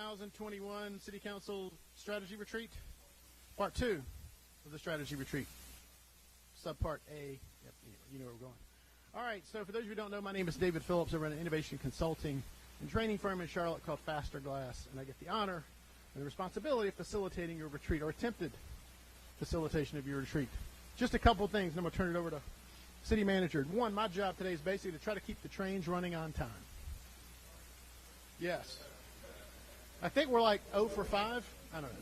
2021 City Council Strategy Retreat, Part 2 of the Strategy Retreat, Subpart A. Yep, you know where we're going. All right, so for those of you who don't know, my name is David Phillips. I run an innovation consulting and training firm in Charlotte called Faster Glass, and I get the honor and the responsibility of facilitating your retreat, or attempted facilitation of your retreat. Just a couple of things, and I'm going to turn it over to City Manager. One, my job today is basically to try to keep the trains running on time. Yes. I think we're like 0 for 5. I don't know.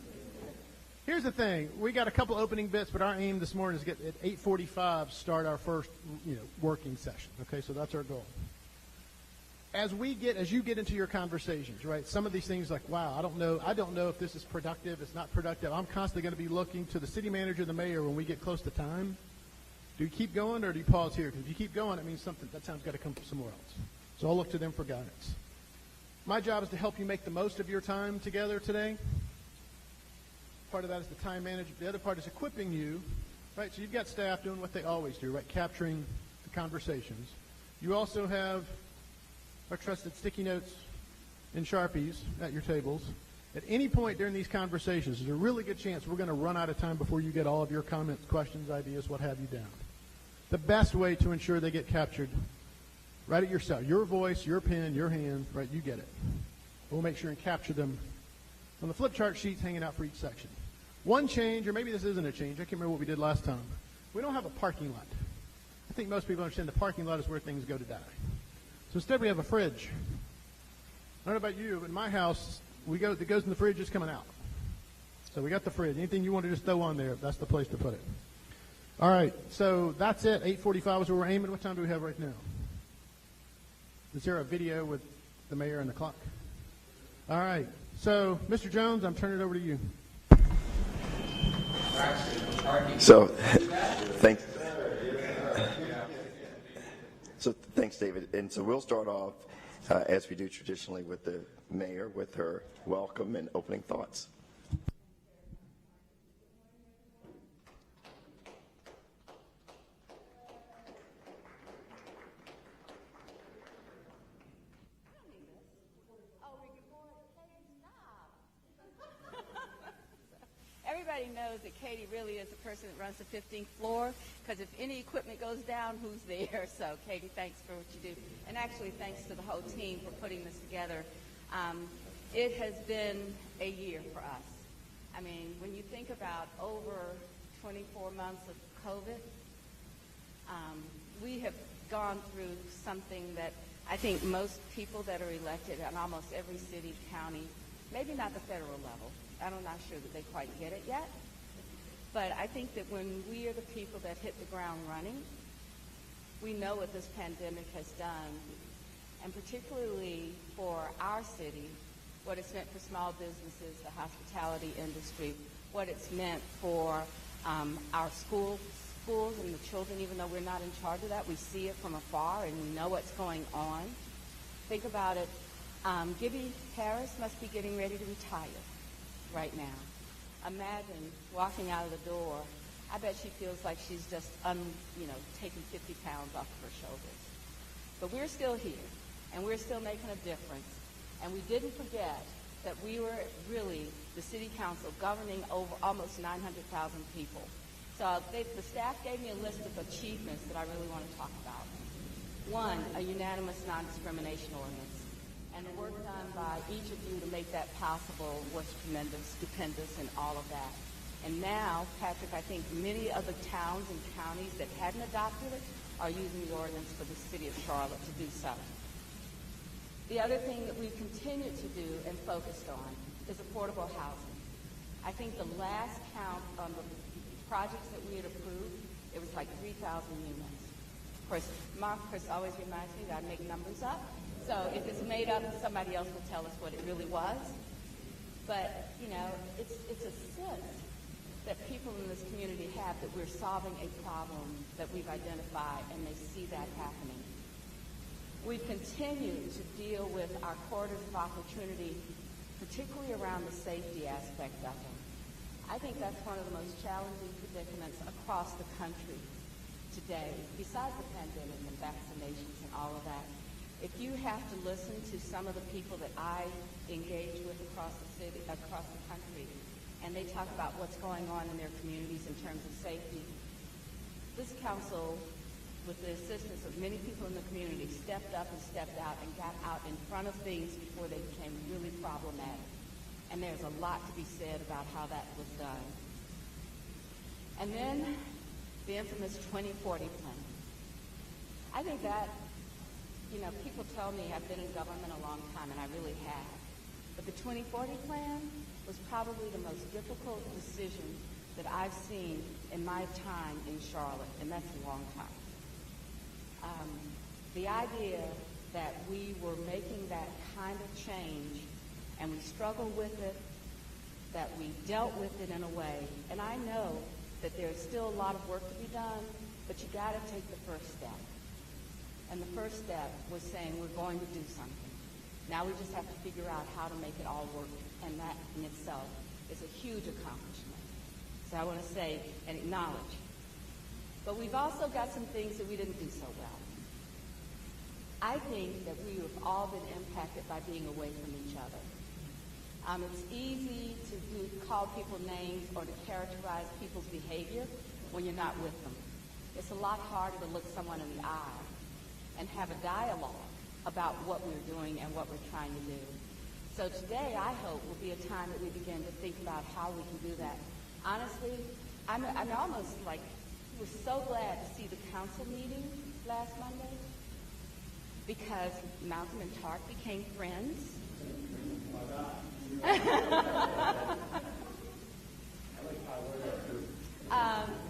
Here's the thing. We got a couple opening bits, but our aim this morning is to get at 8:45 start our first, working session. Okay, so that's our goal. As you get into your conversations, right? Some of these things like, wow, I don't know if this is productive. It's not productive. I'm constantly going to be looking to the city manager, the mayor, when we get close to time. Do you keep going or do you pause here? Because if you keep going, it means that time's got to come from somewhere else. So I'll look to them for guidance. My job is to help you make the most of your time together today. Part of that is the time management. The other part is equipping you, right? So you've got staff doing what they always do, right? Capturing the conversations. You also have our trusted sticky notes and Sharpies at your tables. At any point during these conversations, there's a really good chance we're going to run out of time before you get all of your comments, questions, ideas, what have you down. The best way to ensure they get captured, write it yourself. Your voice, your pen, your hand, right? You get it. We'll make sure and capture them on the flip chart sheets hanging out for each section. One change, or maybe this isn't a change. I can't remember what we did last time. We don't have a parking lot. I think most people understand the parking lot is where things go to die. So instead we have a fridge. I don't know about you, but in my house, it goes in the fridge, it's coming out. So we got the fridge. Anything you want to just throw on there, that's the place to put it. All right, so that's it. 8:45 is where we're aiming. What time do we have right now? Is there a video with the mayor and the clock? All right. So, Mr. Jones, I'm turning it over to you. So, thanks, David. And so we'll start off, as we do traditionally, with the mayor, with her welcome and opening thoughts. Everybody knows that Katie really is the person that runs the 15th floor, because if any equipment goes down, who's there? So, Katie, thanks for what you do. And actually, thanks to the whole team for putting this together. It has been a year for us. I mean, when you think about over 24 months of COVID, we have gone through something that I think most people that are elected in almost every city, county, maybe not the federal level, I'm not sure that they quite get it yet. But I think that when we are the people that hit the ground running, we know what this pandemic has done, and particularly for our city, what it's meant for small businesses, the hospitality industry, what it's meant for our schools and the children. Even though we're not in charge of that, we see it from afar and we know what's going on. Think about it. Gibby Harris must be getting ready to retire right now. Imagine walking out of the door. I bet she feels like she's just taking 50 pounds off of her shoulders. But we're still here, and we're still making a difference. And we didn't forget that we were really the city council governing over almost 900,000 people. So the staff gave me a list of achievements that I really want to talk about. One, a unanimous non-discrimination ordinance. And the work done by each of you to make that possible was tremendous, stupendous, and all of that. And now, Patrick, I think many of the towns and counties that hadn't adopted it are using the ordinance for the city of Charlotte to do so. The other thing that we've continued to do and focused on is affordable housing. I think the last count on the projects that we had approved, it was like 3,000 units. Of course, Mark always reminds me that I make numbers up. So if it's made up, somebody else will tell us what it really was. But, it's a sense that people in this community have that we're solving a problem that we've identified, and they see that happening. We continue to deal with our corridors of opportunity, particularly around the safety aspect of them. I think that's one of the most challenging predicaments across the country today, besides the pandemic and vaccinations and all of that. If you have to listen to some of the people that I engage with across the city, across the country, and they talk about what's going on in their communities in terms of safety, this council, with the assistance of many people in the community, stepped up and stepped out and got out in front of things before they became really problematic. And there's a lot to be said about how that was done. And then the infamous 2040 plan. I think that, people tell me I've been in government a long time, and I really have. But the 2040 plan was probably the most difficult decision that I've seen in my time in Charlotte, and that's a long time. The idea that we were making that kind of change, and we struggled with it, that we dealt with it in a way, and I know that there's still a lot of work to be done, but you got to take the first step. And the first step was saying we're going to do something. Now we just have to figure out how to make it all work, and that in itself is a huge accomplishment. So I want to say and acknowledge. But we've also got some things that we didn't do so well. I think that we have all been impacted by being away from each other. It's easy to call people names or to characterize people's behavior when you're not with them. It's a lot harder to look someone in the eye and have a dialogue about what we're doing and what we're trying to do. So today, I hope, will be a time that we begin to think about how we can do that. Honestly, I'm almost like, we're so glad to see the council meeting last Monday because Malcolm and Tark became friends.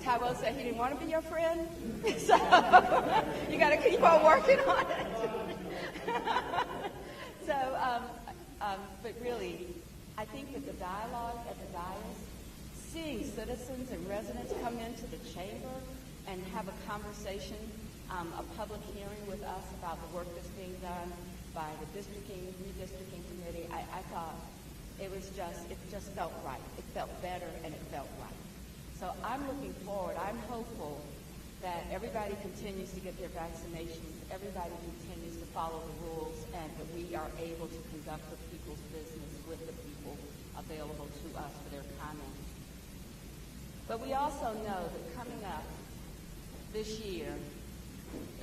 Tyrone said he didn't want to be your friend, so you got to keep on working on it. But really, I think that the dialogue at the dais, seeing citizens and residents come into the chamber and have a conversation, a public hearing with us about the work that's being done by the redistricting committee, I thought it just felt right. It felt better and it felt right. So I'm looking forward. I'm hopeful that everybody continues to get their vaccinations, everybody continues to follow the rules, and that we are able to conduct the people's business with the people available to us for their comments. But we also know that coming up this year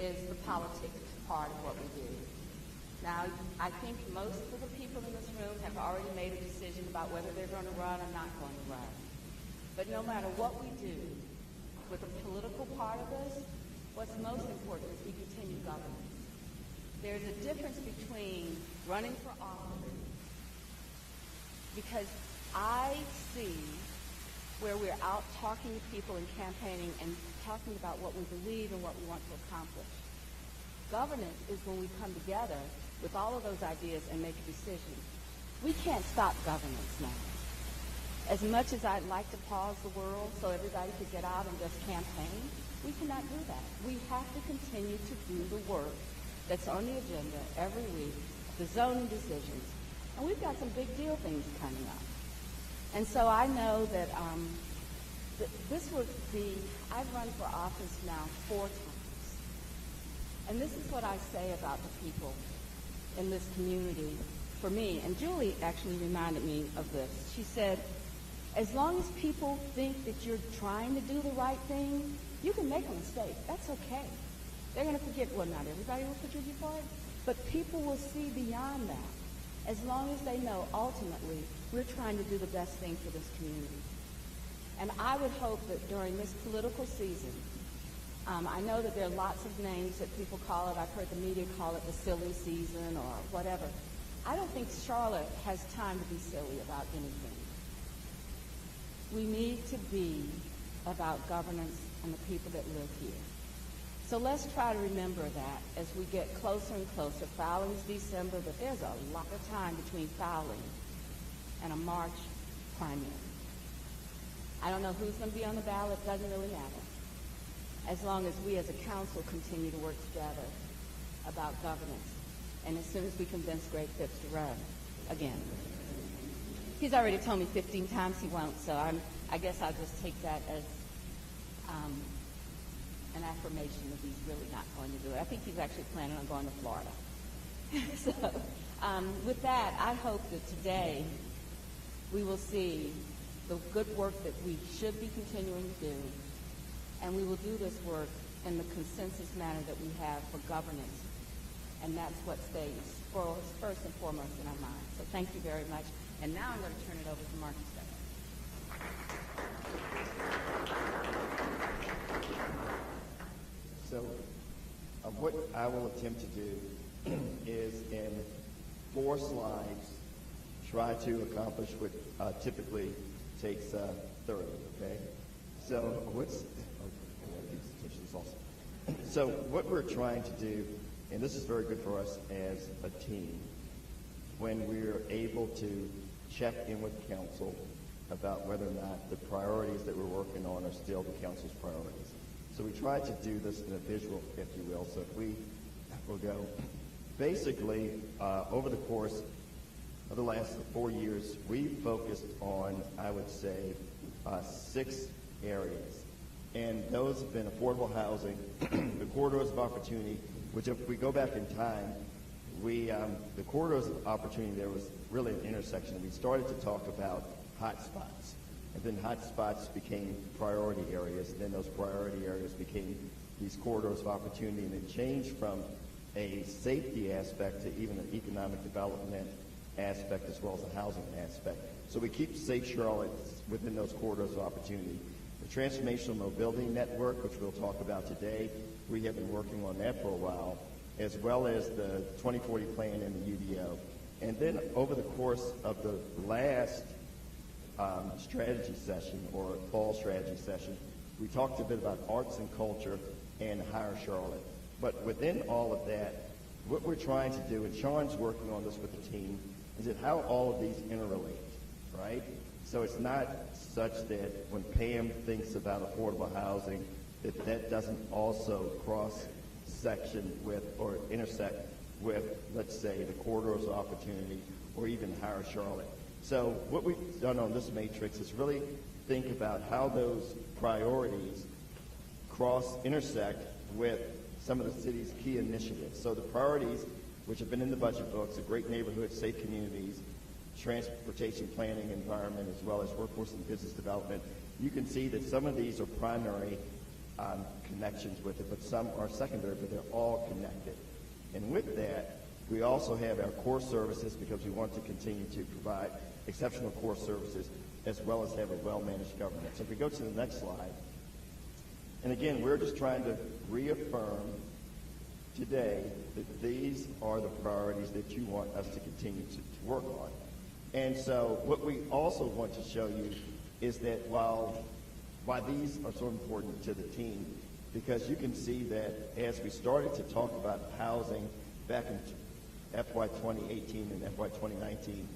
is the politics part of what we do. Now, I think most of the people in this room have already made a decision about whether they're going to run or not going to run. But no matter what we do with the political part of this, what's most important is we continue governance. There's a difference between running for office, because I see where we're out talking to people and campaigning and talking about what we believe and what we want to accomplish. Governance is when we come together with all of those ideas and make a decision. We can't stop governance now. As much as I'd like to pause the world so everybody could get out and just campaign, we cannot do that. We have to continue to do the work that's on the agenda every week, the zoning decisions. And we've got some big deal things coming up. And so I know that this would be, I've run for office now 4 times. And this is what I say about the people in this community for me. And Julie actually reminded me of this. She said, as long as people think that you're trying to do the right thing, you can make a mistake. That's okay. They're going to forget, well, not everybody will forgive you for it, but people will see beyond that. As long as they know, ultimately, we're trying to do the best thing for this community. And I would hope that during this political season, I know that there are lots of names that people call it. I've heard the media call it the silly season or whatever. I don't think Charlotte has time to be silly about anything. We need to be about governance and the people that live here. So let's try to remember that as we get closer and closer. Filing's December, but there's a lot of time between filing and a March primary. I don't know who's going to be on the ballot. It doesn't really matter. As long as we as a council continue to work together about governance. And as soon as we convince Greg Phipps to run again. He's already told me 15 times he won't, so I guess I'll just take that as an affirmation that he's really not going to do it. I think he's actually planning on going to Florida. So with that, I hope that today we will see the good work that we should be continuing to do, and we will do this work in the consensus manner that we have for governance, and that's what stays first and foremost in our minds. So thank you very much, and now I'm going to turn it over to Marcus. So what I will attempt to do is in 4 slides try to accomplish what typically takes 30, okay? So so what we're trying to do, and this is very good for us as a team, when we're able to check in with council about whether or not the priorities that we're working on are still the council's priorities. So we try to do this in a visual, if you will. So if we will go, basically, over the course of the last 4 years, we focused on, I would say, 6 areas. And those have been affordable housing, the corridors of opportunity, which if we go back in time, the corridors of opportunity, there was really an intersection. We started to talk about hotspots. And then hotspots became priority areas, and then those priority areas became these corridors of opportunity, and it changed from a safety aspect to even an economic development aspect as well as a housing aspect. So we keep Safe Charlotte within those corridors of opportunity. The Transformational Mobility Network, which we'll talk about today, we have been working on that for a while, as well as the 2040 plan and the UDO. And then over the course of the last strategy session or fall strategy session, we talked a bit about arts and culture and Higher Charlotte. But within all of that, what we're trying to do, and Sean's working on this with the team, is that how all of these interrelate, right? So it's not such that when Pam thinks about affordable housing, that doesn't also cross-section with or intersect with, let's say, the corridors of opportunity or even Higher Charlotte. So what we've done on this matrix is really think about how those priorities intersect with some of the city's key initiatives. So the priorities, which have been in the budget books, a great neighborhood, safe communities, transportation planning, environment, as well as workforce and business development, you can see that some of these are primary connections with it, but some are secondary, but they're all connected. And with that, we also have our core services because we want to continue to provide exceptional core services as well as have a well-managed government. So if we go to the next slide, and again, we're just trying to reaffirm today that these are the priorities that you want us to continue to work on. And so what we also want to show you is that why these are so important to the team, because you can see that as we started to talk about housing back in FY 2018 and FY 2019,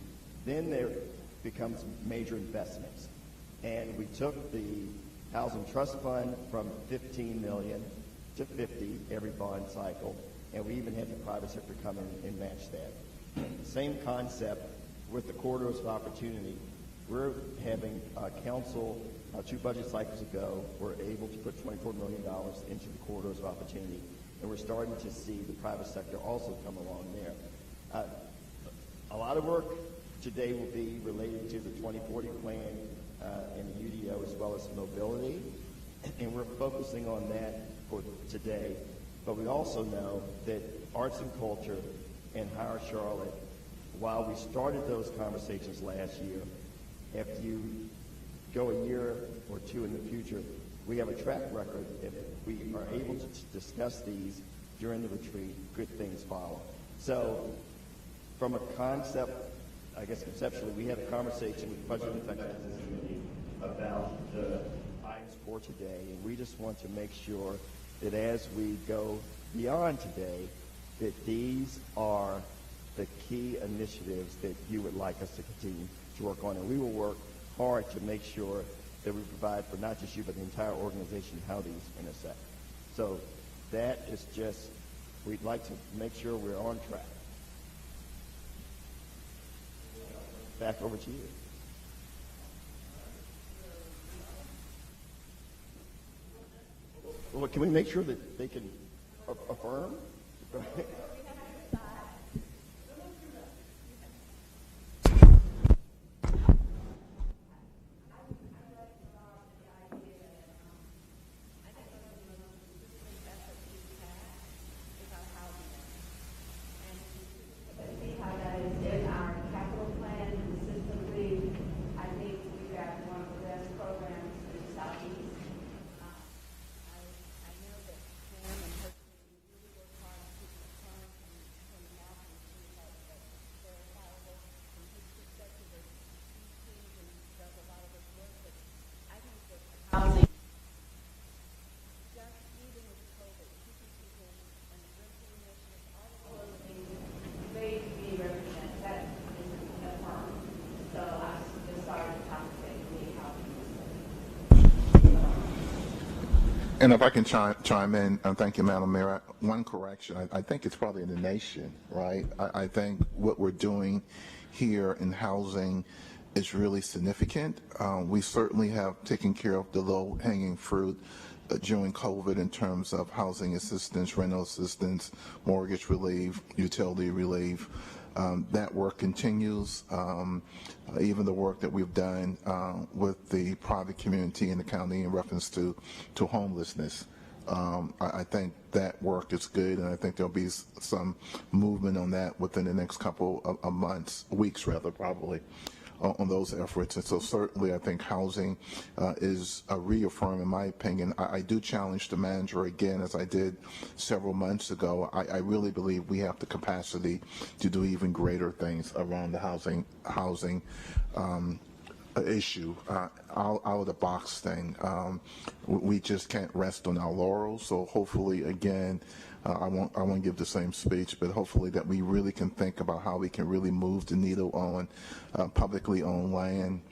then there becomes major investments. And we took the Housing Trust Fund from $15 million to $50 every bond cycle, and we even had the private sector come in and match that. Same concept with the corridors of opportunity. We're having council 2 budget cycles ago, we're able to put $24 million into the corridors of opportunity, and we're starting to see the private sector also come along there. A lot of work today will be related to the 2040 plan and the UDO as well as mobility, and we're focusing on that for today. But we also know that arts and culture and Higher Charlotte, while we started those conversations last year, after you go a year or 2 in the future, we have a track record. If we are able to discuss these during the retreat, good things follow. So from a concept, I guess conceptually, we had a conversation with Budget and Effectiveness Committee about the items for today, and we just want to make sure that as we go beyond today, that these are the key initiatives that you would like us to continue to work on, and we will work hard to make sure that we provide for not just you but the entire organization how these intersect. So that is just, we'd like to make sure we're on track. Back over to you. Well, can we make sure that they can affirm? And if I can chime in, thank you, Madam Mayor. One correction, I think it's probably in the nation, right? I think what we're doing here in housing is really significant. We certainly have taken care of the low-hanging fruit during COVID in terms of housing assistance, rental assistance, mortgage relief, utility relief. That work continues. Even the work that we've done with the private community in the county in reference to homelessness. I think that work is good, and I think there'll be some movement on that within the next couple of months, weeks rather, probably, on those efforts. And so certainly I think housing is a reaffirm, in my opinion. I do challenge the manager again, as I did several months ago. I really believe we have the capacity to do even greater things around the housing issue, out of the box thing. We just can't rest on our laurels. So hopefully, again, I won't give the same speech, but hopefully that we really can think about how we can really move the needle on publicly owned land,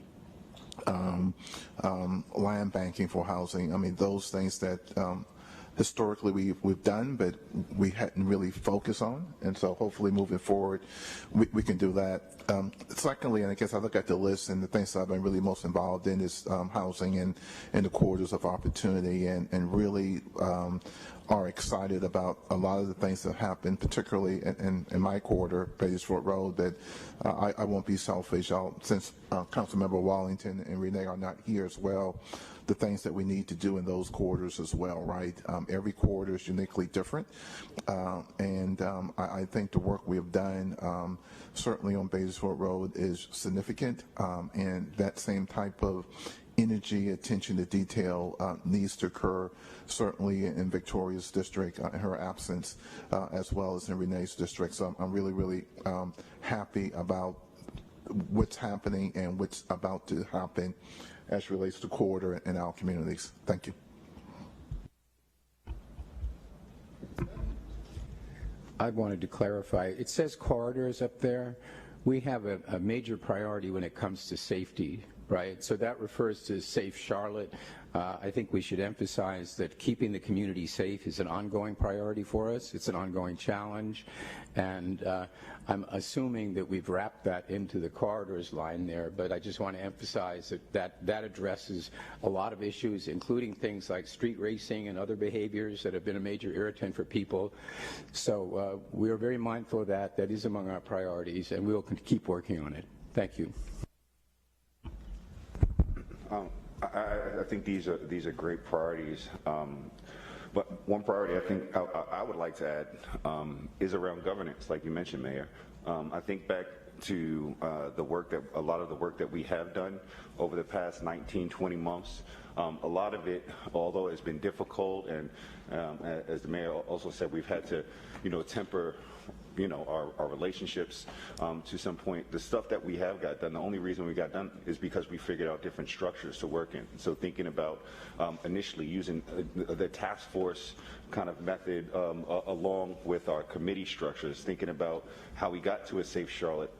land banking for housing. I mean, those things that historically we've done, but we hadn't really focused on. And so hopefully moving forward, we can do that. Secondly, and I guess I look at the list, and the things that I've been really most involved in is housing and the corridors of opportunity, and really are excited about a lot of the things that happen, particularly in my corridor, Beatty-Ford Road, that I won't be selfish. Since Councilmember Wallington and Renee are not here as well, the things that we need to do in those corridors as well, right? Every corridor is uniquely different, and I think the work we have done, certainly on Beatty-Ford Road, is significant, and that same type of energy, attention to detail needs to occur certainly in Victoria's district in her absence, as well as in Renee's district. So I'm really, really happy about what's happening and what's about to happen as relates to corridor in our communities. Thank you. I wanted to clarify. It says corridors up there. We have a major priority when it comes to safety, right? So that refers to Safe Charlotte. I think we should emphasize that keeping the community safe is an ongoing priority for us. It's an ongoing challenge. And I'm assuming that we've wrapped that into the corridors line there, but I just want to emphasize that addresses a lot of issues, including things like street racing and other behaviors that have been a major irritant for people. So we are very mindful of that. That is among our priorities, and we'll keep working on it. Thank you. I think these are great priorities, but one priority I think I would like to add is around governance, like you mentioned, Mayor. I think back to a lot of the work that we have done over the past 19, 20 months. A lot of it, although it's been difficult, and as the Mayor also said, we've had to, temper our relationships to some point. The stuff that we have got done, the only reason we got done is because we figured out different structures to work in. So thinking about initially using the task force kind of method along with our committee structures, thinking about how we got to a Safe Charlotte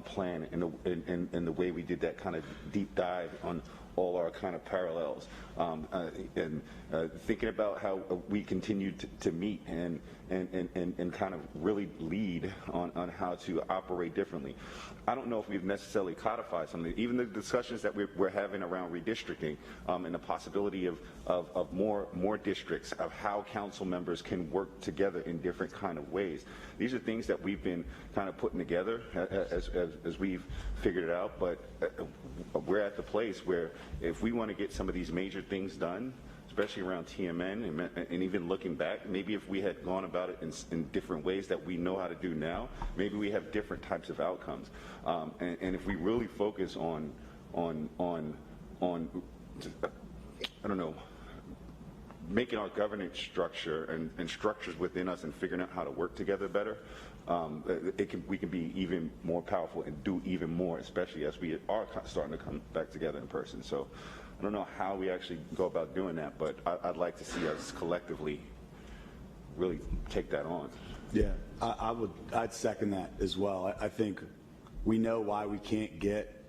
plan and the way we did that kind of deep dive on all our kind of parallels, and thinking about how we continue to meet and kind of really lead on how to operate differently. I don't know if we've necessarily codified something. Even the discussions that we're having around redistricting and the possibility of more districts, of how council members can work together in different kind of ways. These are things that we've been kind of putting together as we've figured it out, but we're at the place where if we want to get some of these major things done, especially around TMN, and even looking back, maybe if we had gone about it in different ways that we know how to do now, maybe we have different types of outcomes. And if we really focus on I don't know, making our governance structure and structures within us and figuring out how to work together better, we can be even more powerful and do even more, especially as we are starting to come back together in person. So I don't know how we actually go about doing that, but I'd like to see us collectively really take that on. Yeah, I'd second that as well. I think we know why we can't get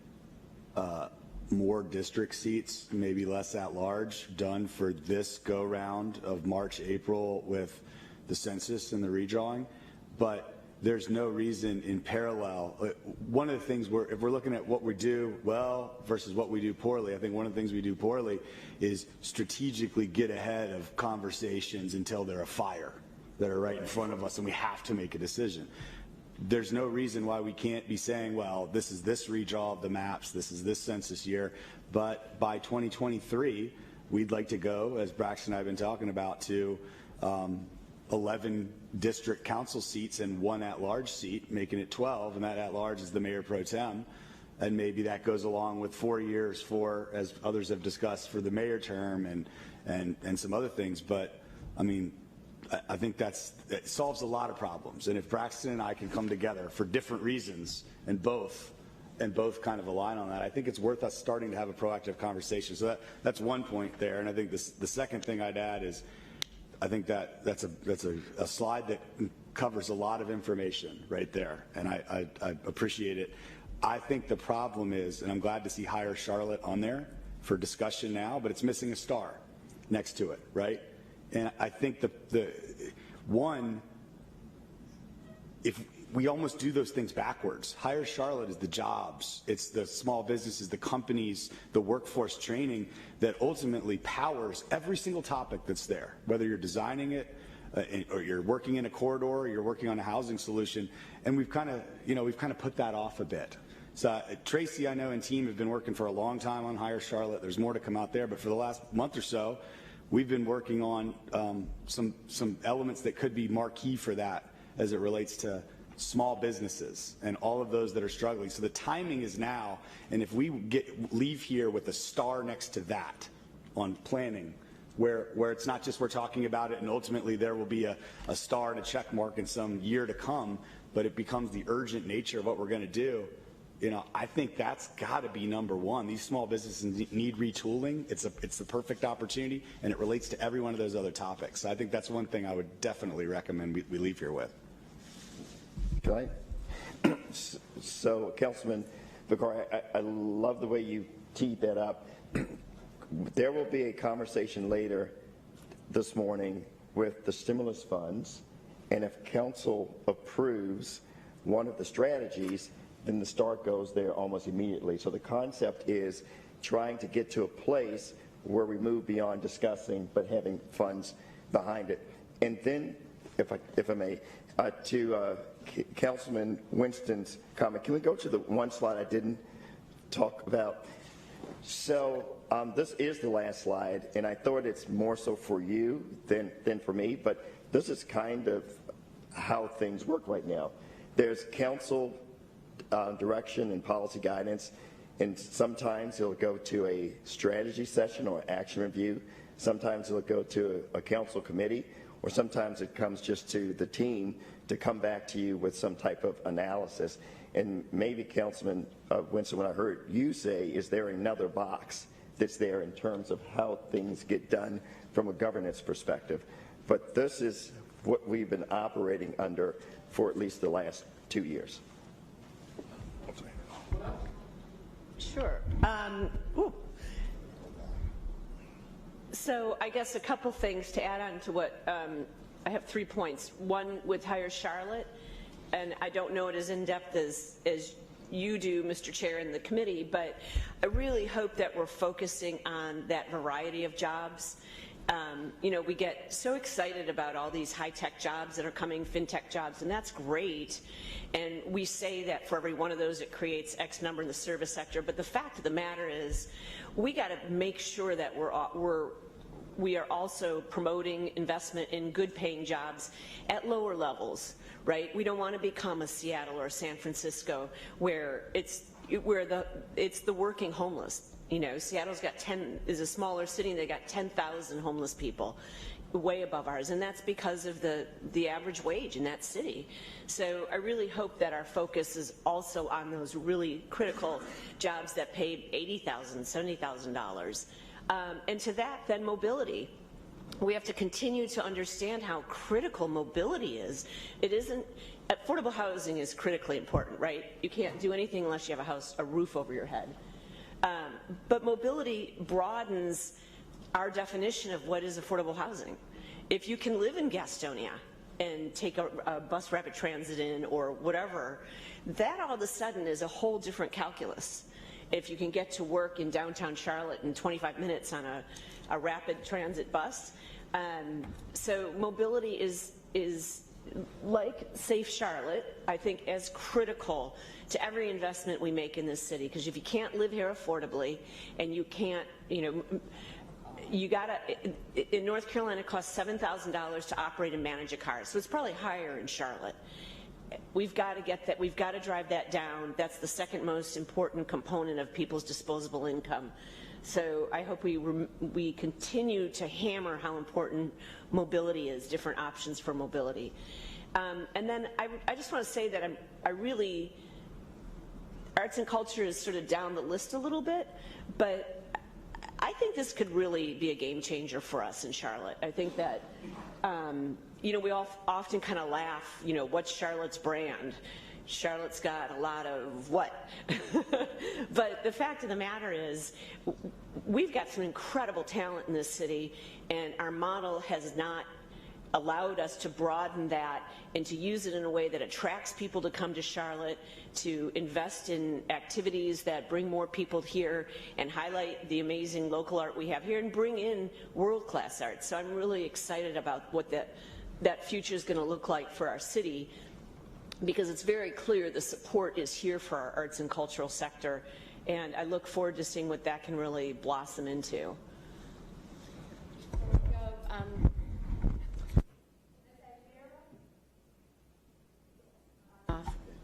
more district seats, maybe less at large, done for this go round of March, April with the census and the redrawing. But there's no reason in parallel. One of the things if we're looking at what we do well versus what we do poorly, I think one of the things we do poorly is strategically get ahead of conversations until they're a fire that are right in front of us and we have to make a decision. There's no reason why we can't be saying, well, this is this redraw of the maps, this is this census year, but by 2023, we'd like to go, as Braxton and I have been talking about, to 11 district council seats and 1 at-large seat, making it 12, and that at-large is the mayor pro tem. And maybe that goes along with 4 years for, as others have discussed, for the mayor term and some other things. But, I mean, I think it solves a lot of problems. And if Braxton and I can come together for different reasons and both kind of align on that, I think it's worth us starting to have a proactive conversation. So that's one point there. And I think the second thing I'd add is, I think that's a slide that covers a lot of information right there, and I appreciate it. I think the problem is, and I'm glad to see Hire Charlotte on there for discussion now, but it's missing a star next to it, right? And I think if we almost do those things backwards. Hire Charlotte is the jobs, it's the small businesses, the companies, the workforce training that ultimately powers every single topic that's there, whether you're designing it or you're working in a corridor or you're working on a housing solution. And we've kind of put that off a bit. So Tracy, I know, and team have been working for a long time on Hire Charlotte. There's more to come out there, but for the last month or so, we've been working on some elements that could be marquee for that as it relates to small businesses and all of those that are struggling. So the timing is now, and if we leave here with a star next to that on planning, where it's not just we're talking about it and ultimately there will be a star and a check mark in some year to come, but it becomes the urgent nature of what we're going to do. I think that's got to be number one. These small businesses need retooling. It's the perfect opportunity, and it relates to every one of those other topics. So I think that's one thing I would definitely recommend we leave here with. Okay. So, Councilman Vicar, I love the way you teed that up. There will be a conversation later this morning with the stimulus funds, and if council approves one of the strategies, then the start goes there almost immediately. So the concept is trying to get to a place where we move beyond discussing, but having funds behind it. And then, if I may, to Councilman Winston's comment, can we go to the one slide I didn't talk about? So this is the last slide, and I thought it's more so for you than for me, but this is kind of how things work right now. There's council direction and policy guidance, and sometimes it'll go to a strategy session or action review. Sometimes it'll go to a council committee, or sometimes it comes just to the team to come back to you with some type of analysis. And maybe, Councilman Winston, what I heard you say, is there another box that's there in terms of how things get done from a governance perspective? But this is what we've been operating under for at least the last 2 years. Sure. So I guess a couple things to add on to what I have 3 points. One with Hire Charlotte, and I don't know it as in-depth as you do, Mr. Chair, and the committee, but I really hope that we're focusing on that variety of jobs. We get so excited about all these high-tech jobs that are coming, fintech jobs, and that's great. And we say that for every one of those it creates X number in the service sector. But the fact of the matter is, we got to make sure that we are also promoting investment in good-paying jobs at lower levels, right? We don't want to become a Seattle or a San Francisco where it's the working homeless. Seattle's is a smaller city, and they got 10,000 homeless people, way above ours, and that's because of the average wage in that city. So I really hope that our focus is also on those really critical jobs that paid $80,000, $70,000. And to that, then mobility. We have to continue to understand how critical mobility is. Affordable housing is critically important, right? You can't do anything unless you have a roof over your head. But mobility broadens our definition of what is affordable housing. If you can live in Gastonia and take a bus rapid transit in or whatever, that all of a sudden is a whole different calculus. If you can get to work in downtown Charlotte in 25 minutes on a rapid transit bus. So mobility is like Safe Charlotte, I think, as critical to every investment we make in this city, because if you can't live here affordably and you can't, you gotta, in North Carolina it costs $7,000 to operate and manage a car, so it's probably higher in Charlotte. We've got to get that, we've got to drive that down. That's the second most important component of people's disposable income. So I hope we continue to hammer how important mobility is, different options for mobility. And then I just want to say that I really, arts and culture is sort of down the list a little bit, but I think this could really be a game changer for us in Charlotte. I think that, we all often kind of laugh, what's Charlotte's brand? Charlotte's got a lot of what? But the fact of the matter is, we've got some incredible talent in this city, and our model has not allowed us to broaden that and to use it in a way that attracts people to come to Charlotte, to invest in activities that bring more people here and highlight the amazing local art we have here and bring in world-class art. So I'm really excited about what that future is going to look like for our city, because it's very clear the support is here for our arts and cultural sector, and I look forward to seeing what that can really blossom into.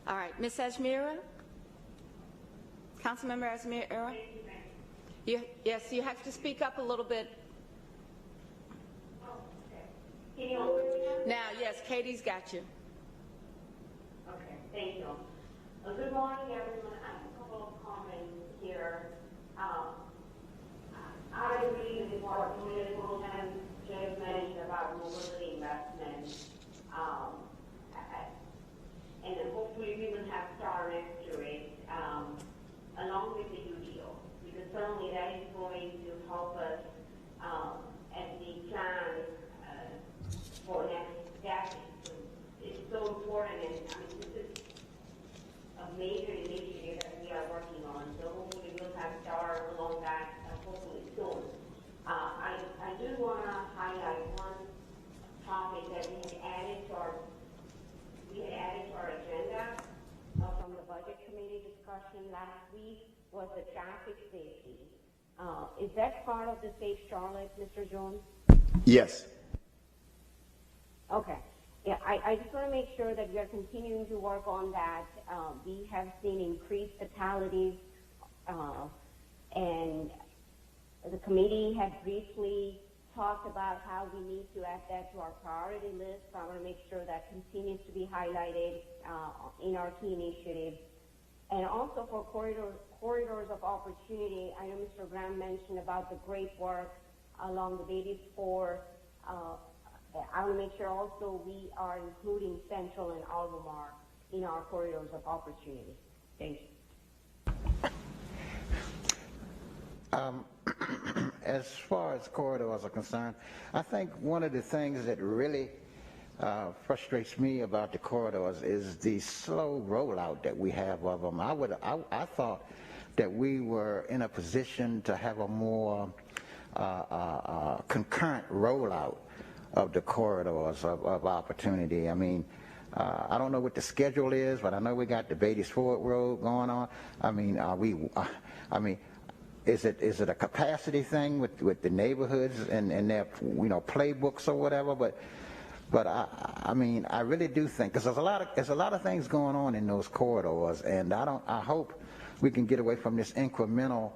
All right, Ms. Ajmira? Councilmember Ajmira? Yes, you have to speak up a little bit. Now, yes, Katie's got you. Okay, thank you. Good morning, everyone. I have a couple of comments here. I agree with what Community Program Jeff mentioned about mobility investment. And hopefully we will have star next to it, along with the UDO, because certainly that is going to help us as we plan for next decade. So it's so important, and this is a major initiative that we are working on. So hopefully we'll have star along that hopefully soon. I do want to highlight one topic that we had added to our agenda from the budget committee discussion last week was the traffic safety. Is that part of the Safe Charlotte, Mr. Jones? Yes. Okay. Yeah, I just want to make sure that we are continuing to work on that. We have seen increased fatalities, and the committee had briefly talked about how we need to add that to our priority list. So I want to make sure that continues to be highlighted in our key initiatives. And also for corridors of opportunity, I know Mr. Graham mentioned about the great work along the Davis 4. I want to make sure also we are including Central and Albemarle in our corridors of opportunity. Thank you. As far as corridors are concerned, I think one of the things that really frustrates me about the corridors is the slow rollout that we have of them. I thought that we were in a position to have a more concurrent rollout of the corridors of opportunity. I mean, I don't know what the schedule is, but I know we got the Beatties Ford Road going on. I mean, is it a capacity thing with the neighborhoods and their playbooks or whatever? But I mean, I really do think, because there's a lot of things going on in those corridors, and I hope we can get away from this incremental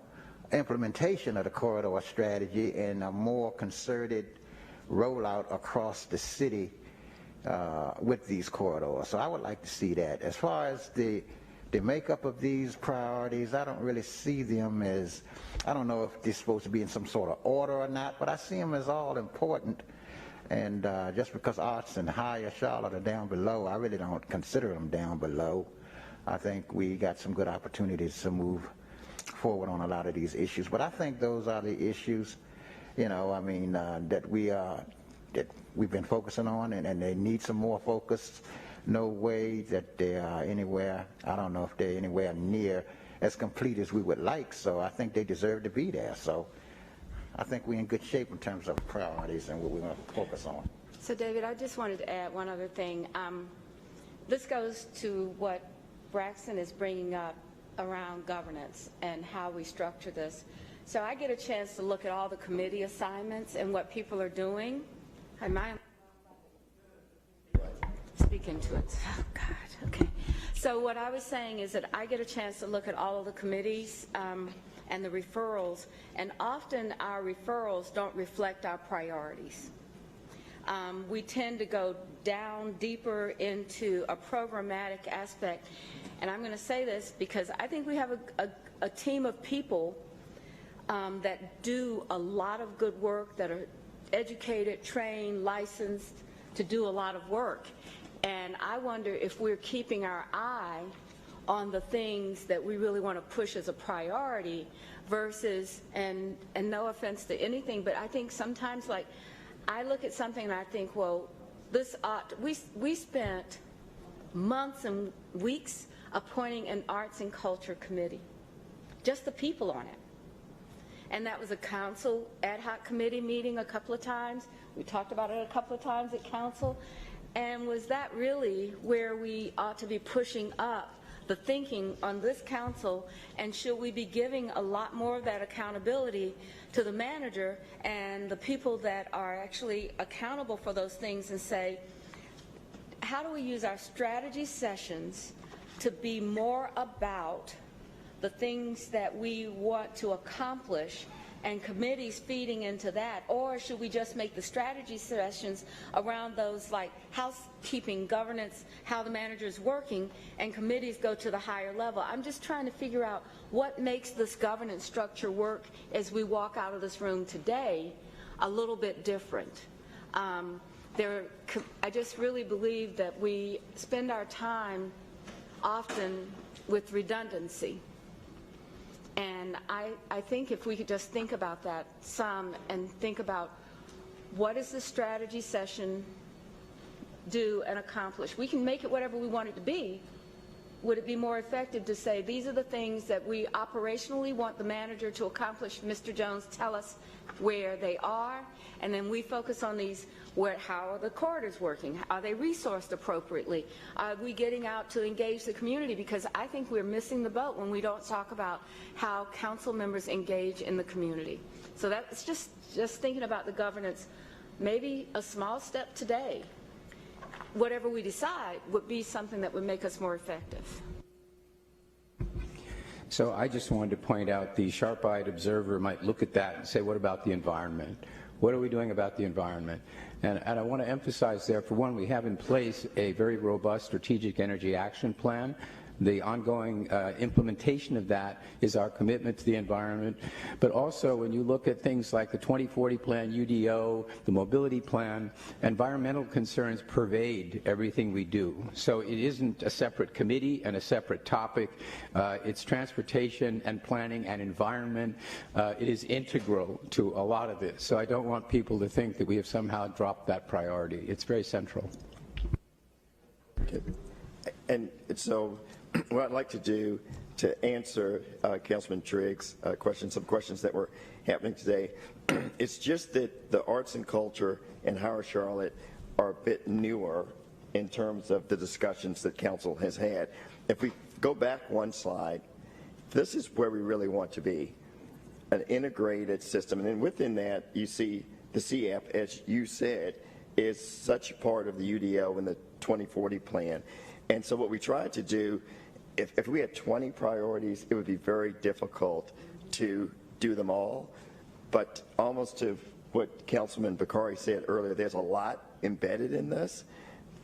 implementation of the corridor strategy and a more concerted rollout across the city with these corridors. So I would like to see that. As far as the makeup of these priorities, I don't really see them as, I don't know if they're supposed to be in some sort of order or not, but I see them as all important. And just because arts and higher Charlotte are down below, I really don't consider them down below. I think we got some good opportunities to move forward on a lot of these issues. But I think those are the issues, that we've been focusing on, and they need some more focus. No way that they are anywhere, I don't know if they're anywhere near as complete as we would like, so I think they deserve to be there. So I think we're in good shape in terms of priorities and what we're going to focus on. So, David, I just wanted to add one other thing. This goes to what Braxton is bringing up around governance and how we structure this. So I get a chance to look at all the committee assignments and what people are doing. Am I speaking to it? Oh, God, okay. So what I was saying is that I get a chance to look at all of the committees and the referrals, and often our referrals don't reflect our priorities. We tend to go down deeper into a programmatic aspect, and I'm going to say this because I think we have a team of people that do a lot of good work, that are educated, trained, licensed to do a lot of work. And I wonder if we're keeping our eye on the things that we really want to push as a priority versus, and no offense to anything, but I think sometimes, like, I look at something and I think, well, this we spent months and weeks appointing an arts and culture committee, just the people on it. And that was a council ad hoc committee meeting a couple of times. We talked about it a couple of times at council. And was that really where we ought to be pushing up the thinking on this council, and should we be giving a lot more of that accountability to the manager and the people that are actually accountable for those things, and say, how do we use our strategy sessions to be more about the things that we want to accomplish, and committees feeding into that? Or should we just make the strategy sessions around those, like housekeeping, governance, how the manager is working, and committees go to the higher level? I'm just trying to figure out what makes this governance structure work as we walk out of this room today a little bit different. I just really believe that we spend our time often with redundancy. And I think if we could just think about that some, and think about what does the strategy session do and accomplish. We can make it whatever we want it to be. Would it be more effective to say, these are the things that we operationally want the manager to accomplish? Mr. Jones, tell us where they are, and then we focus on these. How are the corridors working? Are they resourced appropriately? Are we getting out to engage the community? Because I think we're missing the boat when we don't talk about how council members engage in the community. So that's just thinking about the governance. Maybe a small step today, whatever we decide, would be something that would make us more effective. So I just wanted to point out, the sharp-eyed observer might look at that and say, what about the environment? What are we doing about the environment? And I want to emphasize there, for one, we have in place a very robust strategic energy action plan. The ongoing implementation of that is our commitment to the environment. But also, when you look at things like the 2040 plan, UDO, the mobility plan, environmental concerns pervade everything we do. So it isn't a separate committee and a separate topic. It's transportation and planning and environment. It is integral to a lot of this. So I don't want people to think that we have somehow dropped that priority. It's very central. Okay. And so what I'd like to do to answer Councilman Triggs' some questions that were happening today, it's just that the arts and culture and Howard Charlotte are a bit newer in terms of the discussions that council has had. If we go back one slide, this is where we really want to be, an integrated system. And then within that, you see the CAP, as you said, is such a part of the UDO and the 2040 plan. And so what we tried to do, if we had 20 priorities, it would be very difficult to do them all. But almost to what Councilman Bakari said earlier, there's a lot embedded in this.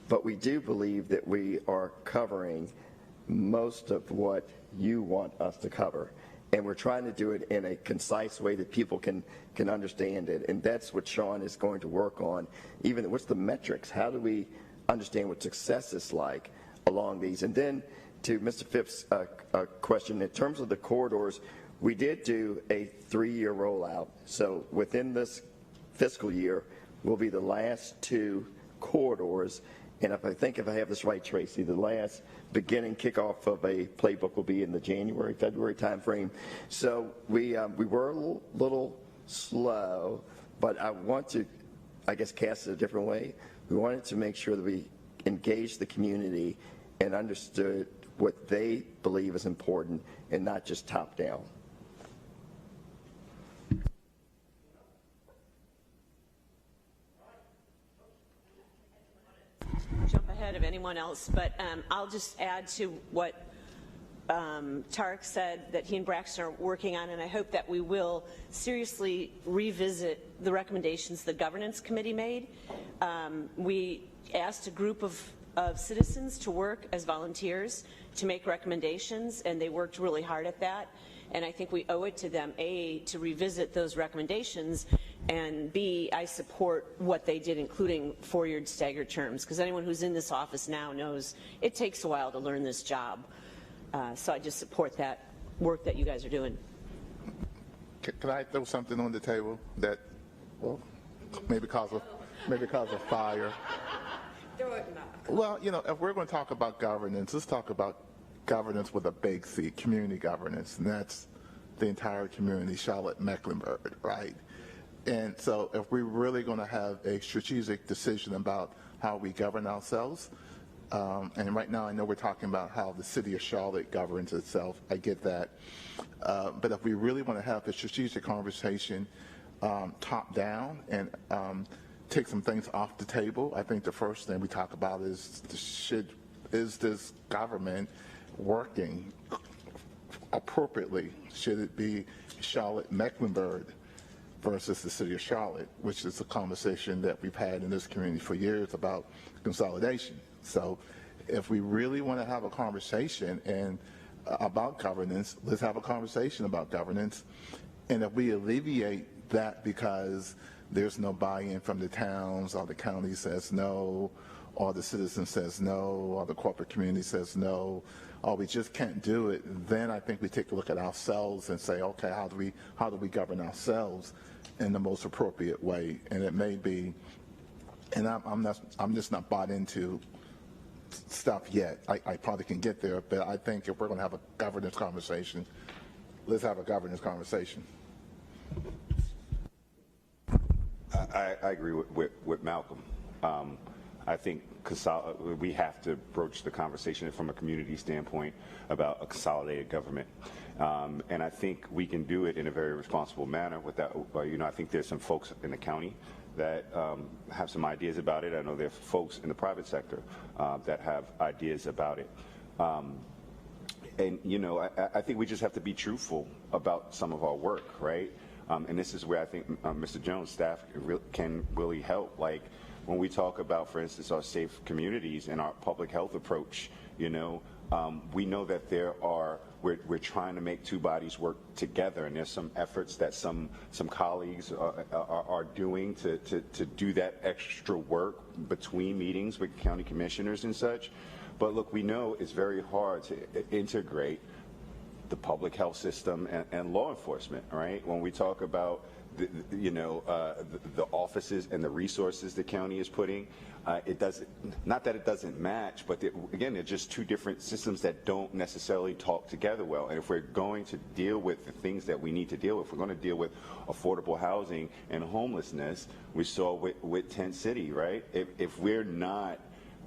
But we do believe that we are covering most of what you want us to cover. And we're trying to do it in a concise way that people can understand it. And that's what Sean is going to work on. Even what's the metrics? How do we understand what success is like along these? And then to Mr. Phipp's question, in terms of the corridors, We did do a 3-year rollout. So within this fiscal year will be the last 2 corridors. And if I have this right, Tracy, the last beginning kickoff of a playbook will be in the January, February timeframe. So we were a little slow, but I want to, I guess, cast it a different way. We wanted to make sure that we engaged the community and understood what they believe is important and not just top down. Jump ahead of anyone else, but I'll just add to what Tarek said that he and Braxton are working on, and I hope that we will seriously revisit the recommendations the governance committee made. We asked a group of citizens to work as volunteers to make recommendations, and they worked really hard at that. And I think we owe it to them, A, to revisit those recommendations, and B, I support what they did, including 4-year staggered terms, because anyone who's in this office now knows it takes a while to learn this job. So I just support that work that you guys are doing. Can I throw something on the table that, well, maybe cause a fire? Throw it back. Well, you know, if we're going to talk about governance, let's talk about governance with a big C, community governance, and that's the entire community, Charlotte, Mecklenburg, right? And so if we're really going to have a strategic decision about how we govern ourselves, and right now I know we're talking about how the city of Charlotte governs itself, I get that, but if we really want to have a strategic conversation top down and take some things off the table, I think the first thing we talk about is is this government working appropriately? Should it be Charlotte, Mecklenburg versus the city of Charlotte, which is a conversation that we've had in this community for years about consolidation. So if we really want to have a conversation about governance, let's have a conversation about governance. And if we alleviate that because there's no buy-in from the towns, or the county says no, or the citizen says no, or the corporate community says no, or we just can't do it, then I think we take a look at ourselves and say, okay, how do we govern ourselves in the most appropriate way? And it may be, and I'm just not bought into stuff yet. I probably can get there, but I think if we're going to have a governance conversation, let's have a governance conversation. I agree with Malcolm. I think we have to broach the conversation from a community standpoint about a consolidated government. And I think we can do it in a very responsible manner without, you know, I think there's some folks in the county that have some ideas about it. I know there are folks in the private sector that have ideas about it. And, you know, I think we just have to be truthful about some of our work, right? And this is where I think Mr. Jones' staff can really help. Like when we talk about, for instance, our safe communities and our public health approach, you know, we know that we're trying to make two bodies work together, and there's some efforts that some colleagues are doing to do that extra work between meetings with county commissioners and such. But look, we know it's very hard to integrate the public health system and law enforcement, right? When we talk about the offices and the resources the county is putting, it doesn't, not that it doesn't match, but again, they're just two different systems that don't necessarily talk together well. And if we're going to deal with the things that we need to deal with, we're going to deal with affordable housing and homelessness. We saw with Tent City, right? If we're not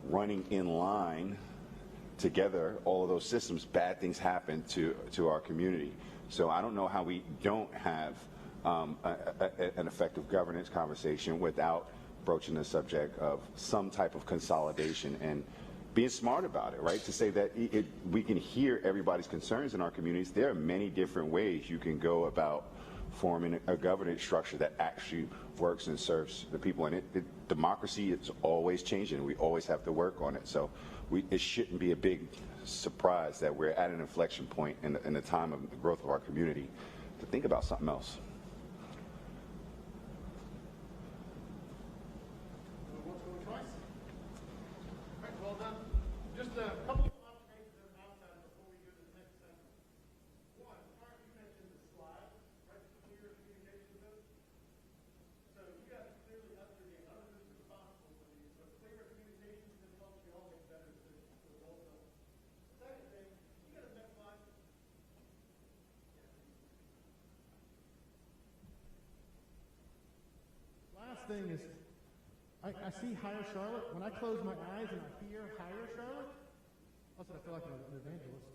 running in line together, all of those systems, bad things happen to our community. So I don't know how we don't have an effective governance conversation without broaching the subject of some type of consolidation and being smart about it, right? To say that we can hear everybody's concerns in our communities. There are many different ways you can go about forming a governance structure that actually works and serves the people. And democracy is always changing. We always have to work on it. So it shouldn't be a big surprise that we're at an inflection point in the time of the growth of our community to think about something else. Well done. Just a couple of observations outside before we go to the next section. One, Mark, you mentioned the thing is, I see Higher Charlotte. When I close my eyes and I hear Higher Charlotte, also I feel like an evangelist.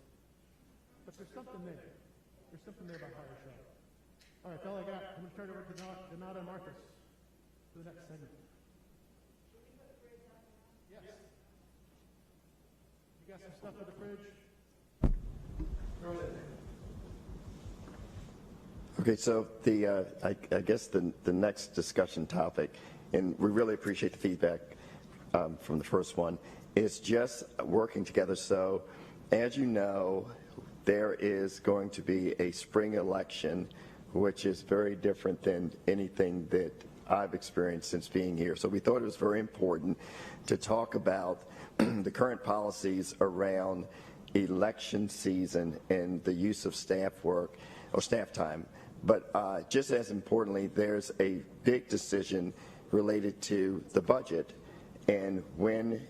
But there's something there. There's something there about Higher Charlotte. All right, that's all I got. I'm going to turn it over to Donata and Marcus for the next segment. Yes. You got some stuff for the fridge? Throw it in there. Okay, so I guess the next discussion topic, and we really appreciate the feedback from the first one, is just working together. So, as you know, there is going to be a spring election, which is very different than anything that I've experienced since being here. So we thought it was very important to talk about the current policies around election season and the use of staff work or staff time. But just as importantly, there's a big decision related to the budget and when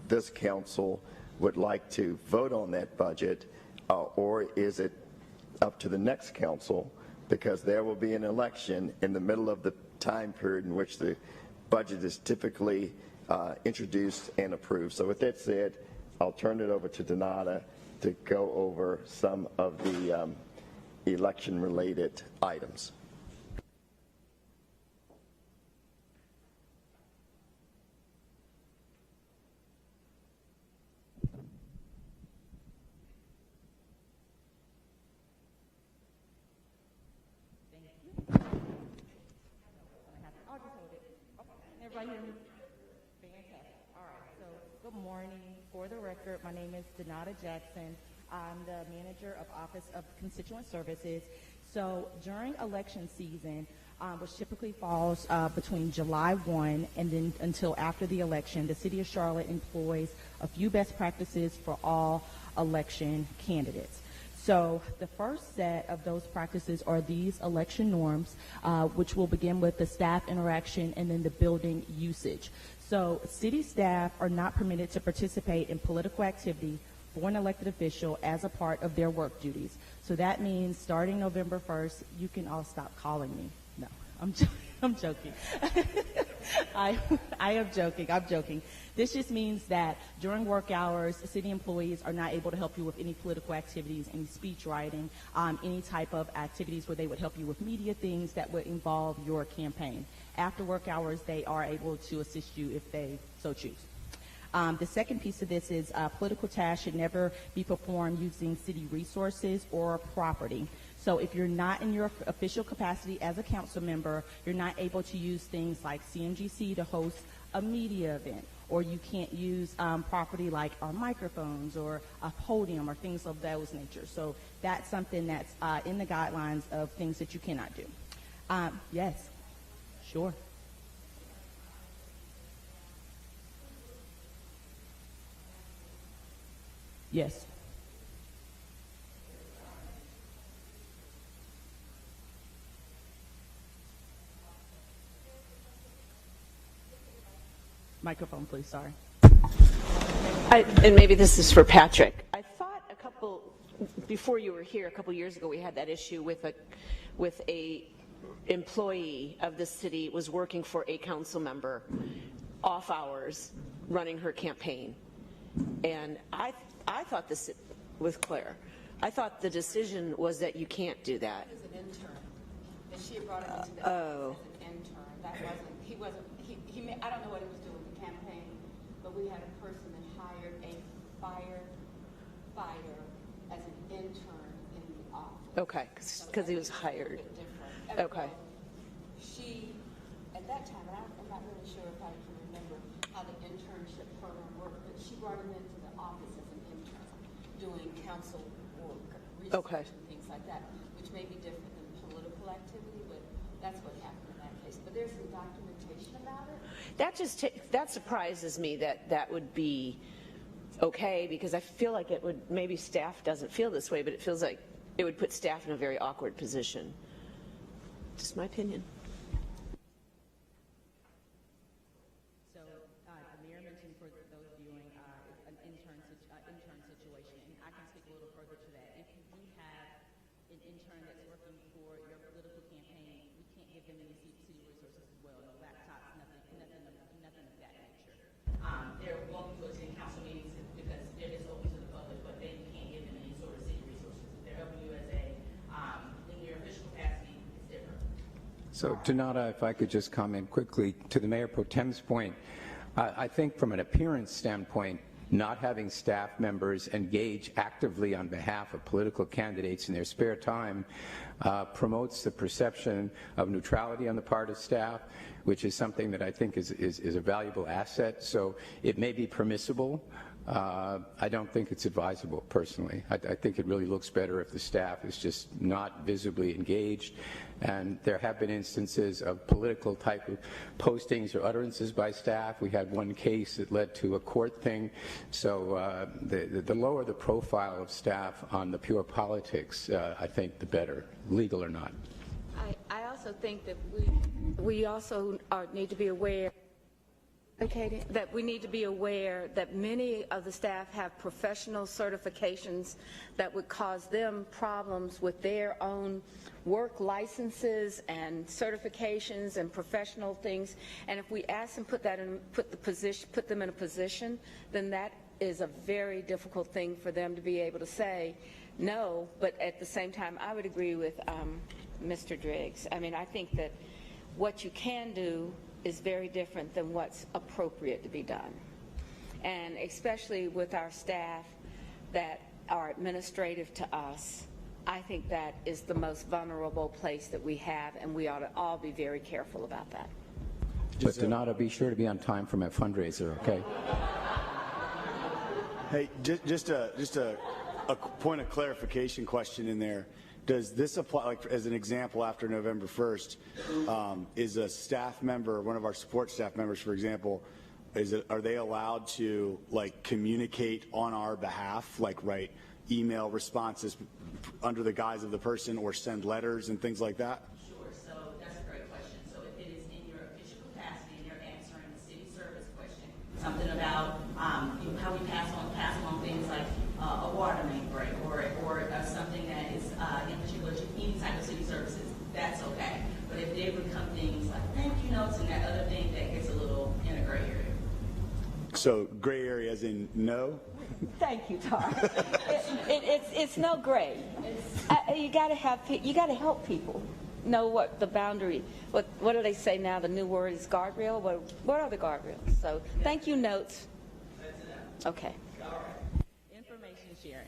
this council would like to vote on that budget, or is it up to the next council, because there will be an election in the middle of the time period in which the budget is typically introduced and approved. So with that said, I'll turn it over to Donata to go over some of the election-related items. Everybody hear me? Fantastic. All right. So, good morning. For the record, my name is Donata Jackson. I'm the manager of Office of Constituent Services. So, during election season, which typically falls between July 1 and then until after the election, the City of Charlotte employs a few best practices for all election candidates. So the first set of those practices are these election norms, which will begin with the staff interaction and then the building usage. So city staff are not permitted to participate in political activity for an elected official as a part of their work duties. So that means starting November 1st, you can all stop calling me. No, I'm joking. I am joking. I'm joking. This just means that during work hours, city employees are not able to help you with any political activities, any speech writing, any type of activities where they would help you with media things that would involve your campaign. After work hours, they are able to assist you if they so choose. The second piece of this is political tasks should never be performed using city resources or property. So if you're not in your official capacity as a council member, you're not able to use things like CMGC to host a media event, or you can't use property like our microphones or a podium or things of those nature. So that's something that's in the guidelines of things that you cannot do. Yes, sure. Yes. Microphone, please. Sorry. And maybe this is for Patrick. I thought before you were here, a couple years ago, we had that issue with a employee of the city was working for a council member off hours running her campaign. And I thought this, with Claire, I thought the decision was that you can't do that. He was an intern. And she had brought him into the office as an intern. That wasn't, I don't know what he was doing with the campaign, but we had a person that hired a firefighter as an intern in the office. Okay, because he was hired. Okay. She, at that time, and I'm not really sure if I can remember how the internship program worked, but she brought him into the office as an intern, doing council work, research and things like that, which may be different than political activity, but that's what happened in that case. But there's some documentation about it. That surprises me that would be okay, because I feel like it would, maybe staff doesn't feel this way, but it feels like it would put staff in a very awkward position. Just my opinion. So the mayor mentioned for those viewing an intern situation, and I can speak a little further to that. If you do have an intern that's working for your political campaign, we can't give them any city resources as well, no laptops, nothing So, Donata, if I could just comment quickly to the Mayor Pro Tem's point, I think from an appearance standpoint, not having staff members engage actively on behalf of political candidates in their spare time promotes the perception of neutrality on the part of staff, which is something that I think is a valuable asset. So it may be permissible. I don't think it's advisable, personally. I think it really looks better if the staff is just not visibly engaged. And there have been instances of political type of postings or utterances by staff. We had one case that led to a court thing. So the lower the profile of staff on the pure politics, I think the better, legal or not. I also think that we also need to be aware that we need to be aware that many of the staff have professional certifications that would cause them problems with their own work licenses and certifications and professional things. And if we ask them put them in a position, then that is a very difficult thing for them to be able to say no. But at the same time, I would agree with Mr. Driggs. I mean, I think that what you can do is very different than what's appropriate to be done. And especially with our staff that are administrative to us, I think that is the most vulnerable place that we have, and we ought to all be very careful about that. But Donata, be sure to be on time for my fundraiser, okay? Hey, just a point of clarification question in there. Does this apply, like as an example, after November 1st, is a staff member, one of our support staff members, for example, are they allowed to like communicate on our behalf, like write email responses under the guise of the person or send letters and things like that? Sure, so that's a great question. So if it is in your official capacity and you're answering the city service question, something about how we pass along things like a water main break or something that is in particular to any type of city services, that's okay. But if they become things like thank you notes and that other thing, that gets a little in a gray area. So gray area as in no? Thank you, Tar. It's no gray. You got to help people know what the boundary. What do they say now? The new word is guardrail. What are the guardrails? So thank you notes. Okay. Information sharing.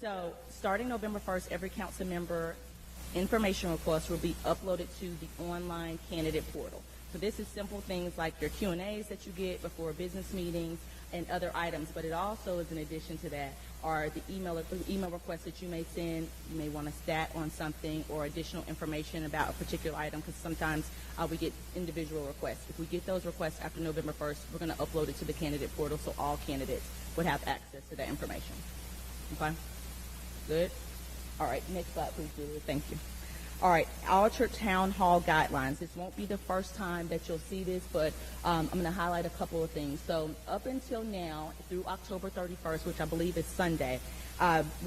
So starting November 1st, every council member information request will be uploaded to the online candidate portal. So this is simple things like your Q&As that you get before business meetings and other items, but it also is in addition to that are the email requests that you may send. You may want a stat on something or additional information about a particular item, because sometimes we get individual requests. If we get those requests after November 1st, we're going to upload it to the candidate portal so all candidates would have access to that information. Okay? Good? All right, next slide, please, Julia. Thank you. All right, Alter Town Hall guidelines. This won't be the first time that you'll see this, but I'm going to highlight a couple of things. So up until now, through October 31st, which I believe is Sunday,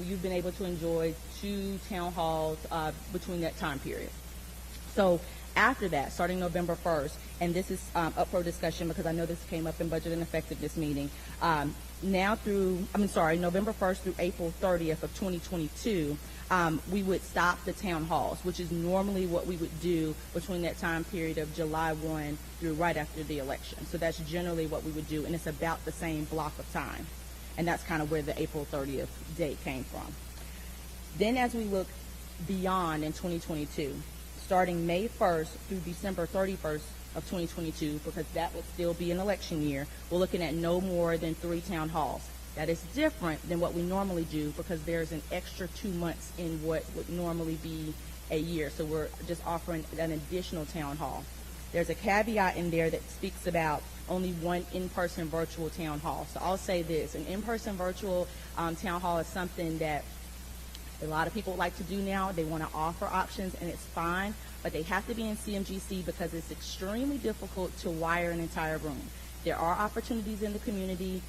you've been able to enjoy 2 town halls between that time period. So after that, starting November 1st, and this is up for discussion because I know this came up in Budget and Effectiveness meeting, November 1st through April 30th of 2022, we would stop the town halls, which is normally what we would do between that time period of July 1 through right after the election. So that's generally what we would do, and it's about the same block of time. And that's kind of where the April 30th date came from. Then as we look beyond in 2022, starting May 1st through December 31st of 2022, because that would still be an election year, we're looking at no more than 3 town halls. That is different than what we normally do because there's an extra 2 months in what would normally be a year. So we're just offering an additional town hall. There's a caveat in there that speaks about only 1 in-person virtual town hall. So I'll say this, an in-person virtual town hall is something that a lot of people like to do now. They want to offer options, and it's fine, but they have to be in CMGC because it's extremely difficult to wire an entire room. There are opportunities in the community.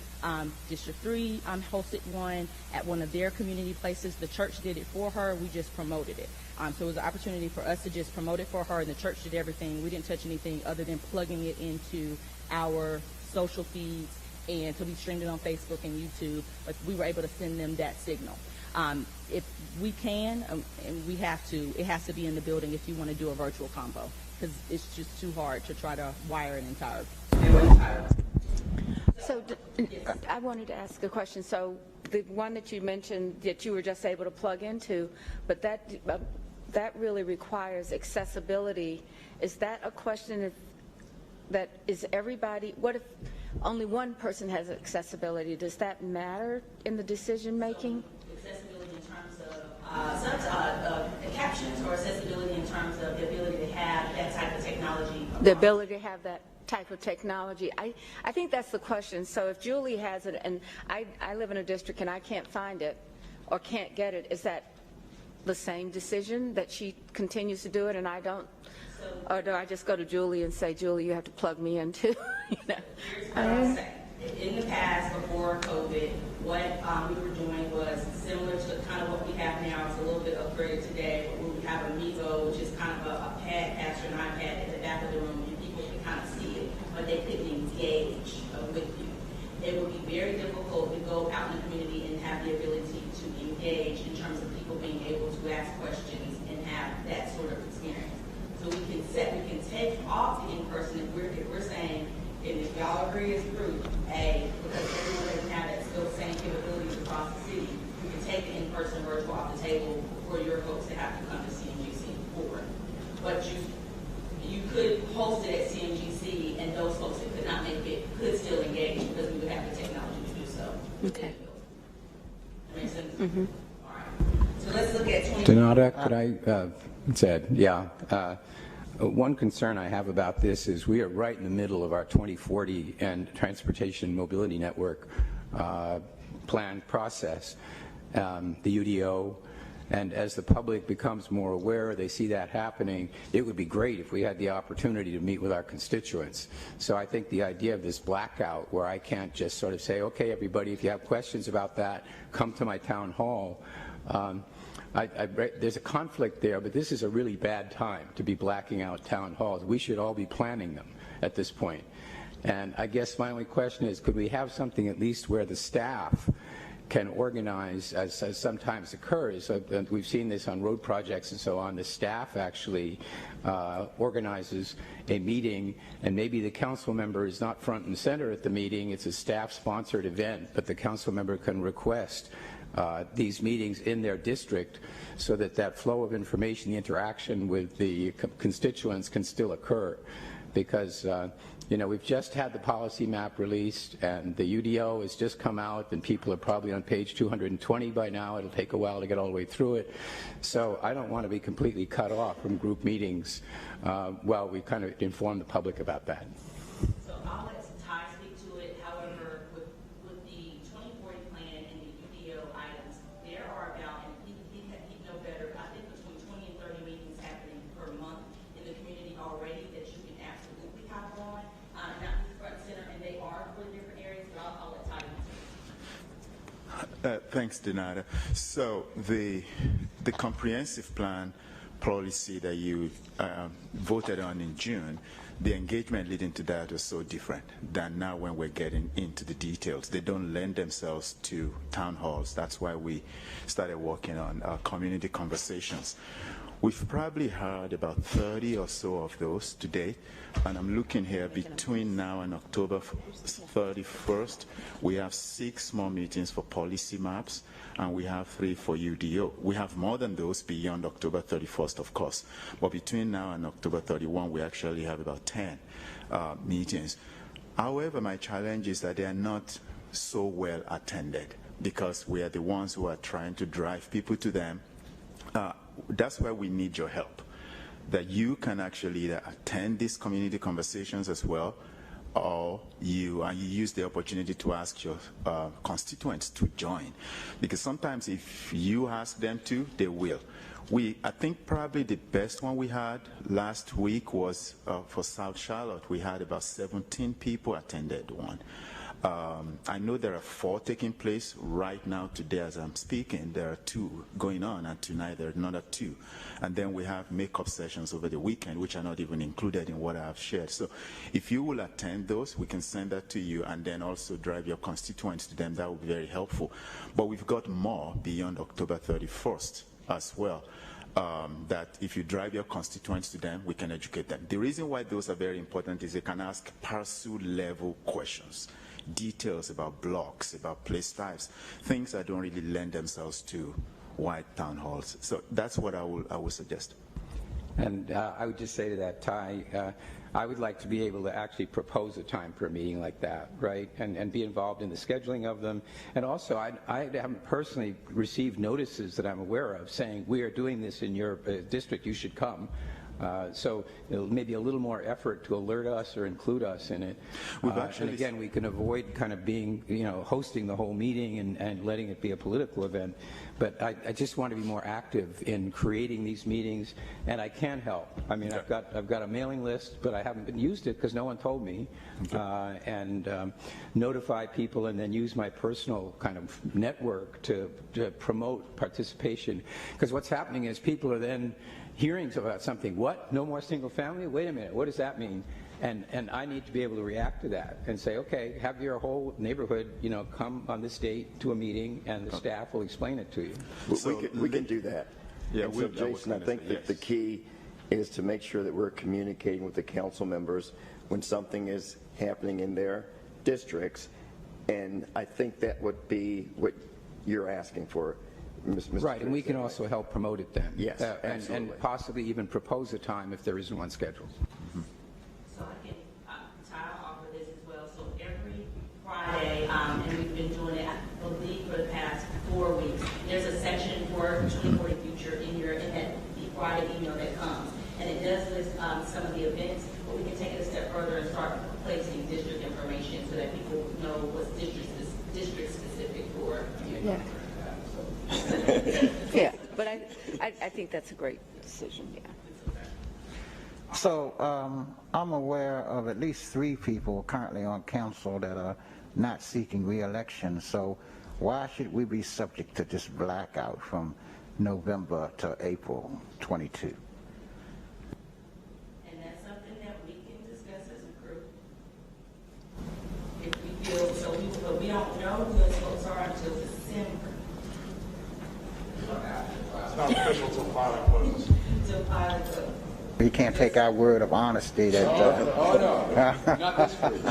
District 3 hosted one at one of their community places. The church did it for her. We just promoted it. So it was an opportunity for us to just promote it for her, and the church did everything. We didn't touch anything other than plugging it into our social feeds, and so we streamed it on Facebook and YouTube, but we were able to send them that signal. If we can, and we have to, it has to be in the building if you want to do a virtual combo. because it's just too hard to try to wire an entire. So I wanted to ask a question. So the one that you mentioned that you were just able to plug into, but that really requires accessibility. Is that a question that is everybody? What if only one person has accessibility? Does that matter in the decision making? Accessibility in terms of captions, or accessibility in terms of the ability to have that type of technology? The ability to have that type of technology. I think that's the question. So if Julie has it, and I live in a district and I can't find it or can't get it, is that the same decision that she continues to do it and I don't? Or do I just go to Julie and say, Julie, you have to plug me in too? You know? Here's what I'll say. In the past, before COVID, what we were doing was similar to kind of what we have now. It's a little bit upgraded today. Where we have a Mevo, which is kind of a pad, capture an iPad at the back of the room, and people can kind of see it, but they couldn't engage with you. It would be very difficult to go out in the community and have the ability to engage in terms of people being able to ask questions and have that sort of experience. So we can take off the in-person if we're saying, and if y'all agree as a group, because everyone doesn't have that still same capabilities across the city, we can take the in-person virtual off the table for your folks to have to come to CMGC for. But you could host it at CMGC, and those folks that could not make it could still engage because we would have the technology to do so. Okay. That makes sense? Mm-hmm. All right. So let's look at 20. Donata, could I, Ted, yeah. One concern I have about this is we are right in the middle of our 2040 and Transportation Mobility Network plan process, the UDO, and as the public becomes more aware, they see that happening, it would be great if we had the opportunity to meet with our constituents. So I think the idea of this blackout where I can't just sort of say, okay, everybody, if you have questions about that, come to my town hall. There's a conflict there, but this is a really bad time to be blacking out town halls. We should all be planning them at this point. And I guess my only question is, could we have something at least where the staff can organize, as sometimes occurs, and we've seen this on road projects and so on, the staff actually organizes a meeting, and maybe the council member is not front and center at the meeting, it's a staff-sponsored event, but the council member can request these meetings in their district so that that flow of information, the interaction with the constituents can still occur. Because we've just had the policy map released and the UDO has just come out and people are probably on page 220 by now. It'll take a while to get all the way through it. So I don't want to be completely cut off from group meetings while we kind of inform the public about that. So I'll let Ty speak to it. However, with the 2040 plan and the UDO items, there are about, and he'd know better, I think between 20 and 30 meetings happening per month in the community already that you can absolutely hop on, not be front and center, and they are for different areas, but I'll let Ty answer. Thanks, Donata. So the comprehensive plan policy that you voted on in June, the engagement leading to that was so different than now when we're getting into the details. They don't lend themselves to town halls. That's why we started working on community conversations. We've probably had about 30 or so of those to date, and I'm looking here between now and October 31st, we have 6 more meetings for policy maps, and we have 3 for UDO. We have more than those beyond October 31st, of course, but between now and October 31, we actually have about 10 meetings. However, my challenge is that they are not so well attended because we are the ones who are trying to drive people to them. That's why we need your help, that you can actually either attend these community conversations as well, or you use the opportunity to ask your constituents to join. Because sometimes if you ask them to, they will. I think probably the best one we had last week was for South Charlotte. We had about 17 people attended one. I know there are 4 taking place right now today as I'm speaking. There are 2 going on, and tonight there are another 2. And then we have makeup sessions over the weekend, which are not even included in what I have shared. So if you will attend those, we can send that to you and then also drive your constituents to them. That would be very helpful. But we've got more beyond October 31st as well. That if you drive your constituents to them, we can educate them. The reason why those are very important is they can ask parcel level questions, details about blocks, about place types, things that don't really lend themselves to wide town halls. So that's what I would suggest. And I would just say to that, Ty, I would like to be able to actually propose a time for a meeting like that, right, and be involved in the scheduling of them. And also, I haven't personally received notices that I'm aware of saying, we are doing this in your district, you should come. So maybe a little more effort to alert us or include us in it. And again, we can avoid kind of being, hosting the whole meeting and letting it be a political event. But I just want to be more active in creating these meetings, and I can help. I mean, I've got a mailing list, but I haven't been used it because no one told me. And notify people, and then use my personal kind of network to promote participation. Because what's happening is people are then hearing about something. What? No more single family? Wait a minute. What does that mean? And I need to be able to react to that and say, okay, have your whole neighborhood, come on this date to a meeting, and the staff will explain it to you. So we can do that. Yeah, and so, Jason, I think that the key is to make sure that we're communicating with the council members when something is happening in their districts, and I think that would be what you're asking for. Mr. Right, and we can also help promote it then. Yes, and possibly even propose a time if there isn't one scheduled. So I can offer this as well. So every Friday, and we've been doing it, I believe, for the past 4 weeks, there's a section for 2040 Future in that Friday email that comes. And it does list some of the events, but we can take it a step further and start placing district information so that people know what's district specific for community. Yeah. Yeah, but I think that's a great decision, yeah. So I'm aware of at least 3 people currently on council that are not seeking re-election. So why should we be subject to this blackout from November to April 22? And that's something that we can discuss as a group. If we feel so, but we don't know who those folks are until December. It's not official till filing closes. Until filing closes. You can't take our word of honesty that. No, not this week.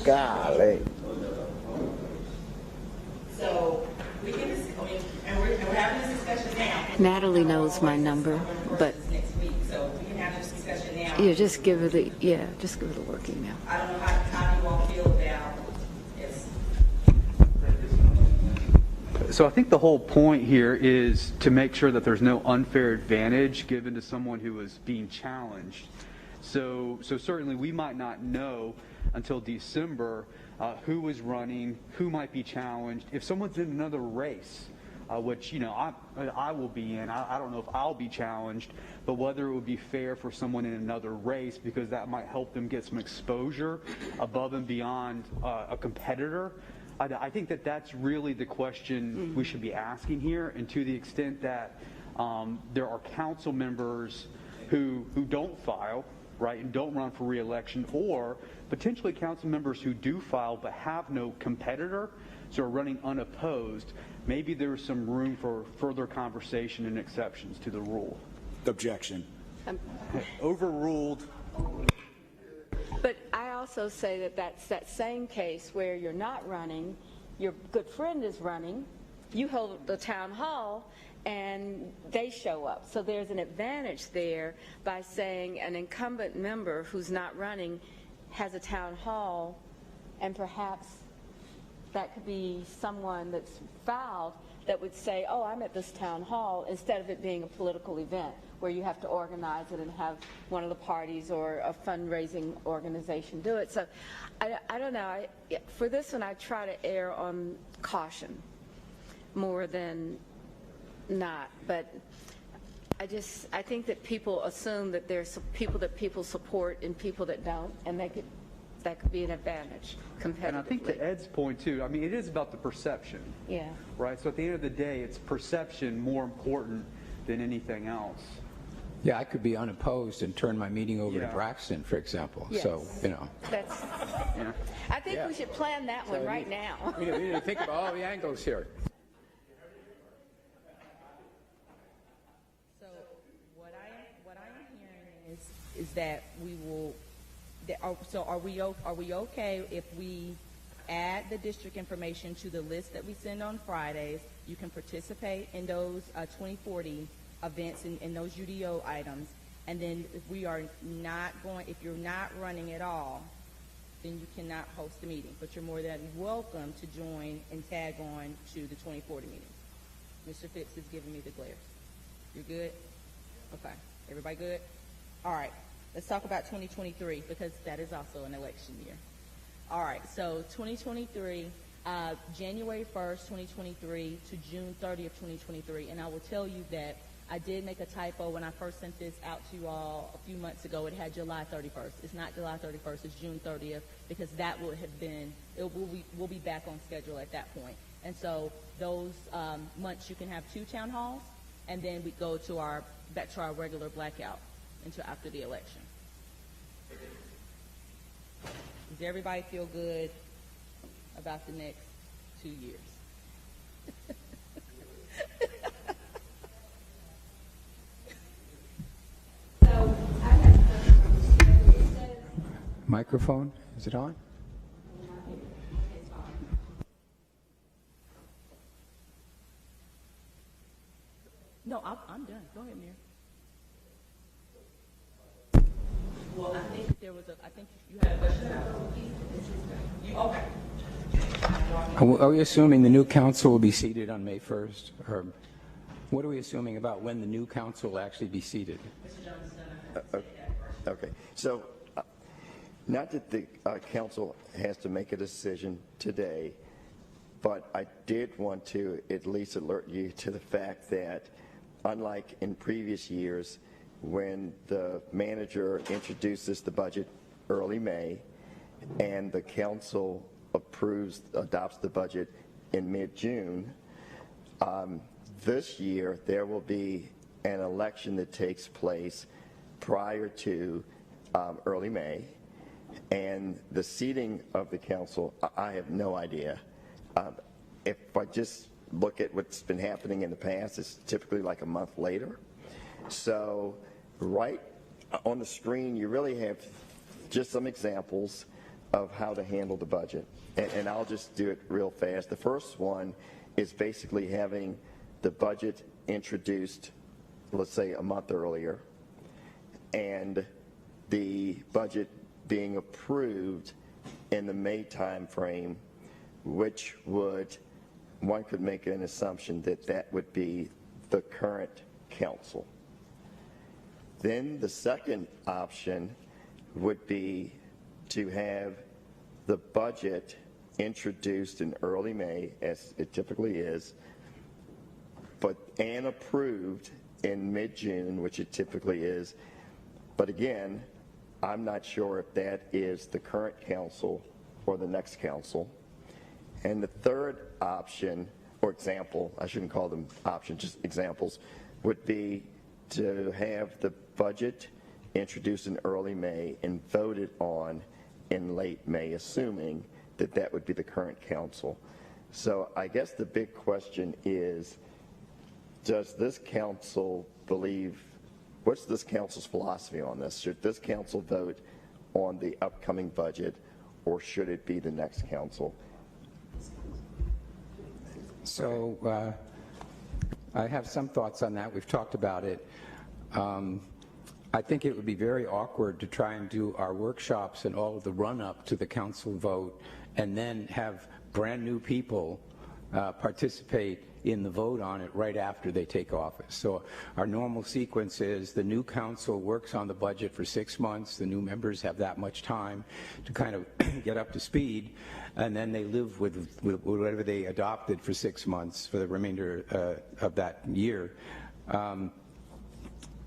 Golly. So we can just, and we're having this discussion now. Natalie knows my number, but Next week, so we can have this discussion now. yeah, just give her the work email. I don't know how you all feel about this. So I think the whole point here is to make sure that there's no unfair advantage given to someone who is being challenged. So certainly we might not know until December who is running, who might be challenged. If someone's in another race, which I will be in, I don't know if I'll be challenged, but whether it would be fair for someone in another race, because that might help them get some exposure above and beyond a competitor. I think that that's really the question we should be asking here, and to the extent that there are council members who don't file, right, and don't run for re-election, or potentially council members who do file but have no competitor, so are running unopposed, maybe there's some room for further conversation and exceptions to the rule. Objection. Overruled. But I also say that that's that same case where you're not running, your good friend is running, you hold the town hall, and they show up. So there's an advantage there by saying an incumbent member who's not running has a town hall, and perhaps that could be someone that's filed that would say, oh, I'm at this town hall, instead of it being a political event where you have to organize it and have one of the parties or a fundraising organization do it. So I don't know. For this one, I try to err on caution more than not. But I think that people assume that there's people that people support and people that don't, and that could be an advantage competitively. And I think to Ed's point too, I mean, it is about the perception. Yeah. Right? So at the end of the day, it's perception more important than anything else. Yeah, I could be unopposed and turn my meeting over to Braxton, for example. Yes. So, That's. I think we should plan that one right now. We need to think of all the angles here. is that we will, so are we okay if we add the district information to the list that we send on Fridays? You can participate in those 2040 events and those UDO items. And then if we are not going, if you're not running at all, then you cannot host the meeting. But you're more than welcome to join and tag on to the 2040 meeting. Mr. Phipps is giving me the glare. You're good? Okay. Everybody good? All right. Let's talk about 2023 because that is also an election year. All right. So 2023, January 1st, 2023 to June 30th, 2023. And I will tell you that I did make a typo when I first sent this out to you all a few months ago. It had July 31st. It's not July 31st. It's June 30th because that would have been, we'll be back on schedule at that point. And so those months you can have 2 town halls, and then we go to back to our regular blackout until after the election. Does everybody feel good about the next 2 years? Microphone, is it on? No, I'm done. Go ahead, Mayor. Well, I think I think you had a question. Okay. Are we assuming the new council will be seated on May 1st? Or what are we assuming about when the new council will actually be seated? Okay. So, not that the council has to make a decision today, but I did want to at least alert you to the fact that unlike in previous years when the manager introduces the budget early May and the council adopts the budget in mid-June, this year there will be an election that takes place prior to early May. And the seating of the council, I have no idea. If I just look at what's been happening in the past, it's typically like a month later. So right on the screen, you really have just some examples of how to handle the budget. And I'll just do it real fast. The first one is basically having the budget introduced, let's say, a month earlier, and the budget being approved in the May time frame, which one could make an assumption that that would be the current council. Then the second option would be to have the budget introduced in early May, as it typically is, and approved in mid-June, which it typically is. But again, I'm not sure if that is the current council or the next council. And the third option, or example, I shouldn't call them options, just examples, would be to have the budget introduced in early May and voted on in late May, assuming that that would be the current council. So I guess the big question is, does this council believe, what's this council's philosophy on this? Should this council vote on the upcoming budget, or should it be the next council? So I have some thoughts on that. We've talked about it. I think it would be very awkward to try and do our workshops and all of the run-up to the council vote and then have brand new people participate in the vote on it right after they take office. So our normal sequence is the new council works on the budget for 6 months, the new members have that much time to kind of get up to speed, and then they live with whatever they adopted for 6 months for the remainder of that year.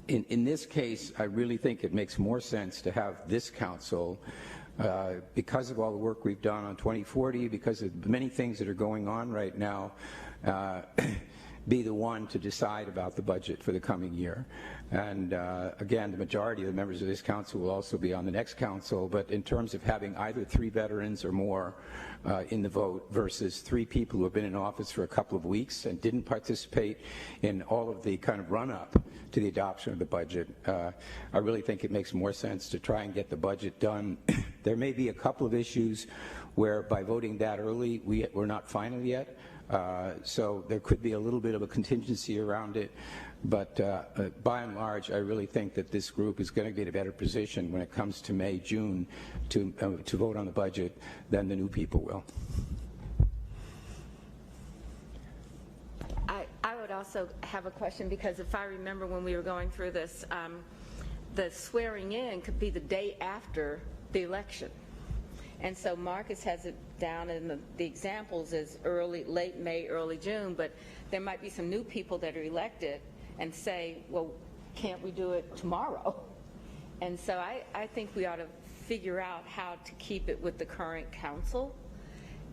In this case, I really think it makes more sense to have this council because of all the work we've done on 2040, because of many things that are going on right now. be the one to decide about the budget for the coming year. And again, the majority of the members of this council will also be on the next council, but in terms of having either 3 veterans or more in the vote versus 3 people who have been in office for a couple of weeks and didn't participate in all of the kind of run-up to the adoption of the budget, I really think it makes more sense to try and get the budget done. There may be a couple of issues where by voting that early, we're not final yet. So there could be a little bit of a contingency around it, but by and large, I really think that this group is going to be in a better position when it comes to May, June to vote on the budget than the new people will. I would also have a question, because if I remember when we were going through this, the swearing in could be the day after the election. And so Marcus has it down in the examples as late May, early June, but there might be some new people that are elected and say, well, can't we do it tomorrow? And so I think we ought to figure out how to keep it with the current council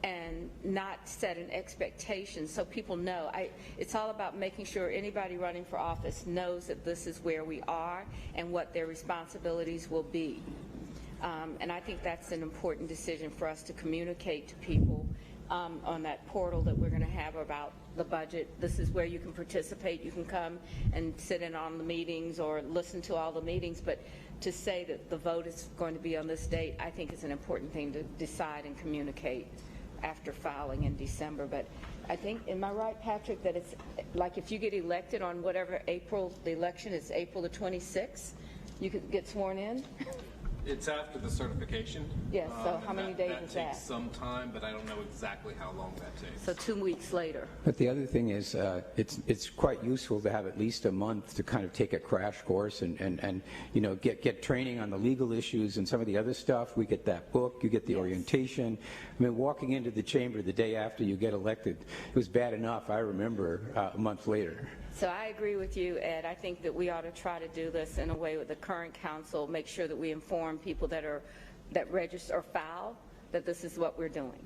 and not set an expectation so people know. It's all about making sure anybody running for office knows that this is where we are and what their responsibilities will be. And I think that's an important decision for us to communicate to people on that portal that we're going to have about the budget. This is where you can participate. You can come and sit in on the meetings or listen to all the meetings, but to say that the vote is going to be on this date, I think is an important thing to decide and communicate after filing in December. But I think, am I right, Patrick, that it's like if you get elected on whatever April, the election is April the 26th, you could get sworn in? It's after the certification. Yes, so how many days is that? That takes some time, but I don't know exactly how long that takes. So 2 weeks later. But the other thing is, it's quite useful to have at least a month to kind of take a crash course and you know, get training on the legal issues and some of the other stuff. We get that book, you get the orientation. I mean, walking into the chamber the day after you get elected, it was bad enough, I remember, a month later. So I agree with you, Ed. I think that we ought to try to do this in a way with the current council, make sure that we inform people that register or file that this is what we're doing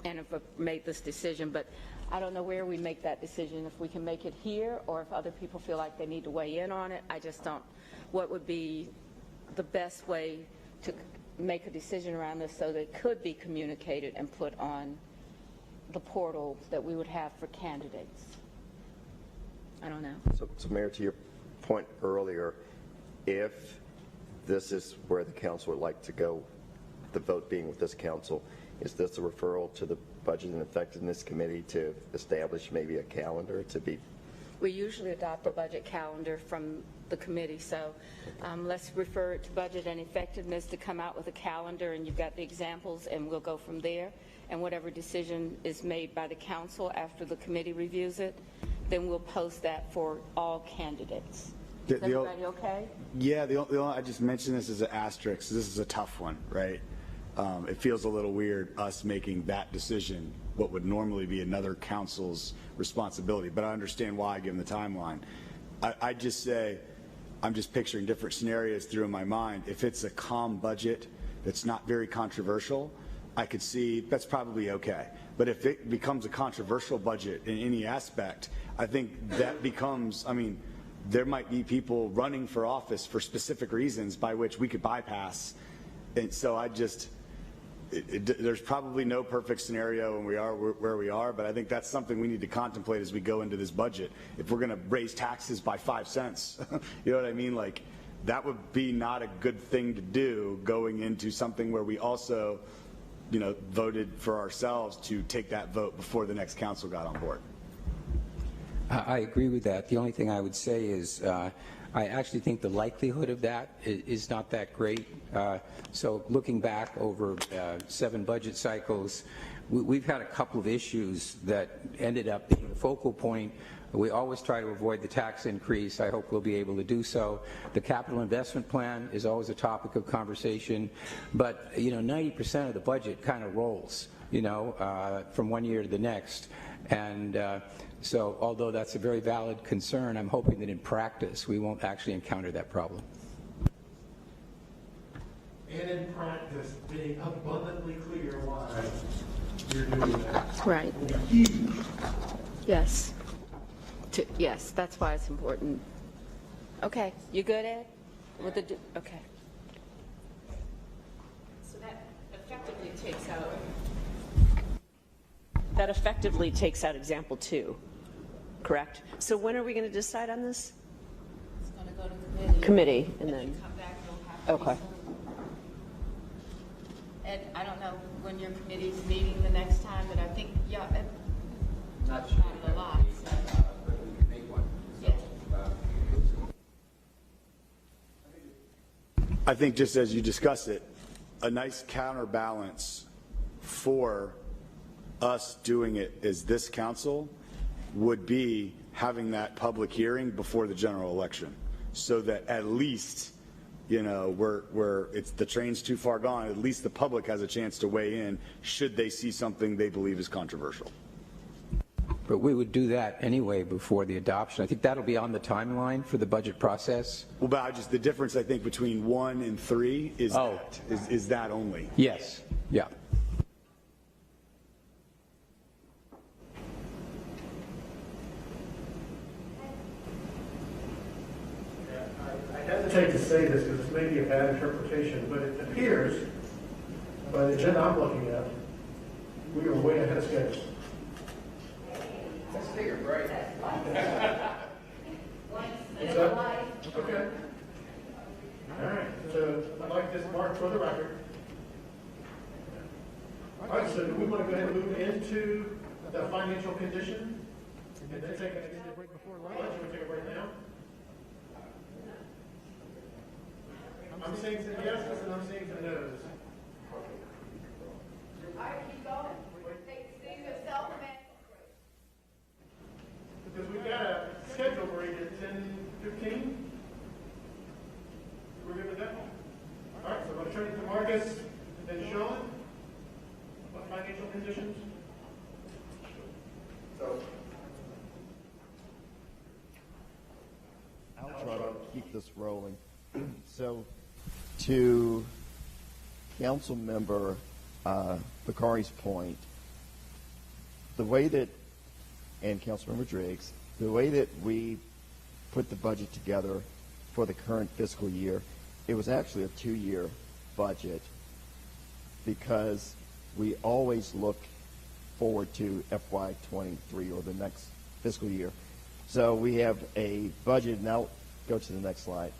and have made this decision. But I don't know where we make that decision, if we can make it here or if other people feel like they need to weigh in on it. I just don't, what would be the best way to make a decision around this so that it could be communicated and put on the portal that we would have for candidates. I don't know. So Mayor, to your point earlier, if this is where the council would like to go, the vote being with this council, is this a referral to the Budget and Effectiveness Committee to establish maybe a calendar to be? We usually adopt a budget calendar from the committee, so let's refer it to Budget and Effectiveness to come out with a calendar, and you've got the examples, and we'll go from there. And whatever decision is made by the council after the committee reviews it, then we'll post that for all candidates. Is everybody okay? Yeah, I just mentioned this as an asterisk. This is a tough one, right? It feels a little weird us making that decision, what would normally be another council's responsibility, but I understand why given the timeline. I just say, I'm just picturing different scenarios through in my mind. If it's a calm budget that's not very controversial, I could see that's probably okay. But if it becomes a controversial budget in any aspect, I think that becomes, I mean, there might be people running for office for specific reasons by which we could bypass. And so I just, there's probably no perfect scenario when we are where we are, but I think that's something we need to contemplate as we go into this budget. If we're going to raise taxes by 5 cents, you know what I mean? Like, that would be not a good thing to do going into something where we also, you know, voted for ourselves to take that vote before the next council got on board. I agree with that. The only thing I would say is I actually think the likelihood of that is not that great. So looking back over 7 budget cycles, we've had a couple of issues that ended up being the focal point. We always try to avoid the tax increase. I hope we'll be able to do so. The capital investment plan is always a topic of conversation, but you know, 90% of the budget kind of rolls, you know, from one year to the next. And so although that's a very valid concern, I'm hoping that in practice we won't actually encounter that problem. And in practice, being abundantly clear why you're doing that. Right. Huge. Yes. Yes, that's why it's important. Okay, you good, Ed? With the, okay. So that effectively takes out example 2, correct? So when are we going to decide on this? It's going to go to committee, and then come back, you'll have to okay. And I don't know when your committee's meeting the next time, but I think, yeah, Not a lot. but we can make one. Yeah. I think just as you discuss it, a nice counterbalance for us doing it as this council would be having that public hearing before the general election, so that at least, you know, it's the train's too far gone, at least the public has a chance to weigh in should they see something they believe is controversial. But we would do that anyway before the adoption. I think that'll be on the timeline for the budget process. Well, but the difference I think between 1 and 3 is is that only. Yes. Yeah. I hesitate to say this because this may be a bad interpretation, but it appears, by the agenda I'm looking at, we are way ahead of schedule. Let's take a break. Is that okay? All right. So I'd like this marked for the record. All right. So do we want to go ahead and move into the financial condition and then take a break before lunch? You want to take a break now? I'm saying some yeses and I'm saying some no's. All right, keep going. Take yourself, man. Because we've got a schedule break at 10:15. We're good with that one? All right, so I'm going to turn it to Marcus and Sean. What financial conditions? So I'll try to keep this rolling. So to Council Member Bakari's point, the way that, and Councilmember Driggs, the way that we put the budget together for the current fiscal year, it was actually a 2-year budget because we always look forward to FY23 or the next fiscal year. So we have a budget. Now go to the next slide.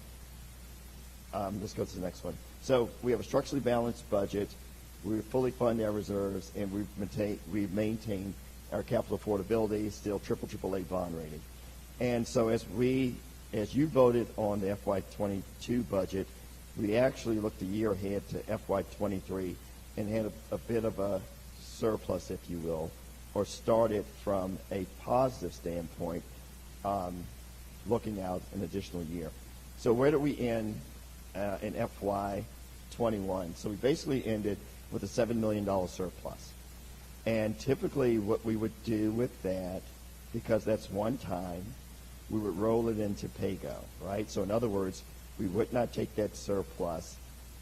Let's go to the next one. So we have a structurally balanced budget. We fully fund our reserves, and we've maintained our capital affordability, still AAA bond rating. And so as you voted on the FY22 budget, we actually looked a year ahead to FY23 and had a bit of a surplus, if you will, or started from a positive standpoint, looking out an additional year. So where did we end in FY21? So we basically ended with a $7 million surplus. And typically what we would do with that, because that's one time, we would roll it into PAYGO, right? So in other words, we would not take that surplus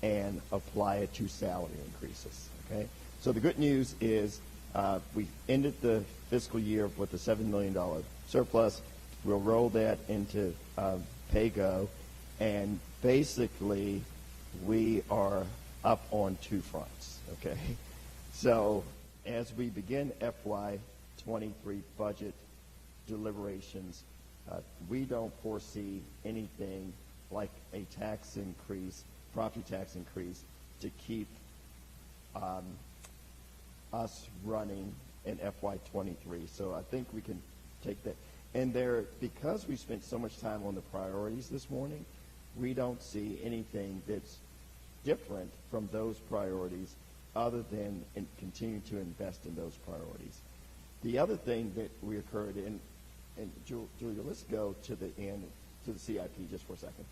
and apply it to salary increases, okay? So the good news is we ended the fiscal year with a $7 million surplus. We'll roll that into PAYGO, and basically we are up on 2 fronts, okay? So as we begin FY23 budget deliberations, we don't foresee anything like a tax increase, property tax increase, to keep us running in FY23. So I think we can take that. And because we spent so much time on the priorities this morning, we don't see anything that's different from those priorities other than continue to invest in those priorities. The other thing that we occurred in, and Julia, let's go to the end, to the CIP just for a second.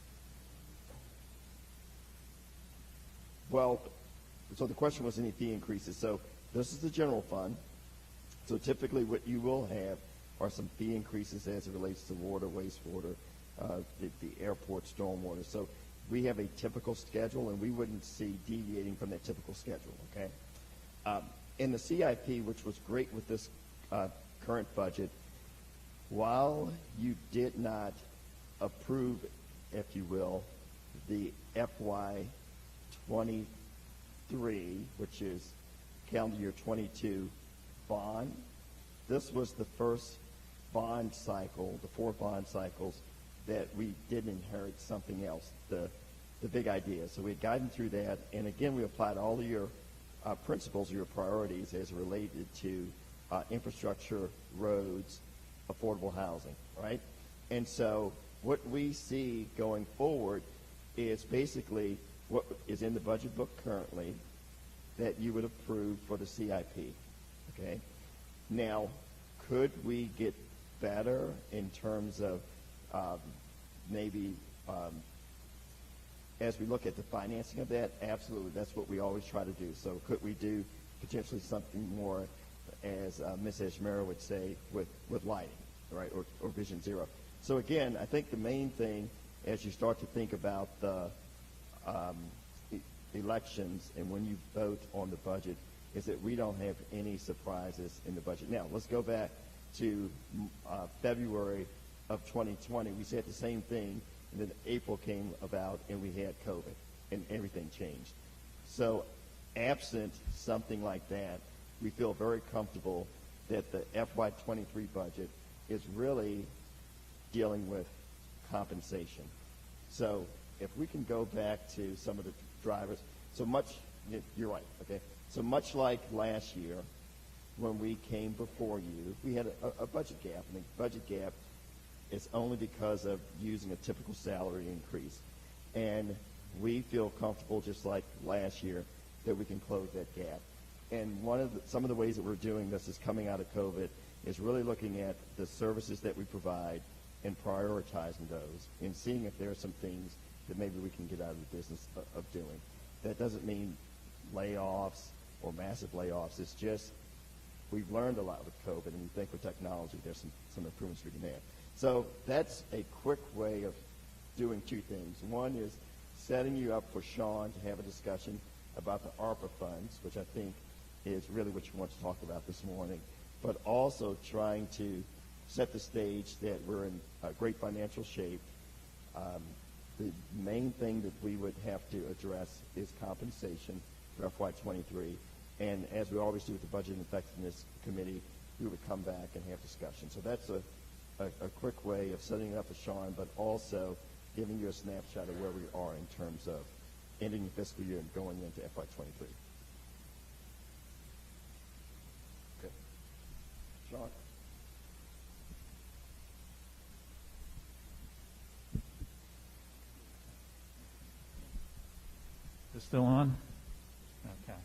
Well, so the question was any fee increases. So this is the general fund. So typically what you will have are some fee increases as it relates to water, wastewater, the airport, stormwater. So we have a typical schedule, and we wouldn't see deviating from that typical schedule, okay? In the CIP, which was great with this current budget, while you did not approve, if you will, the FY 23, which is calendar year 22 bond, this was the first bond cycle, the 4 bond cycles, that we did inherit something else, the big idea. So we had gotten through that, and again, we applied all of your principles, your priorities as related to infrastructure, roads, affordable housing, right? And so what we see going forward is basically what is in the budget book currently that you would approve for the CIP, okay? Now, could we get better in terms of maybe as we look at the financing of that? Absolutely, that's what we always try to do. So could we do potentially something more, as Ms. Ashmera would say, with lighting, right, or Vision Zero? So again, I think the main thing as you start to think about the elections and when you vote on the budget is that we don't have any surprises in the budget. Now, let's go back to February of 2020. We said the same thing, and then April came about and we had COVID and everything changed. So absent something like that, we feel very comfortable that the FY23 budget is really dealing with compensation. So if we can go back to some of the drivers, so much, you're right, okay? So much like last year when we came before you, we had a budget gap, and the budget gap is only because of using a typical salary increase. And we feel comfortable, just like last year, that we can close that gap. And some of the ways that we're doing this is coming out of COVID is really looking at the services that we provide and prioritizing those and seeing if there are some things that maybe we can get out of the business of doing. That doesn't mean layoffs or massive layoffs. It's just we've learned a lot with COVID, and we think with technology there's some improvements we can have. So that's a quick way of doing two things. One is setting you up for Sean to have a discussion about the ARPA funds, which I think is really what you want to talk about this morning, but also trying to set the stage that we're in great financial shape. The main thing that we would have to address is compensation for FY23. And as we always do with the Budget and Effectiveness Committee, we would come back and have discussion. So that's a quick way of setting it up with Sean, but also giving you a snapshot of where we are in terms of ending the fiscal year and going into FY23. Okay. Sean? Is it still on? Okay.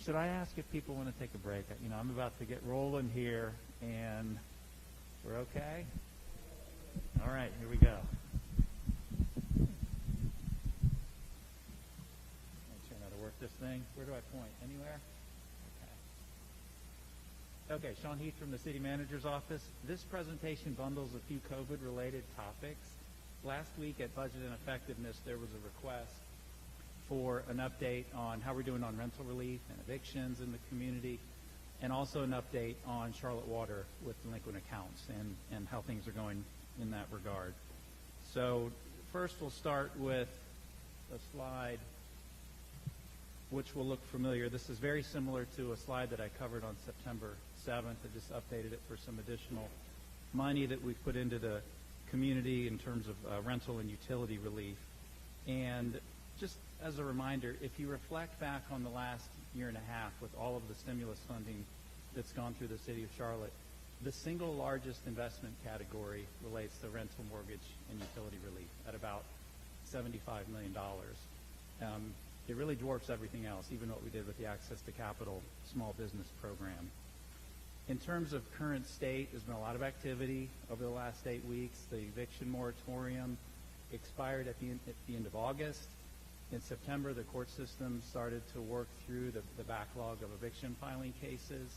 Should I ask if people want to take a break? You know, I'm about to get rolling here, and we're okay? All right, here we go. Make sure how to work this thing. Where do I point? Anywhere? Okay. Okay, Sean Heath from the City Manager's Office. This presentation bundles a few COVID-related topics. Last week at Budget and Effectiveness, there was a request for an update on how we're doing on rental relief and evictions in the community, and also an update on Charlotte Water with delinquent accounts and how things are going in that regard. So first we'll start with a slide which will look familiar. This is very similar to a slide that I covered on September 7th. I just updated it for some additional money that we've put into the community in terms of rental and utility relief. And just as a reminder, if you reflect back on the last year and a half with all of the stimulus funding that's gone through the city of Charlotte, the single largest investment category relates to rental, mortgage, and utility relief at about $75 million. It really dwarfs everything else, even what we did with the Access to Capital small business program. In terms of current state, there's been a lot of activity over the last 8 weeks. The eviction moratorium expired at the end of August. In September, the court system started to work through the backlog of eviction filing cases,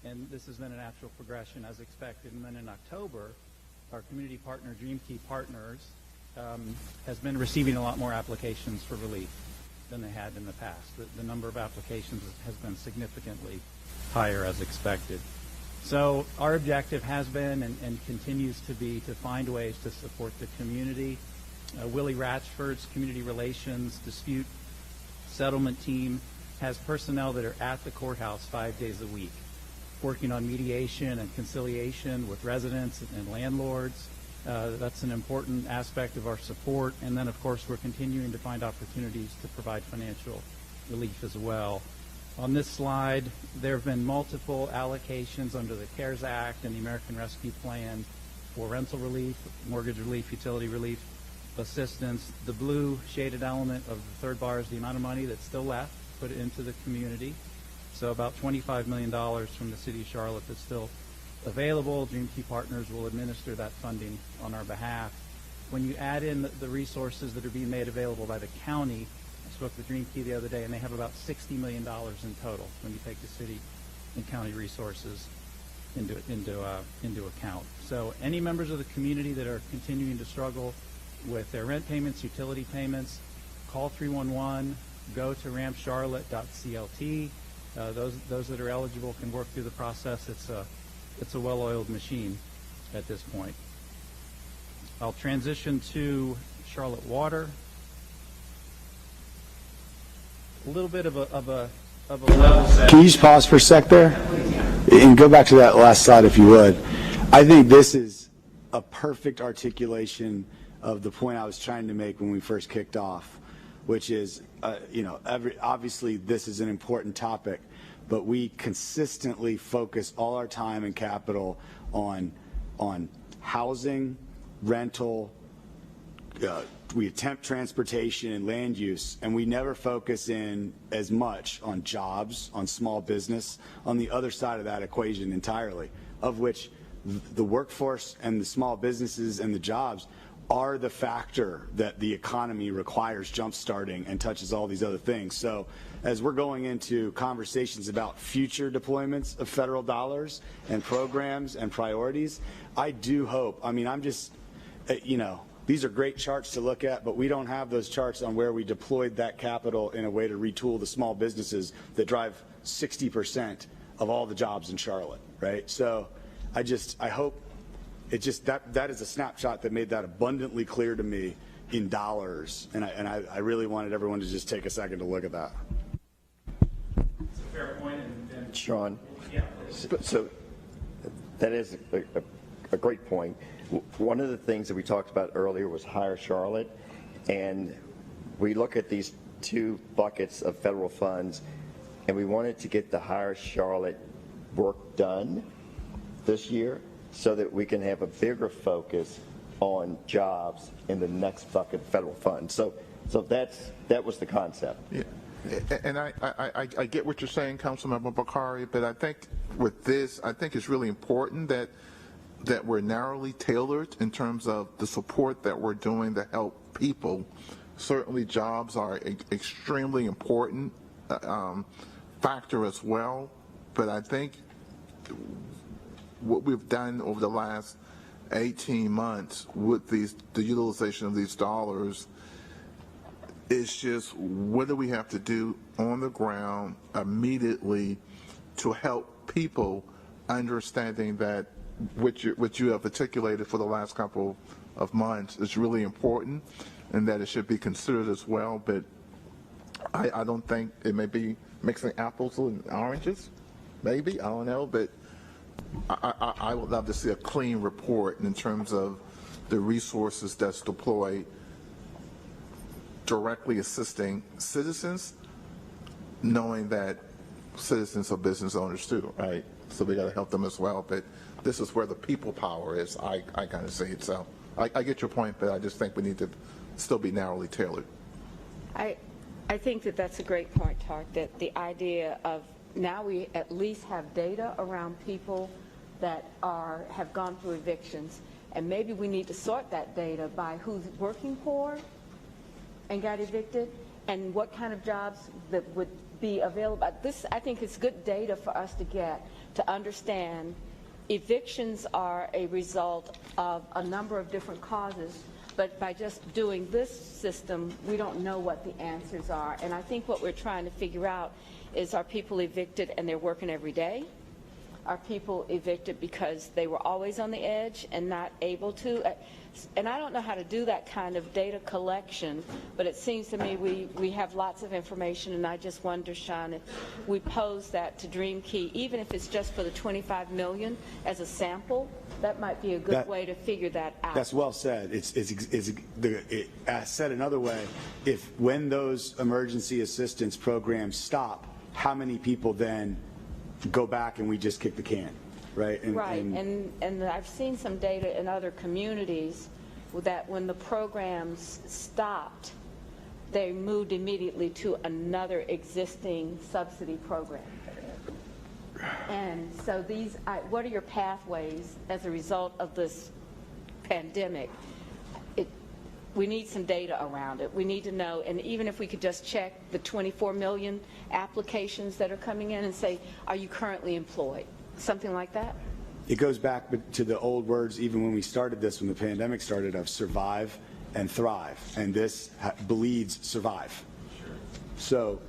and this has been a natural progression as expected. And then in October, our community partner, DreamKey Partners, has been receiving a lot more applications for relief than they had in the past. The number of applications has been significantly higher as expected. So our objective has been and continues to be to find ways to support the community. Willie Ratchford's Community Relations Dispute Settlement Team has personnel that are at the courthouse 5 days a week, working on mediation and conciliation with residents and landlords. That's an important aspect of our support. And then, of course, we're continuing to find opportunities to provide financial relief as well. On this slide, there have been multiple allocations under the CARES Act and the American Rescue Plan for rental relief, mortgage relief, utility relief, assistance. The blue shaded element of the third bar is the amount of money that's still left, put it into the community. So about $25 million from the City of Charlotte that's still available. Dream Key Partners will administer that funding on our behalf. When you add in the resources that are being made available by the county, I spoke with Dream Key the other day, and they have about $60 million in total when you take the city and county resources into account. So any members of the community that are continuing to struggle with their rent payments, utility payments, call 311, go to rampcharlotte.clt. Those that are eligible can work through the process. It's a well-oiled machine at this point. I'll transition to Charlotte Water. A little bit of a level set. Can you just pause for a sec there and go back to that last slide if you would? I think this is a perfect articulation of the point I was trying to make when we first kicked off, which is, obviously this is an important topic, but we consistently focus all our time and capital on housing, rental, we attempt transportation and land use, and we never focus in as much on jobs, on small business, on the other side of that equation entirely, of which the workforce and the small businesses and the jobs are the factor that the economy requires jump-starting and touches all these other things. So as we're going into conversations about future deployments of federal dollars and programs and priorities, I do hope, I'm just, these are great charts to look at, but we don't have those charts on where we deployed that capital in a way to retool the small businesses that drive 60% of all the jobs in Charlotte, right? So I hope that is a snapshot that made that abundantly clear to me in dollars, and I really wanted everyone to just take a second to look at that. It's a fair point. And Sean, yeah. so that is a great point. One of the things that we talked about earlier was Hire Charlotte, and we look at these two buckets of federal funds, and we wanted to get the Hire Charlotte work done this year so that we can have a bigger focus on jobs in the next bucket of federal funds. So that was the concept. Yeah. And I get what you're saying, Councilmember Bakari, but I think with this, I think it's really important that we're narrowly tailored in terms of the support that we're doing to help people. Certainly jobs are an extremely important factor as well, but I think what we've done over the last 18 months with the utilization of these dollars is just what do we have to do on the ground immediately to help people understanding that what you have articulated for the last couple of months is really important and that it should be considered as well. But I don't think it may be mixing apples and oranges, maybe, I don't know, but I would love to see a clean report in terms of the resources that's deployed directly assisting citizens, knowing that citizens are business owners too, right? So we got to help them as well. But this is where the people power is, I kind of see it. So I get your point, but I just think we need to still be narrowly tailored. I think that's a great point, Tark, that the idea of now we at least have data around people that have gone through evictions, and maybe we need to sort that data by who's working poor and got evicted and what kind of jobs that would be available. I think it's good data for us to get to understand evictions are a result of a number of different causes, but by just doing this system, we don't know what the answers are. And I think what we're trying to figure out is, are people evicted and they're working every day? are people evicted because they were always on the edge and not able to? And I don't know how to do that kind of data collection, but it seems to me we have lots of information, and I just wonder, Sean, if we pose that to Dream Key, even if it's just for the 25 million as a sample, that might be a good way to figure that out. That's well said. Said another way, when those emergency assistance programs stop, how many people then go back and we just kick the can? Right. And I've seen some data in other communities that when the programs stopped, they moved immediately to another existing subsidy program. And so what are your pathways as a result of this pandemic? We need some data around it. We need to know, and even if we could just check the 24 million applications that are coming in and say, are you currently employed? Something like that? It goes back to the old words, even when we started this, when the pandemic started, of survive and thrive. And this bleeds survive. Sure. So,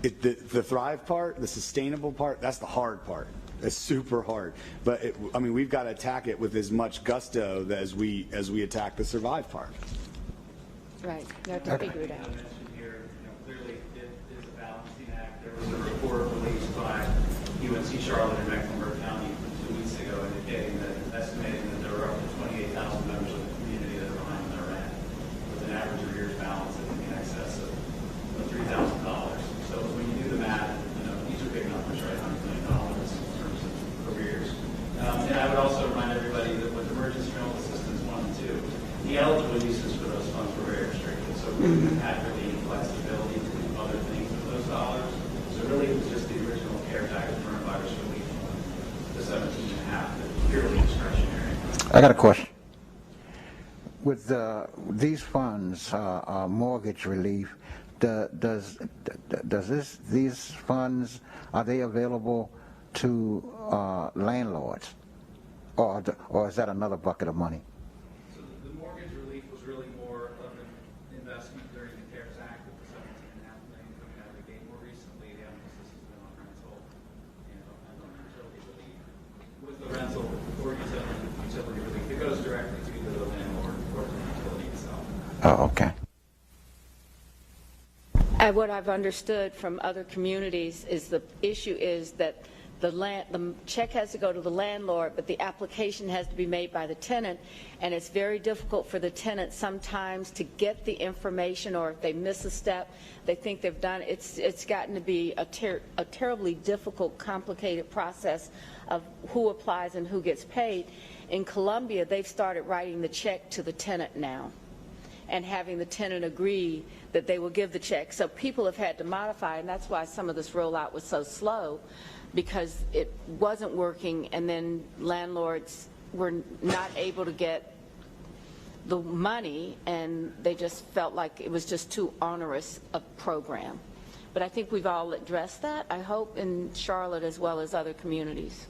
the thrive part, the sustainable part, that's the hard part. It's super hard. But, we've got to attack it with as much gusto as we attack the survive part. Right. You have to figure it out. Clearly, it is a balancing act. There was a report released by UNC Charlotte and Mecklenburg County 2 weeks ago estimating that there were up to 28,000 members of the community that are behind on their rent, with an average arrears balance in excess of $3,000. So when you do the math, these are big numbers, right? $100 million in terms of arrears. And I would also remind everybody that with emergency rental assistance 1 and 2, the eligible uses for those funds were very restricted. So we didn't have really flexibility to do other things with those dollars. So really, it was just the original CARES Act coronavirus relief fund, the 17.5, that was purely discretionary. I got a question. With these funds, mortgage relief, these funds, are they available to landlords, or is that another bucket of money? So the mortgage relief was really more of an investment during the CARES Act with the $17.5 million coming out of the gate. More recently, the emphasis has been on rental and on utility relief. With the rental or utility relief, it goes directly to either the landlord or the utility itself. Oh, okay. What I've understood from other communities is the issue is that the check has to go to the landlord, but the application has to be made by the tenant, and it's very difficult for the tenant sometimes to get the information, or if they miss a step, they think they've done it. It's gotten to be a terribly difficult, complicated process of who applies and who gets paid. In Columbia, they've started writing the check to the tenant now and having the tenant agree that they will give the check. So people have had to modify, and that's why some of this rollout was so slow, because it wasn't working, and then landlords were not able to get the money, and they just felt like it was just too onerous a program. But I think we've all addressed that, I hope, in Charlotte as well as other communities.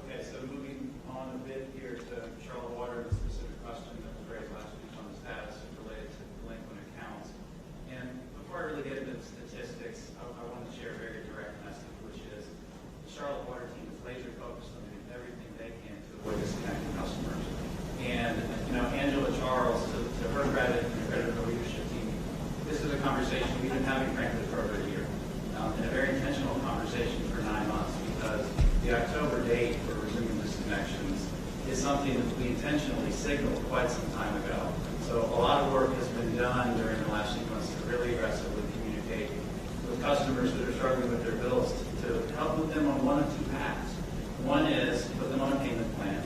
Okay, so moving on a bit here to Charlotte Water, the specific question that was raised last week on the status related to delinquent accounts. And before I really get into the statistics, I want to share a very direct message, which is the Charlotte Water team is laser focused on doing everything they can to avoid disconnecting customers. And, Angela Charles, to her credit and the credit of the leadership team, this is a conversation we've been having, frankly, for over a year. And a very intentional conversation for 9 months, because the October date for resuming disconnections is something that we intentionally signaled quite some time ago. So a lot of work has been done during the last few months to really aggressively communicate with customers that are struggling with their bills to help with them on one of two paths. One is put them on a payment plan,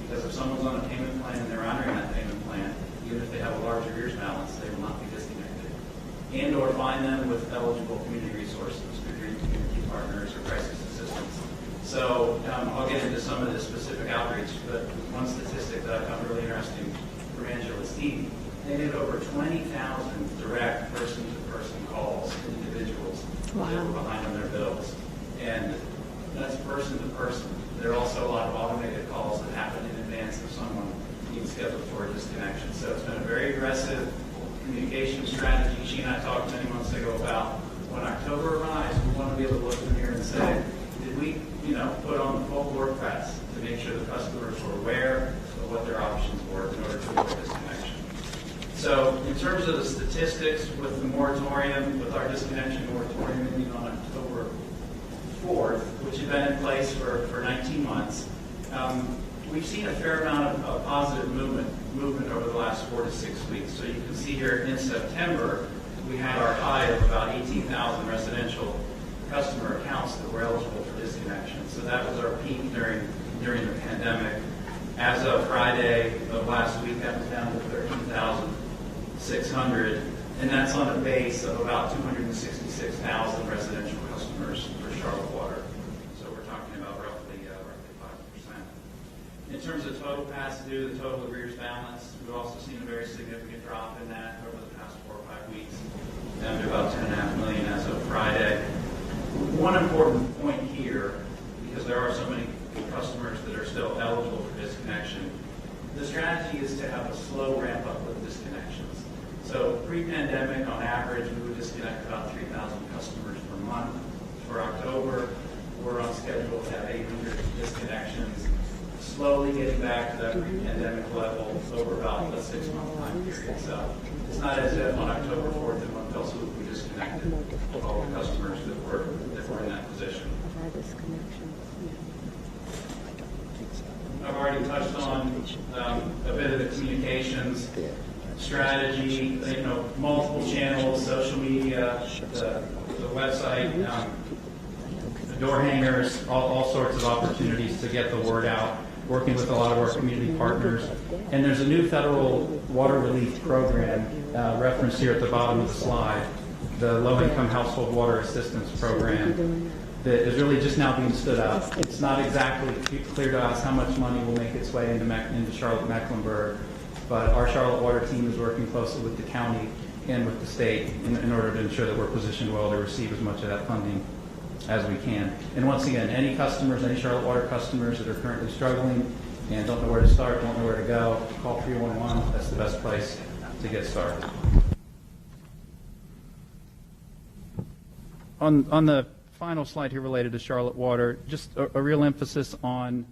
because if someone's on a payment plan and they're honoring that payment plan, even if they have a large arrears balance, they will not be disconnected. And or find them with eligible community resources through Green Community Partners or crisis assistance. So I'll get into some of the specific outreach, but one statistic that I found really interesting from Angela's team, they did over 20,000 direct person-to-person calls to individuals that were behind on their bills. And that's person-to-person. There are also a lot of automated calls that happen in advance of someone being scheduled for a disconnection. So it's been a very aggressive communication strategy. She and I talked many months ago about when October arrives, we want to be able to look in here and say, did we, put on the full work press to make sure the customers were aware of what their options were in order to avoid disconnection. So in terms of the statistics with the moratorium, with our disconnection moratorium ending on October 4th, which had been in place for 19 months, we've seen a fair amount of positive movement over the last 4 to 6 weeks. So you can see here in September, we had our high of about 18,000 residential customer accounts that were eligible for disconnection. So that was our peak during the pandemic. As of Friday of last week, that was down to 13,600, and that's on a base of about 266,000 residential customers for Charlotte Water. So we're talking about roughly 5%. In terms of total past due, the total arrears balance, we've also seen a very significant drop in that over the past 4 or 5 weeks, down to about $10.5 million as of Friday. One important point here, because there are so many customers that are still eligible for disconnection, the strategy is to have a slow ramp up with disconnections. So pre-pandemic, on average, we would disconnect about 3,000 customers per month. For October, we're on schedule to have 800 disconnections, slowly getting back to that pre-pandemic level over about a 6-month time period. So it's not as if on October 4th and one fell swoop we disconnected all the customers that were in that position. I've already touched on a bit of the communications strategy, multiple channels, social media, the website, the door hangers, all sorts of opportunities to get the word out, working with a lot of our community partners. And there's a new federal water relief program referenced here at the bottom of the slide, the Low-Income Household Water Assistance Program, that is really just now being stood up. It's not exactly clear to us how much money will make its way into Charlotte-Mecklenburg, but our Charlotte Water team is working closely with the county and with the state in order to ensure that we're positioned well to receive as much of that funding as we can. And once again, any customers, any Charlotte Water customers that are currently struggling and don't know where to start, don't know where to go, call 311. That's the best place to get started. On the final slide here related to Charlotte Water, just a real emphasis on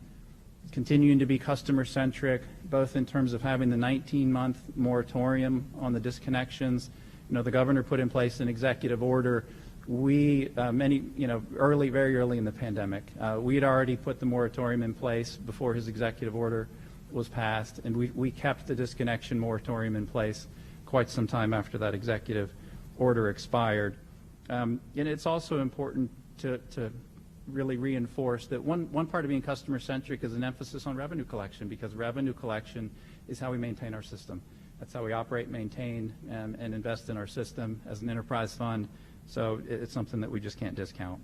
continuing to be customer-centric, both in terms of having the 19-month moratorium on the disconnections. The governor put in place an executive order. We, very early in the pandemic, we had already put the moratorium in place before his executive order was passed, and we kept the disconnection moratorium in place quite some time after that executive order expired. And it's also important to really reinforce that one part of being customer-centric is an emphasis on revenue collection, because revenue collection is how we maintain our system. That's how we operate, maintain, and invest in our system as an enterprise fund. So it's something that we just can't discount.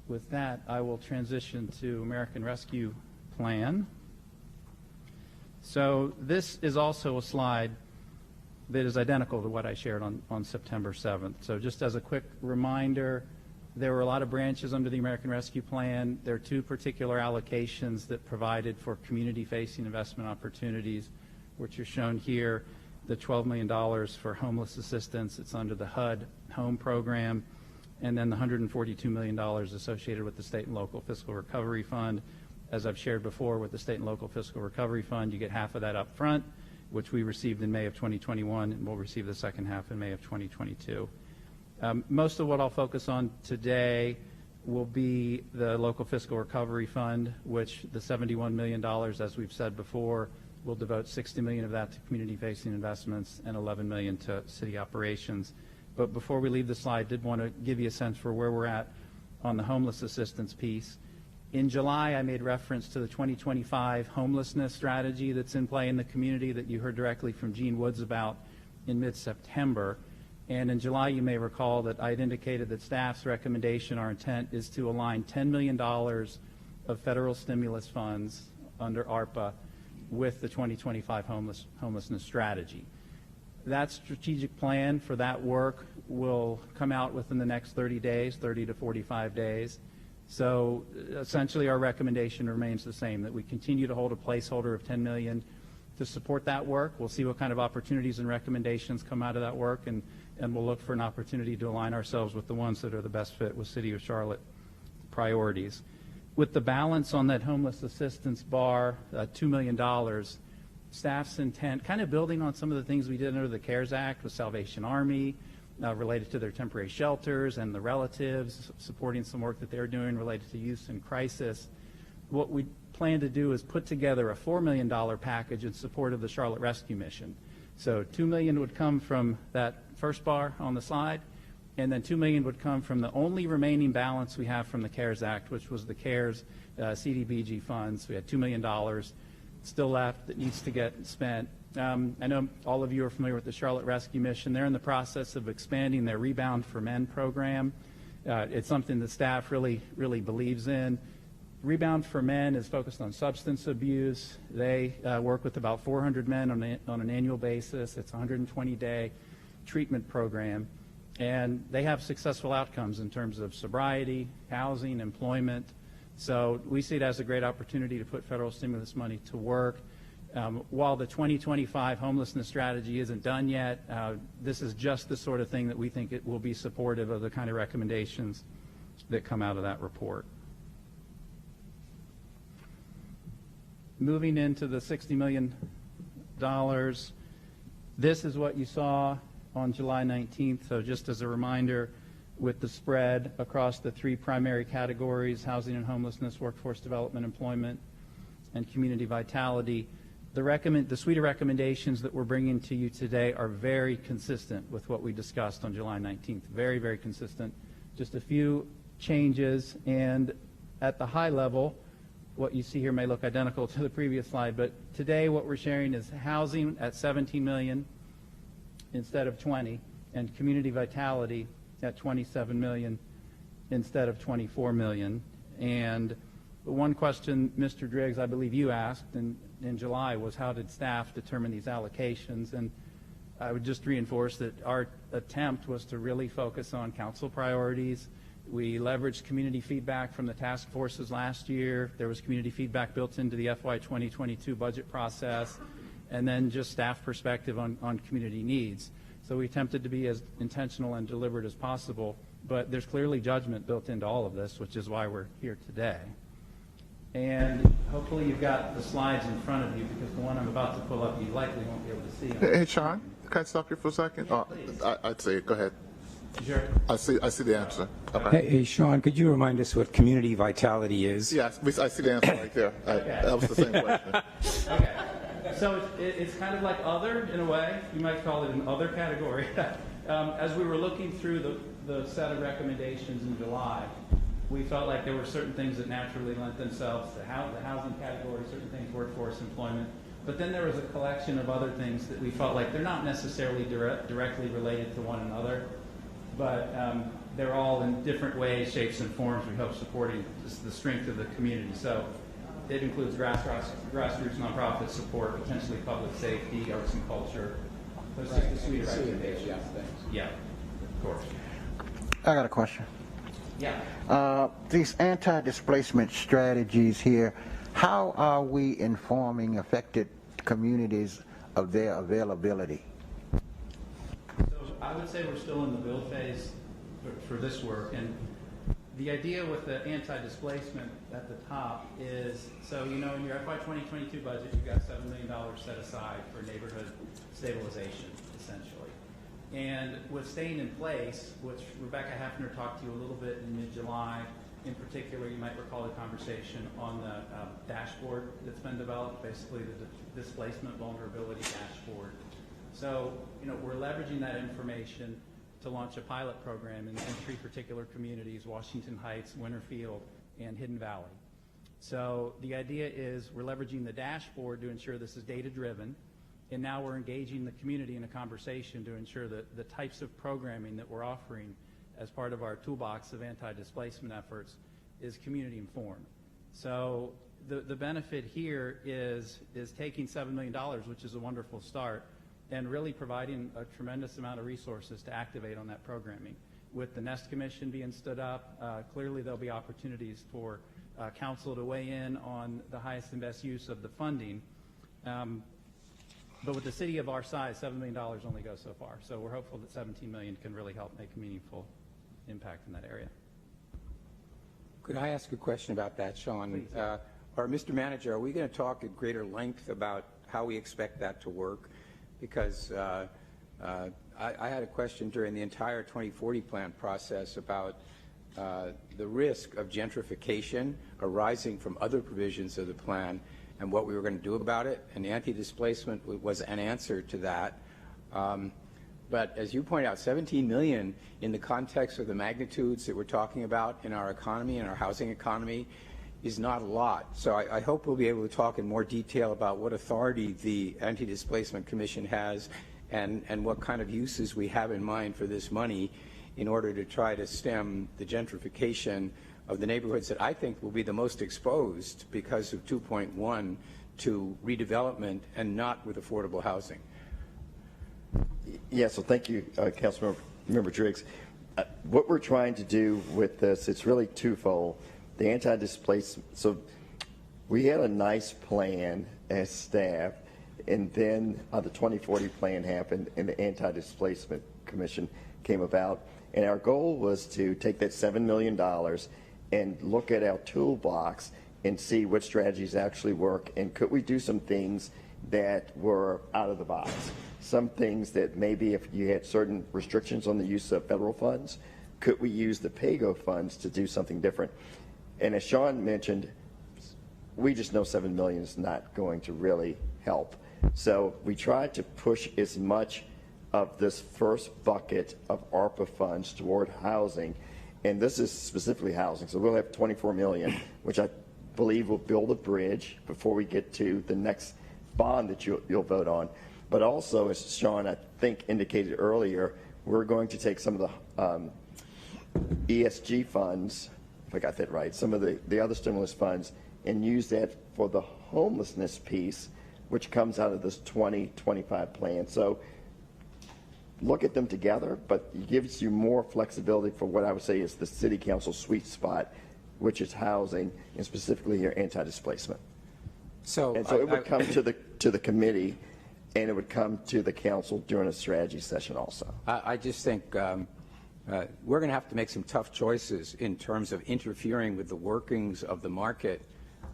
With that, I will transition to American Rescue Plan. So this is also a slide that is identical to what I shared on September 7th. So just as a quick reminder, there were a lot of branches under the American Rescue Plan. There are 2 particular allocations that provided for community-facing investment opportunities, which are shown here. The $12 million for homeless assistance, it's under the HUD home program, and then the $142 million associated with the state and local fiscal recovery fund. As I've shared before, with the state and local fiscal recovery fund, you get half of that up front, which we received in May of 2021, and we'll receive the second half in May of 2022. Most of what I'll focus on today will be the local fiscal recovery fund, which the $71 million, as we've said before, we'll devote $60 million of that to community-facing investments and $11 million to city operations. But before we leave the slide, I did want to give you a sense for where we're at on the homeless assistance piece. In July, I made reference to the 2025 homelessness strategy that's in play in the community that you heard directly from Gene Woods about in mid-September. And in July, you may recall that I had indicated that staff's recommendation, our intent, is to align $10 million of federal stimulus funds under ARPA with the 2025 homelessness strategy. That strategic plan for that work will come out within the next 30 days, 30 to 45 days. So essentially our recommendation remains the same, that we continue to hold a placeholder of $10 million to support that work. We'll see what kind of opportunities and recommendations come out of that work, and and we'll look for an opportunity to align ourselves with the ones that are the best fit with City of Charlotte priorities. With the balance on that homeless assistance bar, $2 million, staff's intent, kind of building on some of the things we did under the CARES Act with Salvation Army, related to their temporary shelters and the relatives, supporting some work that they're doing related to youth in crisis. What we plan to do is put together a $4 million package in support of the Charlotte Rescue Mission. So $2 million would come from that first bar on the slide, and then $2 million would come from the only remaining balance we have from the CARES Act, which was the CARES CDBG funds. We had $2 million still left that needs to get spent. I know all of you are familiar with the Charlotte Rescue Mission. They're in the process of expanding their Rebound for Men program. It's something that staff really believes in. Rebound for Men is focused on substance abuse. They work with about 400 men on an annual basis. It's a 120-day treatment program. And they have successful outcomes in terms of sobriety, housing, employment. So we see it as a great opportunity to put federal stimulus money to work. While the 2025 homelessness strategy isn't done yet, this is just the sort of thing that we think it will be supportive of the kind of recommendations that come out of that report. Moving into the $60 million, this is what you saw on July 19th. So just as a reminder, with the spread across the three primary categories, housing and homelessness, workforce development, employment, and community vitality, the suite of recommendations that we're bringing to you today are very consistent with what we discussed on July 19th. Very, very consistent. Just a few changes, and at the high level, what you see here may look identical to the previous slide, but today what we're sharing is housing at $17 million instead of 20, and community vitality at $27 million instead of $24 million. And the one question, Mr. Driggs, I believe you asked in July was how did staff determine these allocations? And I would just reinforce that our attempt was to really focus on council priorities. We leveraged community feedback from the task forces last year. There was community feedback built into the FY 2022 budget process, and then just staff perspective on community needs. So we attempted to be as intentional and deliberate as possible, but there's clearly judgment built into all of this, which is why we're here today. And hopefully you've got the slides in front of you, because the one I'm about to pull up you likely won't be able to see. Hey, Sean, can I stop you for a second? Yeah, I'd say, go ahead. Sure. I see the answer. Okay. Hey, Sean, could you remind us what community vitality is? Yes, I see the answer right there. Okay. That was the same question. Okay. So it's kind of like other in a way. You might call it an other category. As we were looking through the set of recommendations in July, we felt like there were certain things that naturally lent themselves to the housing category, certain things workforce employment. But then there was a collection of other things that we felt like they're not necessarily directly related to one another, but they're all in different ways, shapes, and forms, we hope, supporting the strength of the community. So it includes grassroots nonprofit support, potentially public safety, arts and culture. That's just a suite of recommendations. Yeah, of course. I got a question. Yeah. These anti-displacement strategies here, how are we informing affected communities of their availability? So I would say we're still in the build phase for this work, and the idea with the anti-displacement at the top is, so in your FY 2022 budget, you've got $7 million set aside for neighborhood stabilization, essentially. And with staying in place, which Rebecca Heffner talked to you a little bit in mid-July, in particular, you might recall the conversation on the dashboard that's been developed, basically the displacement vulnerability dashboard. So, we're leveraging that information to launch a pilot program in 3 particular communities: Washington Heights, Winterfield, and Hidden Valley. So the idea is we're leveraging the dashboard to ensure this is data-driven, and now we're engaging the community in a conversation to ensure that the types of programming that we're offering as part of our toolbox of anti-displacement efforts is community-informed. So the benefit here is taking $7 million, which is a wonderful start, and really providing a tremendous amount of resources to activate on that programming. With the Nest Commission being stood up, clearly there'll be opportunities for council to weigh in on the highest and best use of the funding. But with the city of our size, $7 million only goes so far. So we're hopeful that $17 million can really help make a meaningful impact in that area. Could I ask a question about that, Sean? Or Mr. Manager, are we going to talk at greater length about how we expect that to work? Because I had a question during the entire 2040 plan process about the risk of gentrification arising from other provisions of the plan and what we were going to do about it, and anti-displacement was an answer to that. But as you point out, $17 million in the context of the magnitudes that we're talking about in our economy and our housing economy is not a lot. So I hope we'll be able to talk in more detail about what authority the Anti-Displacement Commission has and what kind of uses we have in mind for this money in order to try to stem the gentrification of the neighborhoods that I think will be the most exposed because of 2.1 to redevelopment and not with affordable housing. Yeah, so thank you, Councilmember Driggs. What we're trying to do with this, it's really twofold. The anti-displacement, so we had a nice plan as staff, and then the 2040 plan happened and the Anti-Displacement Commission came about. And our goal was to take that $7 million and look at our toolbox and see what strategies actually work, and could we do some things that were out of the box. Some things that maybe if you had certain restrictions on the use of federal funds, could we use the PAYGO funds to do something different? And as Sean mentioned, we just know $7 million is not going to really help. So we tried to push as much of this first bucket of ARPA funds toward housing, and this is specifically housing. So we'll have $24 million, which I believe will build a bridge before we get to the next bond that you'll vote on. But also, as Sean, I think, indicated earlier, we're going to take some of the ESG funds, if I got that right, some of the other stimulus funds, and use that for the homelessness piece, which comes out of this 2025 plan. So look at them together, but it gives you more flexibility for what I would say is the city council sweet spot, which is housing, and specifically your anti-displacement. So it would come to the committee, and it would come to the council during a strategy session also. I just think we're going to have to make some tough choices in terms of interfering with the workings of the market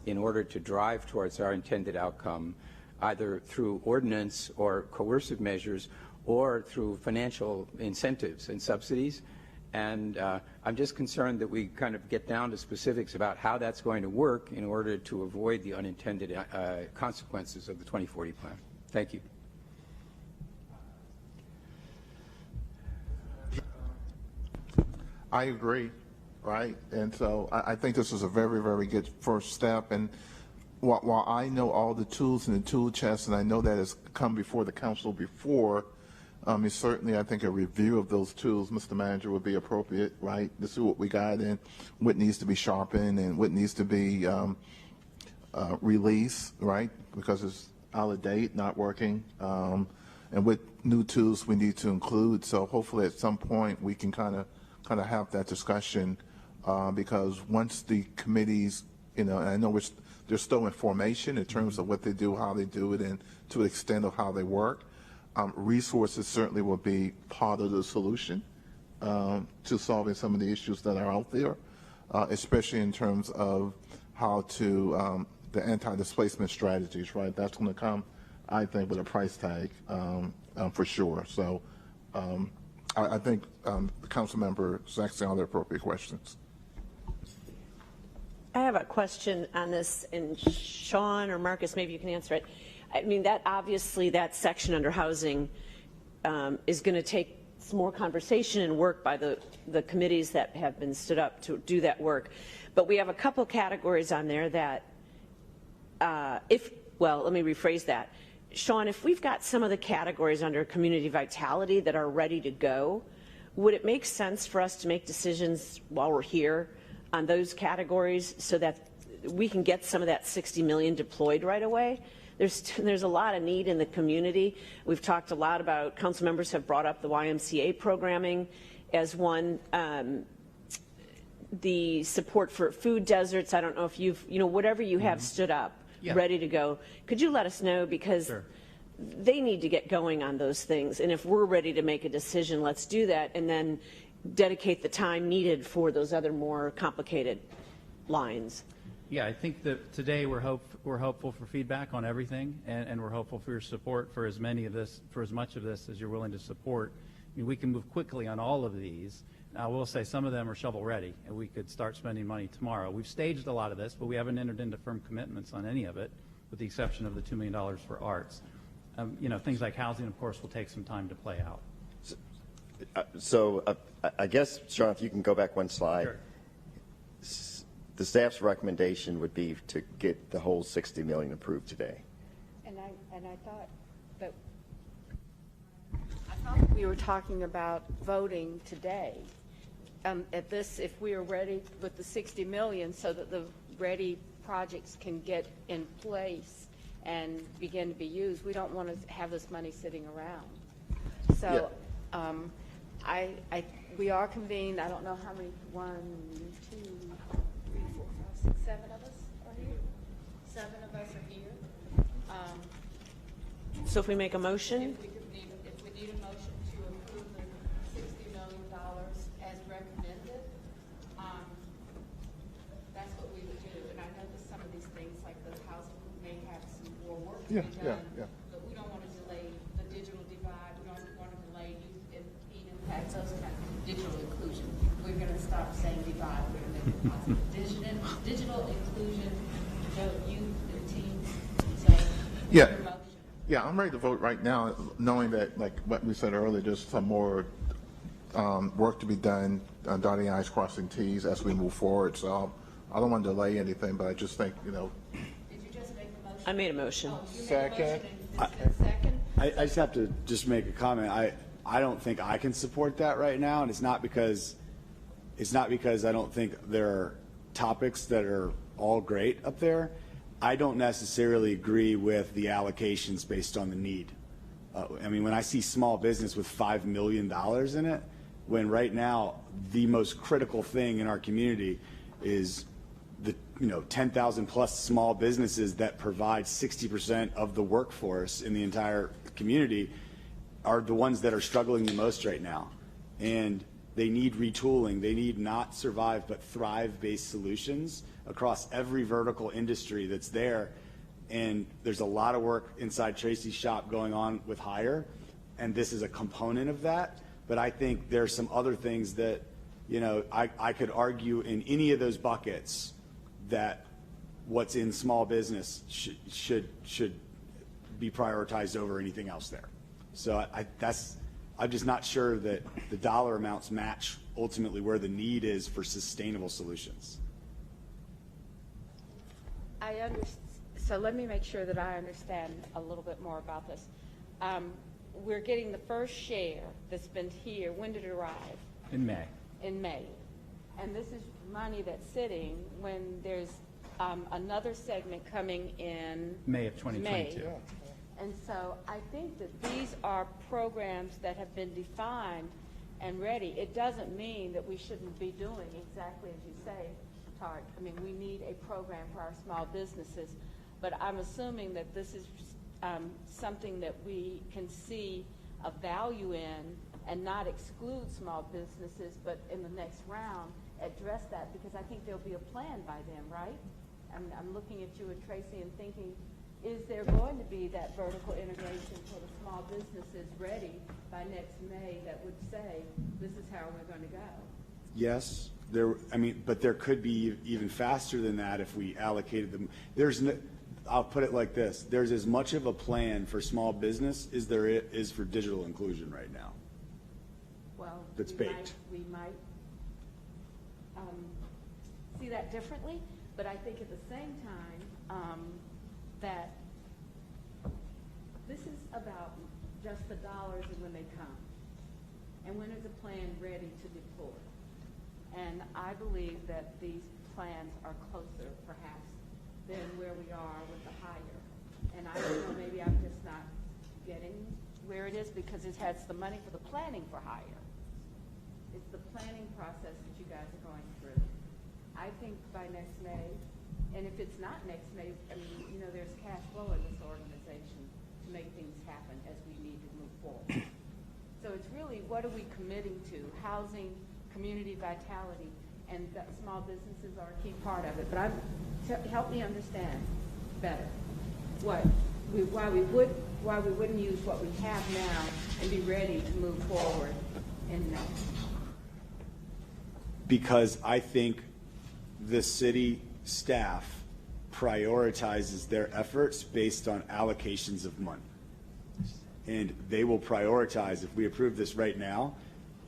in order to drive towards our intended outcome, either through ordinance or coercive measures or through financial incentives and subsidies. And I'm just concerned that we kind of get down to specifics about how that's going to work in order to avoid the unintended consequences of the 2040 plan. Thank you. I agree, right? And so I think this is a very, very good first step. And while I know all the tools in the tool chest, and I know that has come before the council before, certainly I think a review of those tools, Mr. Manager, would be appropriate, right? To see what we got and what needs to be sharpened and what needs to be released, right? Because it's out of date, not working, and what new tools we need to include. So hopefully at some point we can kind of have that discussion, because once the committees, and I know they're still in formation in terms of what they do, how they do it, and to the extent of how they work. Resources certainly will be part of the solution to solving some of the issues that are out there, especially in terms of how to the anti-displacement strategies, right? That's going to come, I think, with a price tag for sure. So I think the council member is asking all the appropriate questions. I have a question on this, and Sean or Marcus, maybe you can answer it. I mean, that obviously that section under housing is going to take some more conversation and work by the committees that have been stood up to do that work. But we have a couple categories on there that let me rephrase that. Sean, if we've got some of the categories under community vitality that are ready to go, would it make sense for us to make decisions while we're here on those categories so that we can get some of that $60 million deployed right away? There's a lot of need in the community. We've talked a lot about, council members have brought up the YMCA programming as one. The support for food deserts, I don't know if whatever you have stood up, ready to go. Could you let us know? Because they need to get going on those things. And if we're ready to make a decision, let's do that, and then dedicate the time needed for those other more complicated lines. Yeah, I think that today we're hopeful for feedback on everything, and we're hopeful for your support for as much of this as you're willing to support. I mean, we can move quickly on all of these. I will say some of them are shovel ready, and we could start spending money tomorrow. We've staged a lot of this, but we haven't entered into firm commitments on any of it, with the exception of the $2 million for arts. Things like housing, of course, will take some time to play out. So I guess, Sean, if you can go back one slide. Sure. The staff's recommendation would be to get the whole $60 million approved today. And I thought that we were talking about voting today at this, if we are ready with the $60 million, so that the ready projects can get in place and begin to be used. We don't want to have this money sitting around. So we are convened. I don't know how many, 1, 2, 3, 4, 5, 6, 7 of us are here. 7 of us are here. So if we make a motion? If we need a motion to approve the $60 million as recommended, that's what we would do. And I know that some of these things, like the housing, may have some more work to be done. But we don't want to delay the digital divide. We don't want to delay youth and impacts, those kind of digital inclusion. We're going to stop saying divide. We're going to make it positive. Digital inclusion, youth and teens. So, Yeah, I'm ready to vote right now, knowing that, like what we said earlier, there's some more work to be done, dotting I's, crossing T's as we move forward. So I don't want to delay anything, but I just think, Did you just make a motion? I made a motion. Second. I just have to just make a comment. I don't think I can support that right now, and it's not because I don't think there are topics that are all great up there. I don't necessarily agree with the allocations based on the need. I mean, when I see small business with $5 million in it, when right now the most critical thing in our community is the 10,000 plus small businesses that provide 60% of the workforce in the entire community are the ones that are struggling the most right now. And they need retooling. They need not survive but thrive-based solutions across every vertical industry that's there. And there's a lot of work inside Tracy's shop going on with Hire, and this is a component of that. But I think there's some other things that, I could argue in any of those buckets that what's in small business should be prioritized over anything else there. So I'm just not sure that the dollar amounts match ultimately where the need is for sustainable solutions. I understand. So let me make sure that I understand a little bit more about this. We're getting the first share that's been here. When did it arrive? In May. In May. And this is money that's sitting when there's another segment coming in May of 2022. May. And so I think that these are programs that have been defined and ready. It doesn't mean that we shouldn't be doing exactly as you say, Tart. I mean, we need a program for our small businesses, but I'm assuming that this is something that we can see a value in and not exclude small businesses, but in the next round address that, because I think there'll be a plan by then, right? I'm looking at you and Tracy and thinking, is there going to be that vertical integration for the small businesses ready by next May that would say, this is how we're going to go? Yes, but there could be even faster than that if we allocated them. I'll put it like this. There's as much of a plan for small business as there is for digital inclusion right now. Well, that's baked. We might see that differently, but I think at the same time that this is about just the dollars and when they come, and when is the plan ready to deploy. And I believe that these plans are closer, perhaps, than where we are with the Hire. And I don't know, maybe I'm just not getting where it is because it has the money for the planning for Hire. It's the planning process that you guys are going through. I think by next May, and if it's not next May, I mean, there's cash flow in this organization to make things happen. forward. So it's really, what are we committing to? Housing, community vitality, and that small businesses are a key part of it. But help me understand better why we wouldn't use what we have now and be ready to move forward in that. Because I think the city staff prioritizes their efforts based on allocations of money. And they will prioritize, if we approve this right now,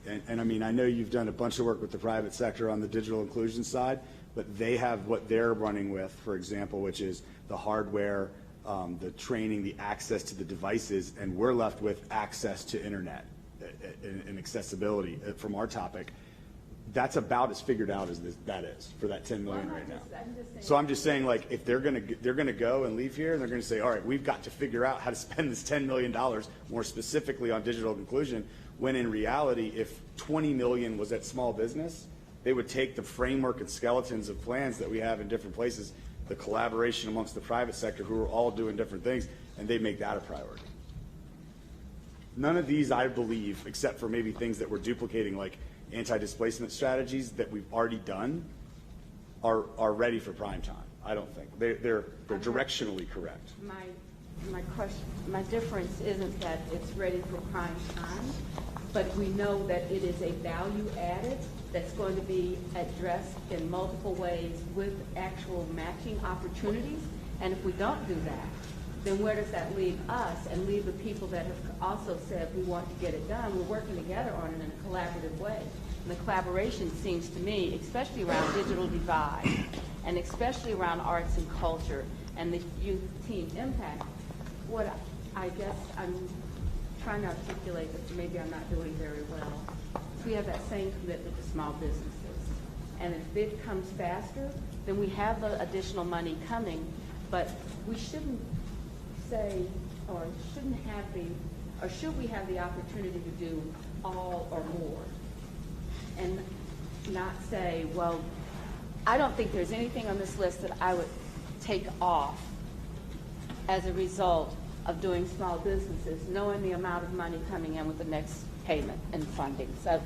and I mean, I know you've done a bunch of work with the private sector on the digital inclusion side, but they have what they're running with, for example, which is the hardware, the training, the access to the devices, and we're left with access to internet and accessibility from our topic. That's about as figured out as that is for that 10 million right now. So I'm just saying, like, if they're gonna go and leave here and they're gonna say, all right, we've got to figure out how to spend this $10 million more specifically on digital inclusion, when in reality, if 20 million was at small business, they would take the framework and skeletons of plans that we have in different places, the collaboration amongst the private sector who are all doing different things, and they make that a priority. None of these, I believe, except for maybe things that we're duplicating, like anti-displacement strategies that we've already done, are ready for prime time. I don't think they're directionally correct. My difference isn't that it's ready for prime time, but we know that it is a value added that's going to be addressed in multiple ways with actual matching opportunities. And if we don't do that, then where does that leave us and leave the people that have also said we want to get it done? We're working together on it in a collaborative way. And the collaboration seems to me, especially around digital divide and especially around arts and culture and the youth teen impact, what I guess I'm trying to articulate, but maybe I'm not doing very well, is we have that same commitment to small businesses. And if it comes faster, then we have the additional money coming, but we shouldn't say, or should we have the opportunity to do all or more, and not say, well, I don't think there's anything on this list that I would take off as a result of doing small businesses, knowing the amount of money coming in with the next payment and funding. So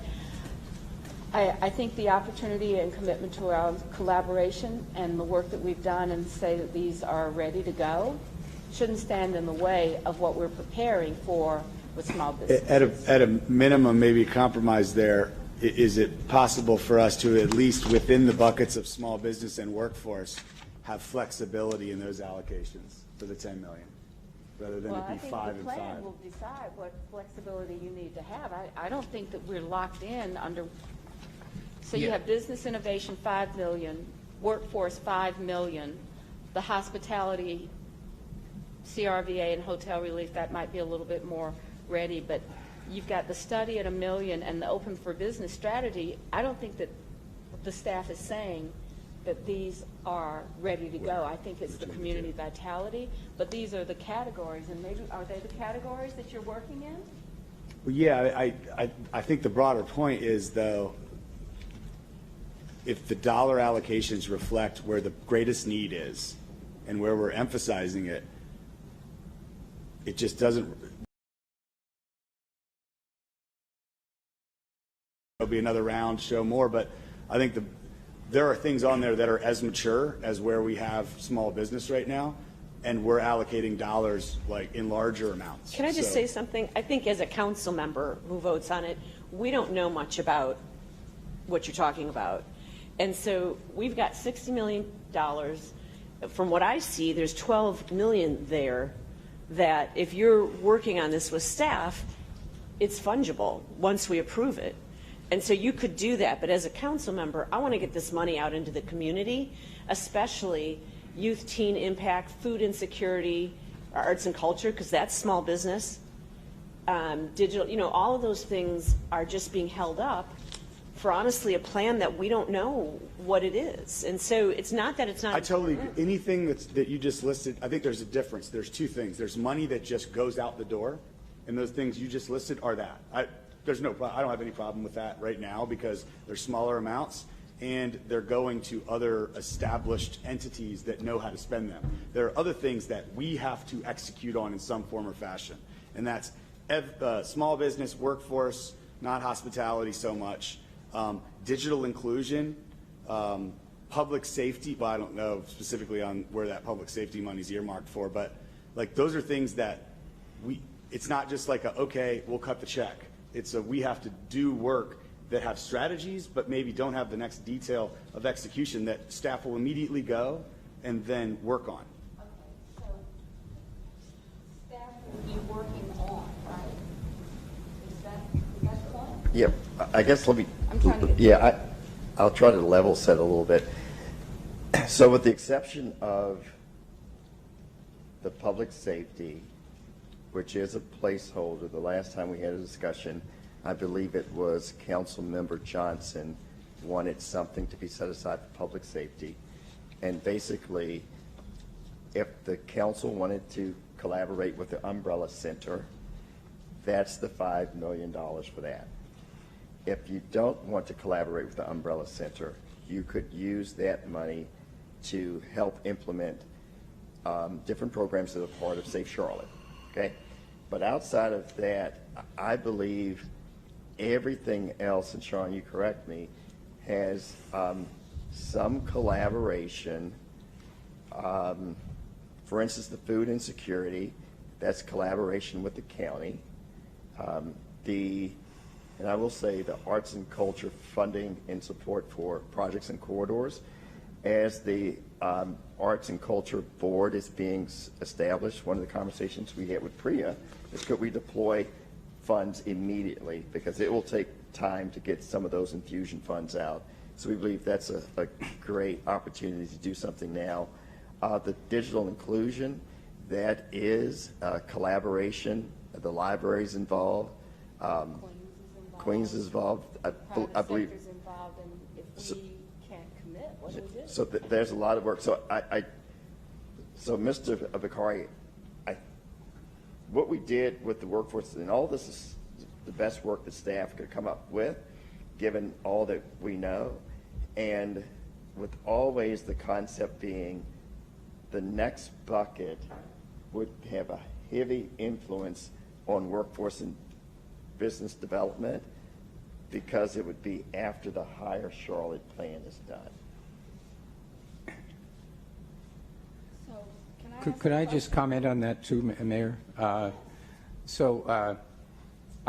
I think the opportunity and commitment to our collaboration and the work that we've done and say that these are ready to go shouldn't stand in the way of what we're preparing for with small businesses. At a minimum, maybe compromise there. Is it possible for us to, at least within the buckets of small business and workforce, have flexibility in those allocations for the 10 million, rather than it be 5 and 5? I think the plan will decide what flexibility you need to have. I don't think that we're locked in under. So you have business innovation 5 million, workforce 5 million, the hospitality, CRVA and hotel relief, that might be a little bit more ready, but you've got the study at $1 million and the open for business strategy. I don't think that the staff is saying that these are ready to go. I think it's the community vitality, but these are the categories, and maybe are they the categories that you're working in? Well, yeah, I think the broader point is, though, if the dollar allocations reflect where the greatest need is and where we're emphasizing it, it just doesn't. There'll be another round, show more, but I think there are things on there that are as mature as where we have small business right now, and we're allocating dollars like in larger amounts. Can I just say something? I think as a council member who votes on it, we don't know much about what you're talking about. And so we've got $60 million. From what I see, there's 12 million there that if you're working on this with staff, it's fungible once we approve it. And so you could do that, but as a council member, I want to get this money out into the community, especially youth teen impact, food insecurity, arts and culture, because that's small business, digital, all of those things are just being held up for honestly a plan that we don't know what it is. And so it's not that it's not. I totally agree. Anything that you just listed, I think there's a difference. There's two things. There's money that just goes out the door, and those things you just listed are that. I don't have any problem with that right now because they're smaller amounts and they're going to other established entities that know how to spend them. There are other things that we have to execute on in some form or fashion, and that's small business, workforce, not hospitality so much, digital inclusion, public safety. Well, I don't know specifically on where that public safety money is earmarked for, but like those are things that it's not just like okay, we'll cut the check. It's we have to do work that have strategies, but maybe don't have the next detail of execution that staff will immediately go and then work on. Okay, so staff will be working on, right? Is that the point? Yeah, I guess let me, I'm trying to get yeah, I'll try to level set a little bit. So with the exception of the public safety, which is a placeholder, the last time we had a discussion, I believe it was Council Member Johnson wanted something to be set aside for public safety. And basically, if the council wanted to collaborate with the Umbrella Center, that's the $5 million for that. If you don't want to collaborate with the Umbrella Center, you could use that money to help implement different programs that are part of Safe Charlotte, okay? But outside of that, I believe everything else, and Sean, you correct me, has some collaboration. For instance, the food insecurity, that's collaboration with the county. And I will say the arts and culture funding and support for projects and corridors, as the Arts and Culture Board is being established, one of the conversations we had with Priya is could we deploy funds immediately, because it will take time to get some of those infusion funds out. So we believe that's a great opportunity to do something now. The digital inclusion, that is collaboration. The library's involved. Queens is involved. I believe. Involved, and if we can't commit, what do we do? So there's a lot of work. So so Mr. Vicari, what we did with the workforce, and all this is the best work that staff could come up with, given all that we know, and with always the concept being the next bucket would have a heavy influence on workforce and business development, because it would be after the Higher Charlotte plan is done. So Could I just comment on that too, Mayor? I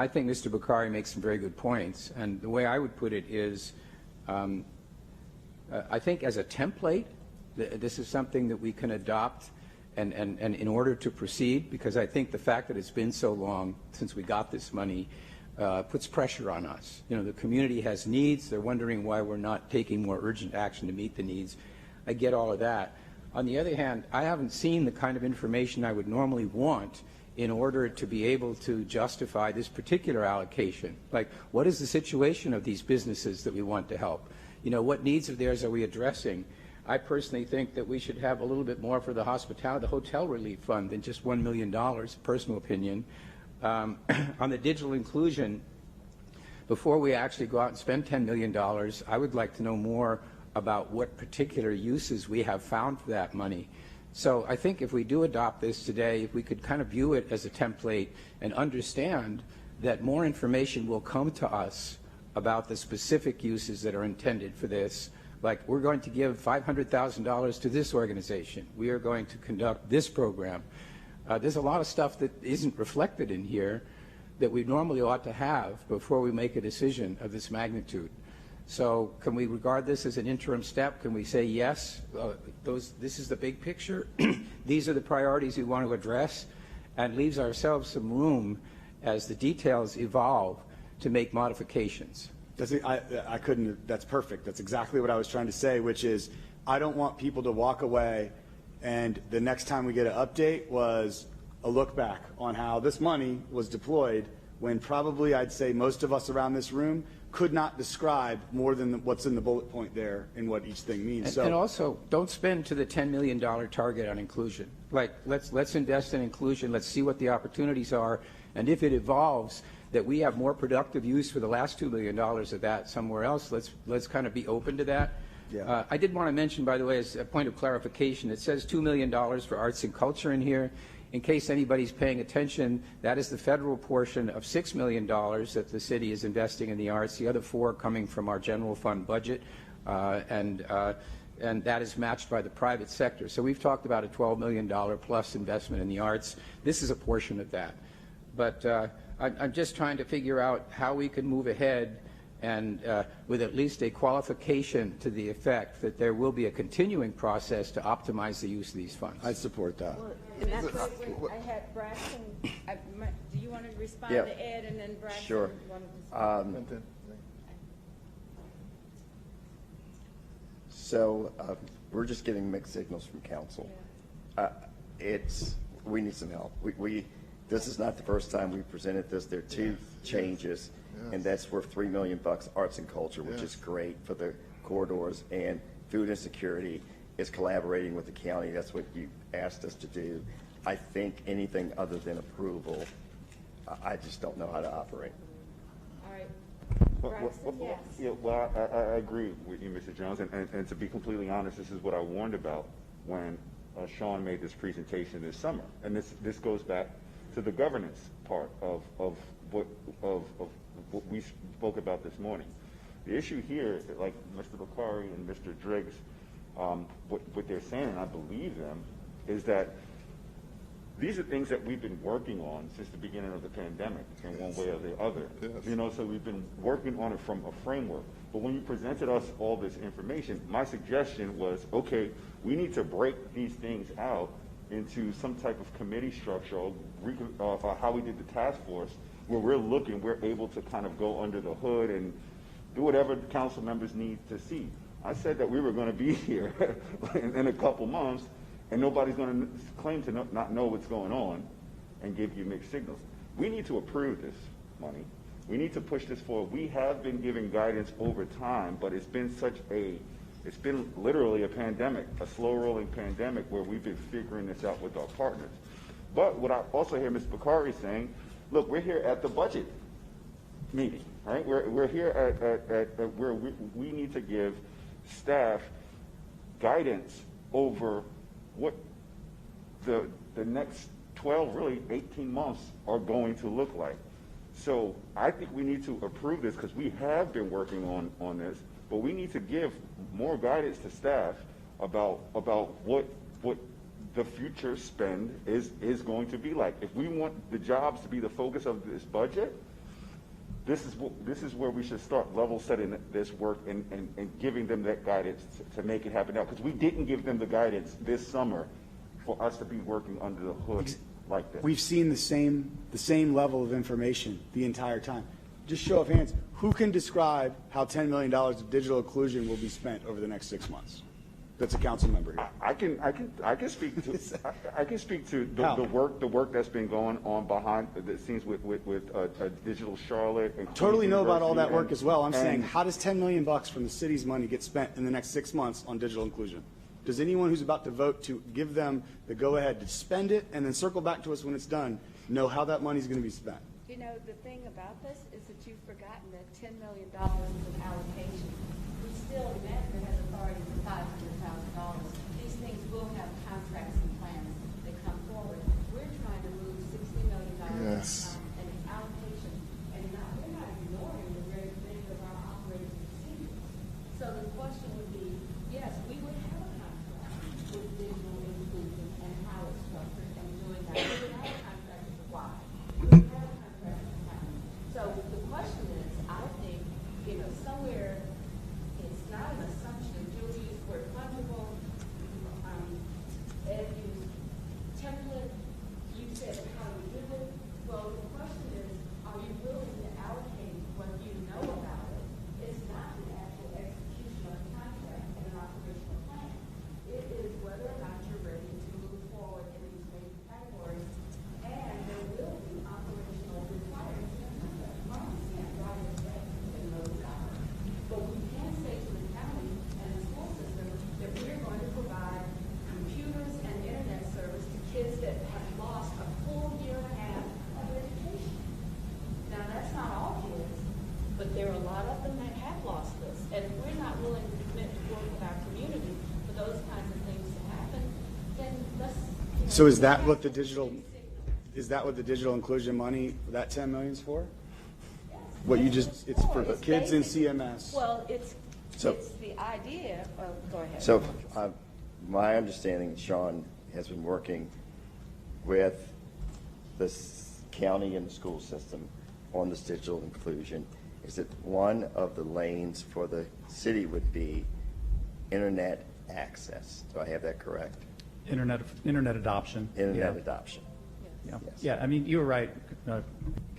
think Mr. Bakari makes some very good points, and the way I would put it is, I think as a template, this is something that we can adopt and in order to proceed, because I think the fact that it's been so long since we got this money puts pressure on us. You know, the community has needs. They're wondering why we're not taking more urgent action to meet the needs. I get all of that. On the other hand, I haven't seen the kind of information I would normally want in order to be able to justify this particular allocation. Like, what is the situation of these businesses that we want to help? You know, what needs of theirs are we addressing? I personally think that we should have a little bit more for the hospitality, the hotel relief fund, than just $1 million, personal opinion. On the digital inclusion, before we actually go out and spend $10 million, I would like to know more about what particular uses we have found for that money. So I think if we do adopt this today, if we could kind of view it as a template and understand that more information will come to us about the specific uses that are intended for this. Like, we're going to give $500,000 to this organization. We are going to conduct this program. There's a lot of stuff that isn't reflected in here that we normally ought to have before we make a decision of this magnitude. So can we regard this as an interim step? Can we say, yes, this is the big picture, these are the priorities we want to address, and leaves ourselves some room as the details evolve to make modifications? I couldn't, that's perfect. That's exactly what I was trying to say, which is I don't want people to walk away and the next time we get an update was a look back on how this money was deployed, when probably I'd say most of us around this room could not describe more than what's in the bullet point there and what each thing means. And also, don't spend to the $10 million target on inclusion. Like, let's invest in inclusion. Let's see what the opportunities are. And if it evolves that we have more productive use for the last $2 million of that somewhere else, let's kind of be open to that. Yeah. I did want to mention, by the way, as a point of clarification, it says $2 million for arts and culture in here. In case anybody's paying attention, that is the federal portion of $6 million that the city is investing in the arts. The other $4 million coming from our general fund budget, and that is matched by the private sector. So we've talked about a $12 million plus investment in the arts. This is a portion of that. But I'm just trying to figure out how we can move ahead and with at least a qualification to the effect that there will be a continuing process to optimize the use of these funds. I support that. Well, and that's what I had Braxton. Do you want to respond Yeah. to Ed and then Braxton? Sure. wanted to- So we're just getting mixed signals from council. We need some help. This is not the first time we presented this. There are two changes, and that's worth $3 million arts and culture, which is great for the corridors, and food insecurity is collaborating with the county. That's what you asked us to do. I think anything other than approval, I just don't know how to operate. All right. Well, Braxton, yes. yeah, well, I agree with you, Mr. Jones, and to be completely honest, this is what I warned about when Sean made this presentation this summer, and this goes back to the governance part of what we spoke about this morning. The issue here, like Mr. Bakari and Mr. Driggs, what they're saying, and I believe them, is that these are things that we've been working on since the beginning of the pandemic in one way or the other. You know, so we've been working on it from a framework. But when you presented us all this information, my suggestion was, okay, we need to break these things out into some type of committee structure, or how we did the task force, where we're able to kind of go under the hood and do whatever the council members need to see. I said that we were going to be here in a couple months, and nobody's going to claim to not know what's going on and give you mixed signals. We need to approve this money. We need to push this forward. We have been giving guidance over time, but it's been it's been literally a pandemic, a slow-rolling pandemic where we've been figuring this out with our partners. But what I also hear Ms. Bakari saying, look, we're here at the budget meeting, right? We're here at where we need to give staff guidance over what the next 12, really 18 months are going to look like. So I think we need to approve this because we have been working on this, but we need to give more guidance to staff about what the future spend is going to be like. If we want the jobs to be the focus of this budget, this is where we should start level setting this work and giving them that guidance to make it happen now. Because we didn't give them the guidance this summer for us to be working under the hood like this. We've seen the same level of information the entire time. Just show of hands, who can describe how $10 million of digital inclusion will be spent over the next 6 months? That's a council member here. I can speak to the work that's been going on behind the scenes with Digital Charlotte. And Totally know about all that work as well. I'm saying, how does $10 million from the city's money get spent in the next 6 months on digital inclusion? Does anyone who's about to vote to give them the go-ahead to spend it and then circle back to us when it's done know how that money is going to be spent? You know, the thing about this is that you've forgotten that $10 million is an allocation. We still, America has authority for $500,000. These things will have contracts and plans that come forward. We're trying to move $60 million in allocation, and we're not ignoring the very thing of our operating procedures. So the question would be, yes, we would have a contract with digital inclusion and how it's structured and doing that. We would have a contract with why. We would have a contract with the county. So the question is, I think, somewhere it's not an assumption. You'll use the word fungible. Ed used template. You said how do we do it? Well, the question is, are you willing to allocate what you know about it? It's not the actual execution of the contract and an operational plan. It is whether or not you're ready to move forward in these major categories, and there will be operational requirements in the contract. Marks can't write it down in those hours. But we can say to the county and the school system that we're going to provide computers and internet service to kids that have lost a full year and a half of education. Now, that's not all kids, but there are a lot of them that have lost this. And if we're not willing to commit to work with our community for those kinds of things to happen, then let's So is that what the digital inclusion money, that 10 million is for? What you just, it's for It's kids in basic. CMS. Well, it's So- the idea of, go ahead. So my understanding, Sean has been working with the county and the school system on this digital inclusion, is that one of the lanes for the city would be internet access. Do I have that correct? Internet adoption. Internet adoption. Yeah. Yes. Yeah, I mean, you were right,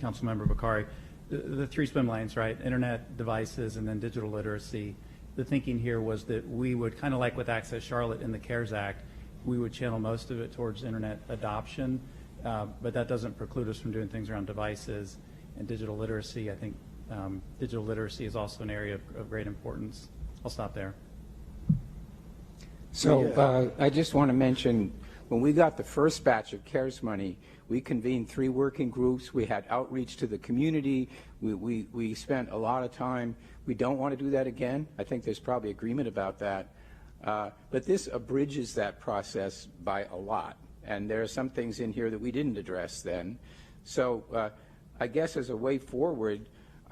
Councilmember Bakari. The three swim lanes, right? Internet devices and then digital literacy. The thinking here was that we would, kind of like with Access Charlotte in the CARES Act, we would channel most of it towards internet adoption, but that doesn't preclude us from doing things around devices and digital literacy. I think digital literacy is also an area of great importance. I'll stop there. So I just want to mention, when we got the first batch of CARES money, we convened 3 working groups. We had outreach to the community. We spent a lot of time. We don't want to do that again. I think there's probably agreement about that. But this abridges that process by a lot. And there are some things in here that we didn't address then. So I guess as a way forward,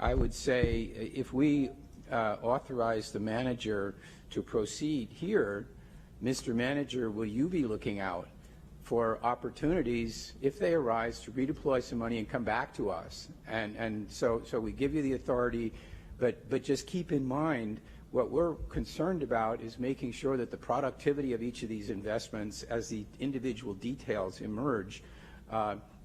I would say if we authorize the manager to proceed here, Mr. Manager, will you be looking out for opportunities, if they arise, to redeploy some money and come back to us? And so we give you the authority, but just keep in mind what we're concerned about is making sure that the productivity of each of these investments, as the individual details emerge,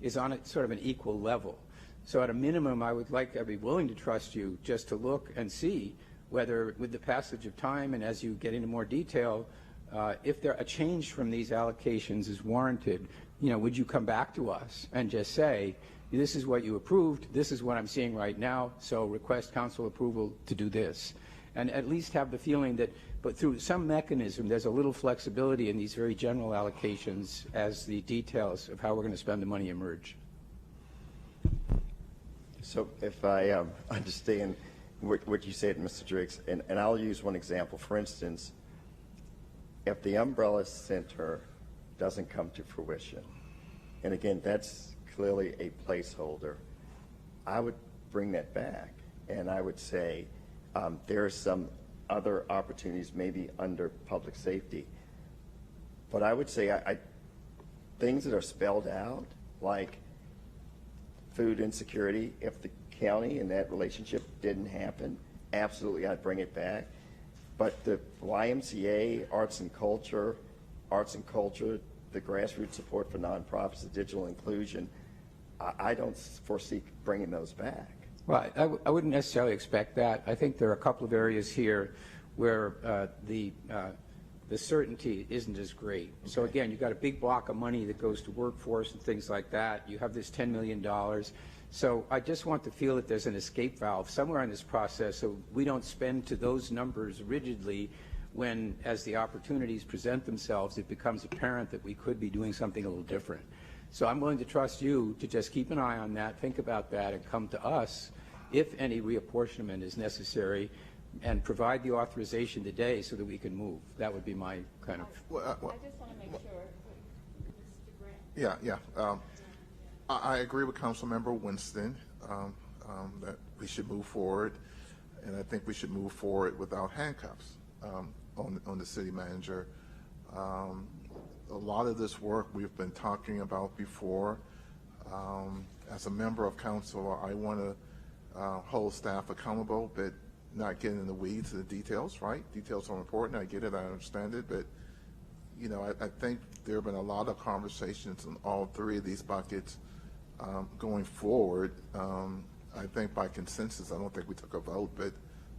is on a sort of an equal level. So at a minimum, I'd be willing to trust you just to look and see whether, with the passage of time and as you get into more detail, if a change from these allocations is warranted, would you come back to us and just say, this is what you approved, this is what I'm seeing right now, so request council approval to do this. And at least have the feeling that, but through some mechanism, there's a little flexibility in these very general allocations as the details of how we're going to spend the money emerge. So if I understand what you said, Mr. Driggs, and I'll use one example. For instance, if the Umbrella Center doesn't come to fruition, and again, that's clearly a placeholder, I would bring that back, and I would say there are some other opportunities maybe under public safety. But I would say things that are spelled out, like food insecurity, if the county and that relationship didn't happen, absolutely I'd bring it back. But the YMCA, arts and culture, the grassroots support for nonprofits, the digital inclusion, I don't foresee bringing those back. Well, I wouldn't necessarily expect that. I think there are a couple of areas here where the certainty isn't as great. Okay. So again, you've got a big block of money that goes to workforce and things like that. You have this $10 million. So I just want to feel that there's an escape valve somewhere in this process so we don't spend to those numbers rigidly when, as the opportunities present themselves, it becomes apparent that we could be doing something a little different. So I'm willing to trust you to just keep an eye on that, think about that, and come to us if any reapportionment is necessary, and provide the authorization today so that we can move. That would be my kind of... I just want to make sure. Mr. Grant. Yeah. I agree with Councilmember Winston that we should move forward, and I think we should move forward without handcuffs on the city manager. A lot of this work we've been talking about before. As a member of council, I want to hold staff accountable, but not get in the weeds of the details, right? Details are important. I get it. I understand it. But, I think there have been a lot of conversations on all three of these buckets going forward. I think by consensus, I don't think we took a vote, but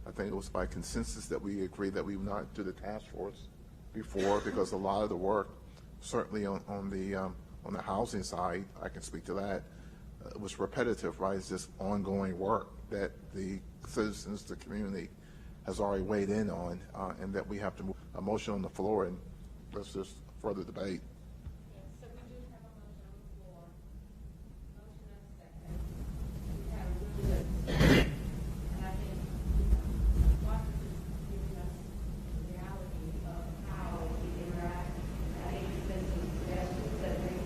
I think it was by consensus that we agreed that we would not do the task force before, because a lot of the work, certainly on the housing side, I can speak to that, was repetitive, right? It's just ongoing work that the citizens, the community has already weighed in on, and that we have to move a motion on the floor, and let's just further debate. So we do have a motion on the floor. Motion and a second. We have a really good, and I think Washington is giving us the reality of how we interact. I think it's been some suggestions that bring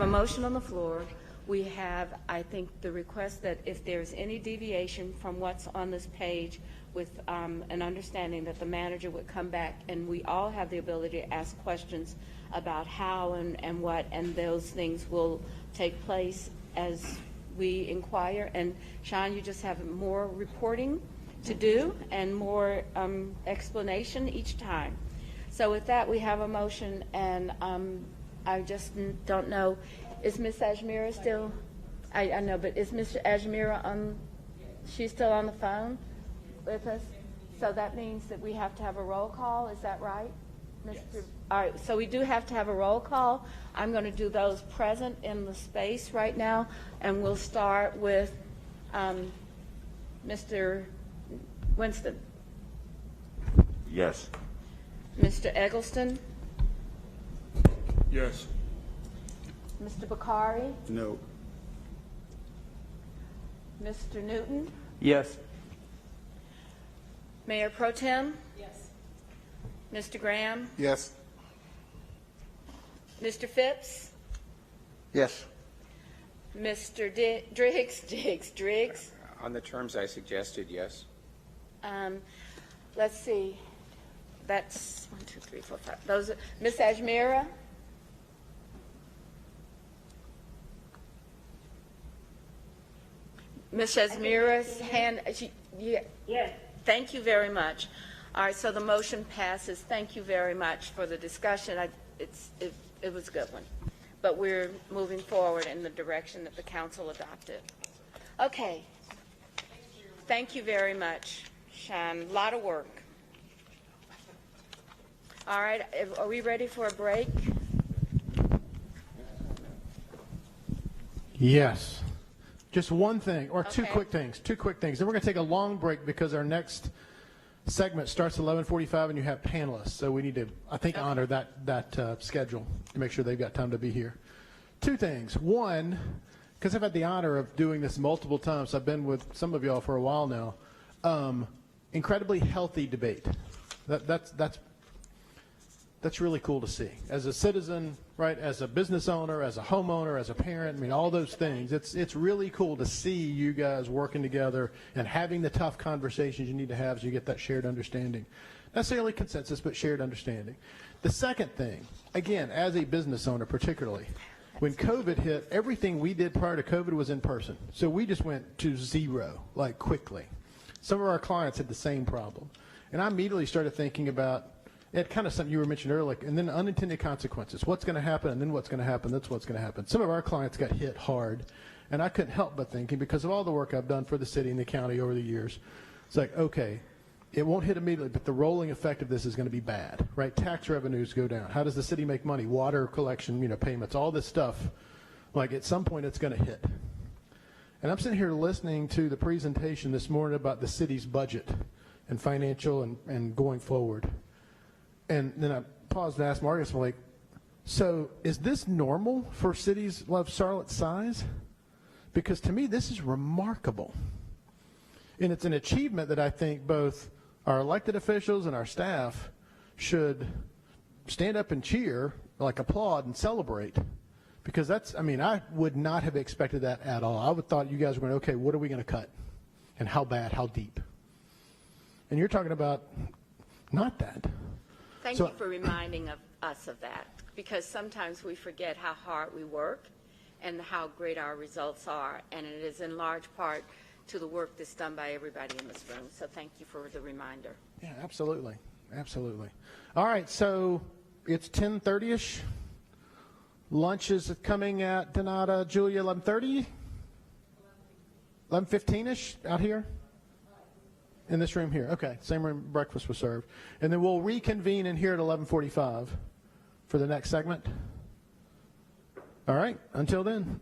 have a motion on the floor. We have, I think, the request that if there's any deviation from what's on this page, with an understanding that the manager would come back, and we all have the ability to ask questions about how and what, and those things will take place as we inquire. And Sean, you just have more reporting to do and more explanation each time. So with that, we have a motion, and I just don't know, is Ms. Ajmira still? I know, but is Mr. Ajmira on? She's still on the phone with us? So that means that we have to have a roll call, is that right? Mr. Yes. All right, so we do have to have a roll call. I'm going to do those present in the space right now, and we'll start with Mr. Winston. Yes. Mr. Eggleston? Yes. Mr. Bakari? No. Mr. Newton? Yes. Mayor Pro Tem? Yes. Mr. Graham? Yes. Mr. Phipps? Yes. Mr. Driggs? On the terms I suggested, yes. Let's see. That's 1, 2, 3, 4, 5. Those are, Ms. Ajmira? Ms. Ajmira's hand. Yes. Thank you very much. All right, so the motion passes. Thank you very much for the discussion. It was a good one. But we're moving forward in the direction that the council adopted. Okay. Thank you very much, Sean. A lot of work. All right, are we ready for a break? Yes. Just one thing, or two Okay. quick things. Then we're going to take a long break because our next segment starts at 11:45, and you have panelists. So we need to, I think, honor that schedule to make sure they've got time to be here. Two things. One, because I've had the honor of doing this multiple times. I've been with some of y'all for a while now. Incredibly healthy debate. That's really cool to see. As a citizen, right, as a business owner, as a homeowner, as a parent, I mean, all those things. It's really cool to see you guys working together and having the tough conversations you need to have so you get that shared understanding. Not necessarily consensus, but shared understanding. The second thing, again, as a business owner particularly, when COVID hit, everything we did prior to COVID was in person. So we just went to zero, like quickly. Some of our clients had the same problem. And I immediately started thinking about it, kind of something you were mentioning earlier, and then unintended consequences. What's going to happen, and then what's going to happen, that's what's going to happen. Some of our clients got hit hard, and I couldn't help but thinking, because of all the work I've done for the city and the county over the years, it's like, okay, it won't hit immediately, but the rolling effect of this is going to be bad, right? Tax revenues go down. How does the city make money? Water collection, payments, all this stuff. Like, at some point, it's going to hit. And I'm sitting here listening to the presentation this morning about the city's budget and financial and going forward. And then I paused and asked Marcus, I'm like, so is this normal for cities of Charlotte's size? Because to me, this is remarkable. And it's an achievement that I think both our elected officials and our staff should stand up and cheer, like applaud and celebrate. Because that's, I would not have expected that at all. I would thought you guys were going, okay, what are we going to cut? And how bad, how deep? And you're talking about not that. Thank you for reminding us of that, because sometimes we forget how hard we work and how great our results are, and it is in large part to the work that's done by everybody in this room. So thank you for the reminder. Yeah, absolutely. Absolutely. All right, so it's 10:30-ish. Lunch is coming at Donata, Julia, 11:30? 11:15-ish out here? In this room here. Okay, same room breakfast was served. And then we'll reconvene in here at 11:45 for the next segment. All right, until then.